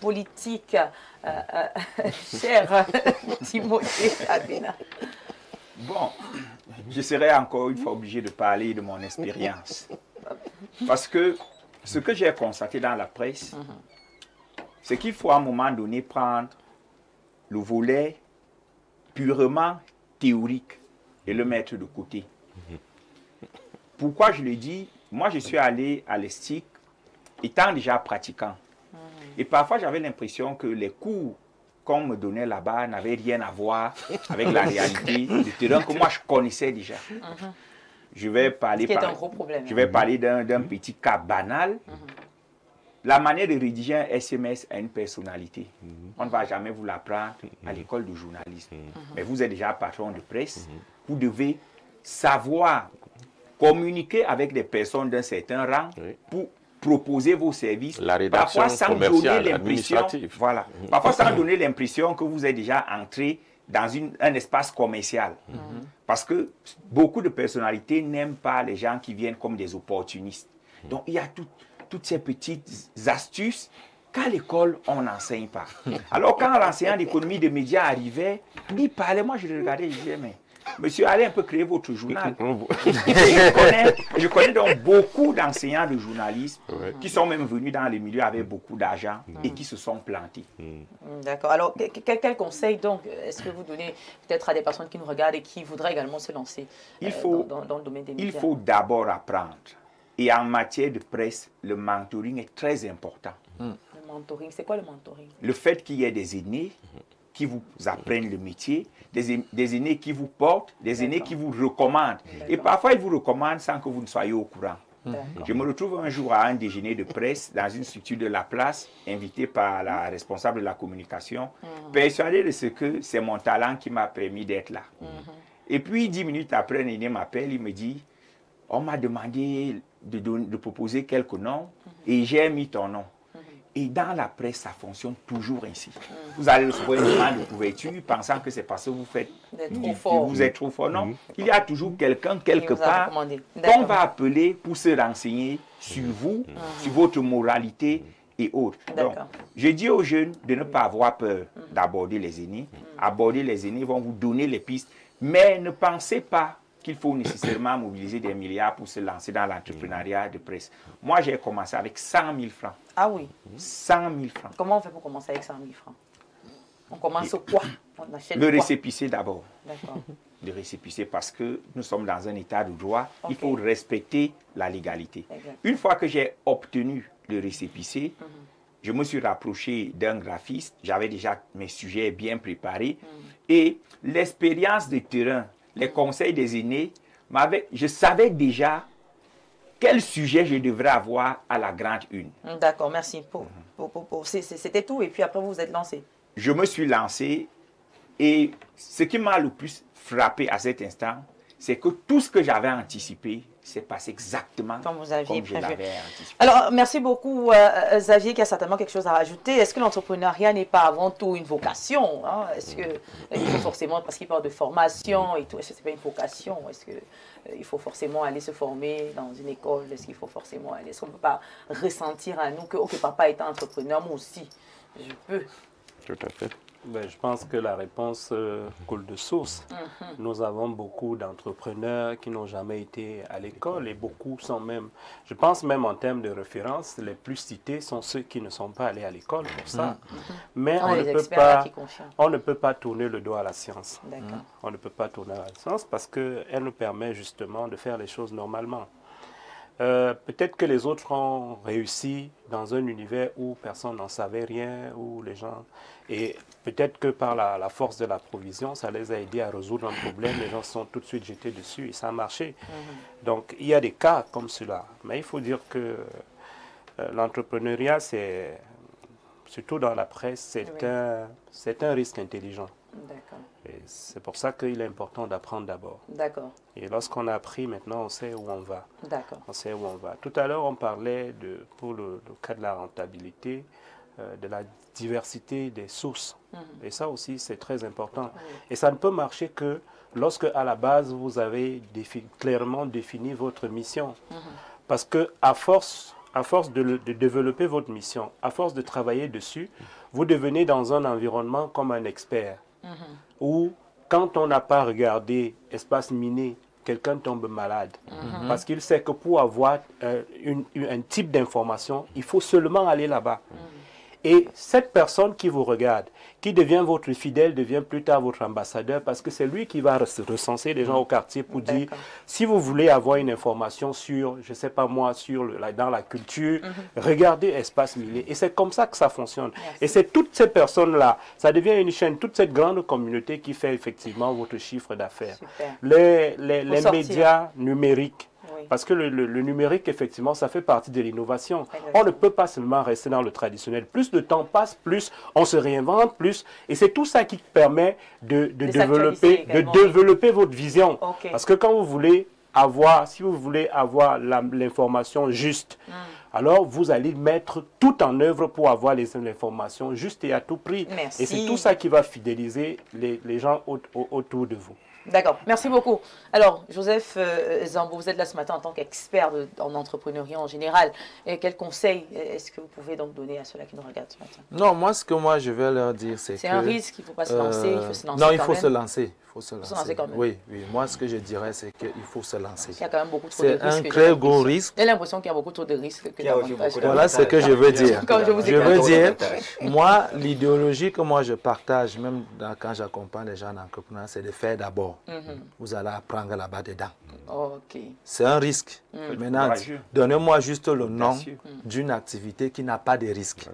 politique, cher Timothée Abena? Bon, je serai encore une fois obligé de parler de mon expérience. Parce que ce que j'ai constaté dans la presse, c'est qu'il faut à un moment donné prendre le volet purement théorique et le mettre de côté. Pourquoi je le dis? Moi, je suis allé à l'ESTIC étant déjà pratiquant. Et parfois, j'avais l'impression que les cours qu'on me donnait là-bas n'avaient rien à voir avec la réalité du terrain que moi, je connaissais déjà. Je vais parler, d'un petit cas banal. La manière de rédiger un SMS à une personnalité, on ne va jamais vous l'apprendre à l'école de journalisme. Mais vous êtes déjà patron de presse, vous devez savoir communiquer avec des personnes d'un certain rang pour proposer vos services, la rédaction commerciale, administrative. Voilà. Parfois sans donner l'impression que vous êtes déjà entré dans un espace commercial. Parce que beaucoup de personnalités n'aiment pas les gens qui viennent comme des opportunistes. Donc il y a toutes ces petites astuces qu'à l'école, on n'enseigne pas. Alors, quand l'enseignant d'économie de médias arrivait, il parlait, moi je le regardais, je disais, mais monsieur, allez un peu créer votre journal. je connais donc beaucoup d'enseignants de journalisme qui sont même venus dans les milieux avec beaucoup d'argent et qui se sont plantés. D'accord. Alors, quel conseil donc est-ce que vous donnez peut-être à des personnes qui nous regardent et qui voudraient également se lancer dans le domaine des médias? Il faut d'abord apprendre. Et en matière de presse, le mentoring est très important. Le mentoring, c'est quoi le mentoring? Le fait qu'il y ait des aînés qui vous apprennent le métier, des aînés qui vous portent, des aînés qui vous recommandent. Et parfois, ils vous recommandent sans que vous ne soyez au courant. Je me retrouve un jour à un déjeuner de presse dans une structure de la place, invité par la responsable de la communication, persuadé de ce que c'est mon talent qui m'a permis d'être là. Et puis, 10 minutes après, un aîné m'appelle, il me dit, on m'a demandé de proposer quelques noms et j'ai mis ton nom. Et dans la presse, ça fonctionne toujours ainsi. Vous allez recevoir une demande de couverture pensant que c'est parce que vous êtes trop fort. Non, il y a toujours quelqu'un quelque part qu'on va appeler pour se renseigner sur vous, sur votre moralité et autres. Donc, je dis aux jeunes de ne pas avoir peur d'aborder les aînés. Aborder les aînés vont vous donner les pistes, mais ne pensez pas qu'il faut nécessairement mobiliser des milliards pour se lancer dans l'entrepreneuriat de presse. Moi, j'ai commencé avec 100 000 francs. Ah oui? 100 000 francs. Comment on fait pour commencer avec 100 000 francs? On commence quoi? On achète le récépissé d'abord. D'accord. Le récépissé parce que nous sommes dans un état de droit. Il faut respecter la légalité. Une fois que j'ai obtenu le récépissé, je me suis rapproché d'un graphiste. J'avais déjà mes sujets bien préparés. Et l'expérience de terrain, les conseils des aînés, je savais déjà quel sujet je devrais avoir à la grande une. D'accord, merci. C'était tout et puis après vous vous êtes lancé. Je me suis lancé et ce qui m'a le plus frappé à cet instant, c'est que tout ce que j'avais anticipé s'est passé exactement comme je l'avais anticipé. Alors, merci beaucoup Xavier qui a certainement quelque chose à rajouter. Est-ce que l'entrepreneuriat n'est pas avant tout une vocation, hein? Est-ce qu'il faut forcément, parce qu'il parle de formation et tout, est-ce que ce n'est pas une vocation? Est-ce qu'il faut forcément aller se former dans une école? Est-ce qu'il faut forcément aller? Est-ce qu'on ne peut pas ressentir à nous que, ok, papa est entrepreneur, moi aussi, je peux? Tout à fait. Ben, je pense que la réponse coule de source. Nous avons beaucoup d'entrepreneurs qui n'ont jamais été à l'école et beaucoup sont même, je pense même en termes de référence, les plus cités sont ceux qui ne sont pas allés à l'école pour ça. Mais on ne peut pas tourner le dos à la science. On ne peut pas tourner à la science parce qu'elle nous permet justement de faire les choses normalement. Peut-être que les autres ont réussi dans un univers où personne n'en savait rien, où les gens... Et peut-être que par la force de la provision, ça les a aidés à résoudre un problème, les gens se sont tout de suite jetés dessus et ça a marché. Donc il y a des cas comme cela. Mais il faut dire que l'entrepreneuriat, surtout dans la presse, c'est un risque intelligent. C'est pour ça qu'il est important d'apprendre d'abord. Et lorsqu'on a appris, maintenant, on sait où on va. On sait où on va. Tout à l'heure, on parlait, pour le cas de la rentabilité, de la diversité des sources. Et ça aussi, c'est très important. Et ça ne peut marcher que lorsque, à la base, vous avez clairement défini votre mission. Parce qu'à force de développer votre mission, à force de travailler dessus, vous devenez dans un environnement comme un expert. Où, quand on n'a pas regardé espace miné, quelqu'un tombe malade. Parce qu'il sait que pour avoir un type d'information, il faut seulement aller là-bas. Et cette personne qui vous regarde, qui devient votre fidèle, devient plus tard votre ambassadeur parce que c'est lui qui va recenser les gens au quartier pour dire, si vous voulez avoir une information sur, je ne sais pas moi, dans la culture, regardez Espace Miné. Et c'est comme ça que ça fonctionne. Et c'est toutes ces personnes-là, ça devient une chaîne, toute cette grande communauté qui fait effectivement votre chiffre d'affaires. Les médias numériques. Parce que le numérique, effectivement, ça fait partie de l'innovation. On ne peut pas seulement rester dans le traditionnel. Plus le temps passe, plus on se réinvente, plus. Et c'est tout ça qui permet de développer votre vision. Parce que quand vous voulez avoir, si vous voulez avoir l'information juste, alors vous allez mettre tout en œuvre pour avoir les informations justes et à tout prix. Et c'est tout ça qui va fidéliser les gens autour de vous. D'accord, merci beaucoup. Alors, Joseph Zambo, vous êtes là ce matin en tant qu'expert en entrepreneuriat en général. Et quels conseils est-ce que vous pouvez donc donner à ceux-là qui nous regardent ce matin? Non, moi, ce que je vais leur dire, c'est que... C'est un risque, il ne faut pas se lancer, il faut se lancer. Non, il faut se lancer. Il faut se lancer quand même. Oui, moi, ce que je dirais, c'est qu'il faut se lancer. Il y a quand même beaucoup trop de risques. C'est un très gros risque. J'ai l'impression qu'il y a beaucoup trop de risques. Voilà ce que je veux dire. Je veux dire, moi, l'idéologie que moi je partage, même quand j'accompagne les gens en entrepreneur, c'est de faire d'abord. Vous allez apprendre là-bas dedans. C'est un risque. Maintenant, donnez-moi juste le nom d'une activité qui n'a pas de risque.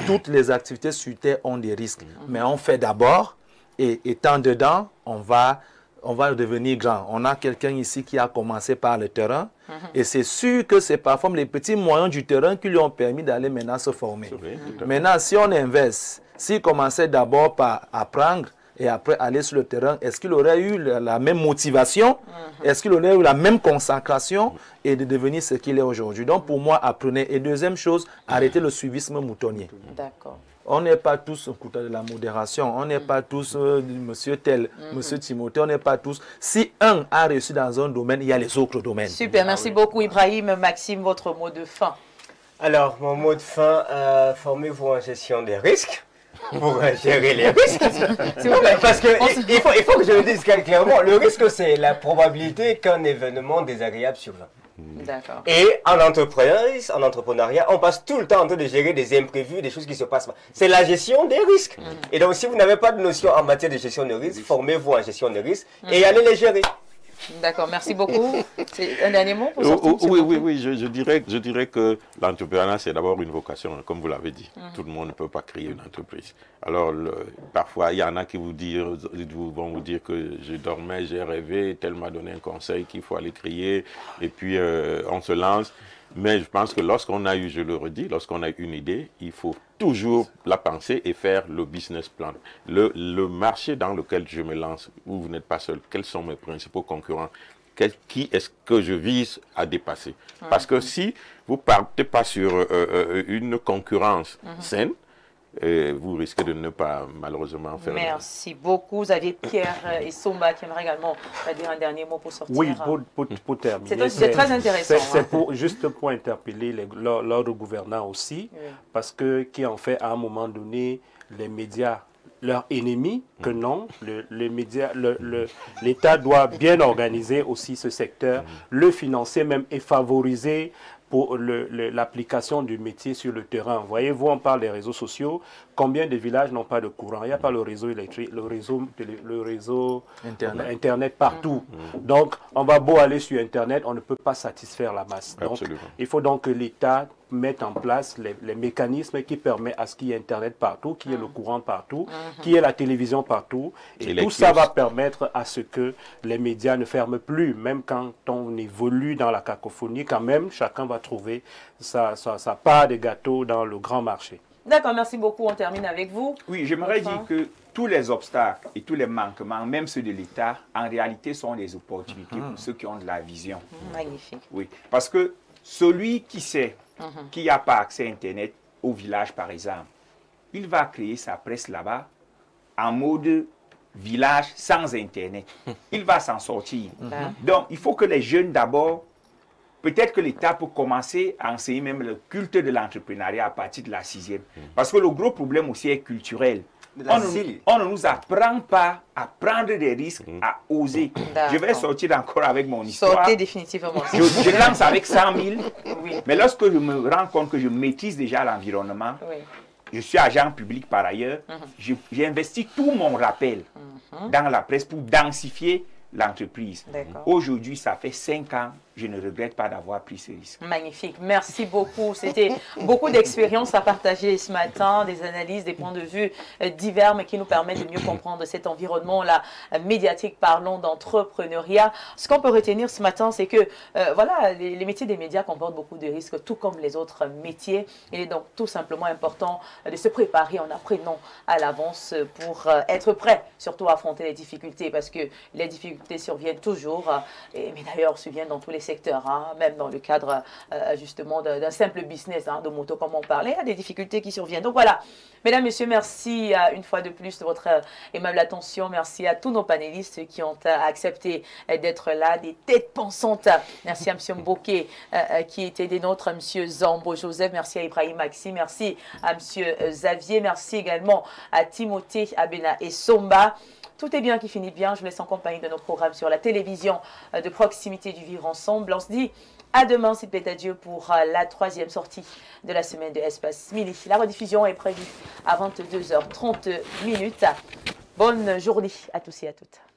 Toutes les activités sur Terre ont des risques. Mais on fait d'abord. Et étant dedans, on va devenir grand. On a quelqu'un ici qui a commencé par le terrain. Et c'est sûr que c'est parfois les petits moyens du terrain qui lui ont permis d'aller maintenant se former. Maintenant, si on inverse, s'il commençait d'abord par apprendre et après aller sur le terrain, est-ce qu'il aurait eu la même motivation? Est-ce qu'il aurait eu la même consécration et de devenir ce qu'il est aujourd'hui? Donc pour moi, apprenez. Et deuxième chose, arrêtez le suivisme moutonnier. D'accord. On n'est pas tous au côté de la modération, on n'est pas tous monsieur tel, monsieur Timothée, on n'est pas tous. Si un a réussi dans un domaine, il y a les autres domaines. Super, merci beaucoup Ibrahim. Maxime, votre mot de fin? Alors, mon mot de fin, formez-vous en gestion des risques pour gérer les risques. S'il vous plaît, parce qu'il faut que je le dise clairement, le risque c'est la probabilité qu'un événement désagréable survienne. Et en entrepreneuriat, on passe tout le temps en train de gérer des imprévus, des choses qui se passent pas. C'est la gestion des risques. Et donc, si vous n'avez pas de notion en matière de gestion de risques, formez-vous en gestion de risques et allez les gérer. D'accord, merci beaucoup. C'est un dernier mot pour sortir? Oui, je dirais que l'entrepreneuriat, c'est d'abord une vocation, comme vous l'avez dit. Tout le monde ne peut pas créer une entreprise. Alors, parfois, il y en a qui vont vous dire que je dormais, j'ai rêvé, tel m'a donné un conseil qu'il faut aller crier, et puis on se lance. Mais je pense que lorsqu'on a eu, je le redis, lorsqu'on a une idée, il faut toujours la penser et faire le business plan. Le marché dans lequel je me lance, où vous n'êtes pas seul, quels sont mes principaux concurrents, qui est-ce que je vise à dépasser? Parce que si vous ne partez pas sur une concurrence saine, vous risquez de ne pas malheureusement faire. Merci beaucoup. Vous aviez Pierre et Somba qui aimeraient également dire un dernier mot pour sortir. Oui, pour terminer. C'est très intéressant. C'est juste pour interpeller l'ordre gouvernant aussi, parce que qui en fait à un moment donné, les médias leur ennemi, que non, l'État doit bien organiser aussi ce secteur, le financer même et favoriser pour l'application du métier sur le terrain. Voyez-vous, on parle des réseaux sociaux. Combien de villages n'ont pas de courant? Il n'y a pas le réseau électrique, le réseau Internet partout. Donc, on va beau aller sur Internet, on ne peut pas satisfaire la masse. Donc, il faut donc que l'État mette en place les mécanismes qui permettent à ce qu'il y ait Internet partout, qu'il y ait le courant partout, qu'il y ait la télévision partout. Et tout ça va permettre à ce que les médias ne ferment plus. Même quand on évolue dans la cacophonie, quand même, chacun va trouver sa part de gâteau dans le grand marché. D'accord, merci beaucoup. On termine avec vous. Oui, j'aimerais dire que tous les obstacles et tous les manquements, même ceux de l'État, en réalité sont des opportunités pour ceux qui ont de la vision. Magnifique. Oui, parce que celui qui sait qu'il n'y a pas accès à Internet au village, par exemple, il va créer sa presse là-bas en mode village sans Internet. Il va s'en sortir. Donc, il faut que les jeunes d'abord, peut-être que l'État peut commencer à enseigner même le culte de l'entrepreneuriat à partir de la 6e. Parce que le gros problème aussi est culturel. On ne nous apprend pas à prendre des risques, à oser. Je vais sortir encore avec mon histoire. Sortez définitivement. Je lance avec 100 000, mais lorsque je me rends compte que je maîtrise déjà l'environnement, je suis agent public par ailleurs, j'ai investi tout mon rappel dans la presse pour densifier l'entreprise. Aujourd'hui, ça fait 5 ans, je ne regrette pas d'avoir pris ce risque. Magnifique, merci beaucoup. C'était beaucoup d'expériences à partager ce matin, des analyses, des points de vue divers, mais qui nous permettent de mieux comprendre cet environnement-là médiatique. Parlons d'entrepreneuriat. Ce qu'on peut retenir ce matin, c'est que voilà, les métiers des médias comportent beaucoup de risques, tout comme les autres métiers. Il est donc tout simplement important de se préparer en apprenant à l'avance pour être prêt, surtout à affronter les difficultés, parce que les difficultés surviennent toujours, mais d'ailleurs surviennent dans tous les secteurs, même dans le cadre justement d'un simple business de moto comme on parlait, il y a des difficultés qui surviennent. Donc voilà, mesdames, messieurs, merci une fois de plus de votre aimable attention. Merci à tous nos panélistes qui ont accepté d'être là, des têtes pensantes. Merci à M. Mboké qui était des nôtres, à M. Zambo Joseph, merci à Ibrahim Maxi, merci à M. Xavier, merci également à Timothée Abena et Somba. Tout est bien qui finit bien. Je vous laisse en compagnie de nos programmes sur la télévision de proximité du Vivre Ensemble. On se dit à demain, s'il plaît à Dieu, pour la 3e sortie de la semaine de Espace Midi. La rediffusion est prévue à 22h30. Bonne journée à tous et à toutes.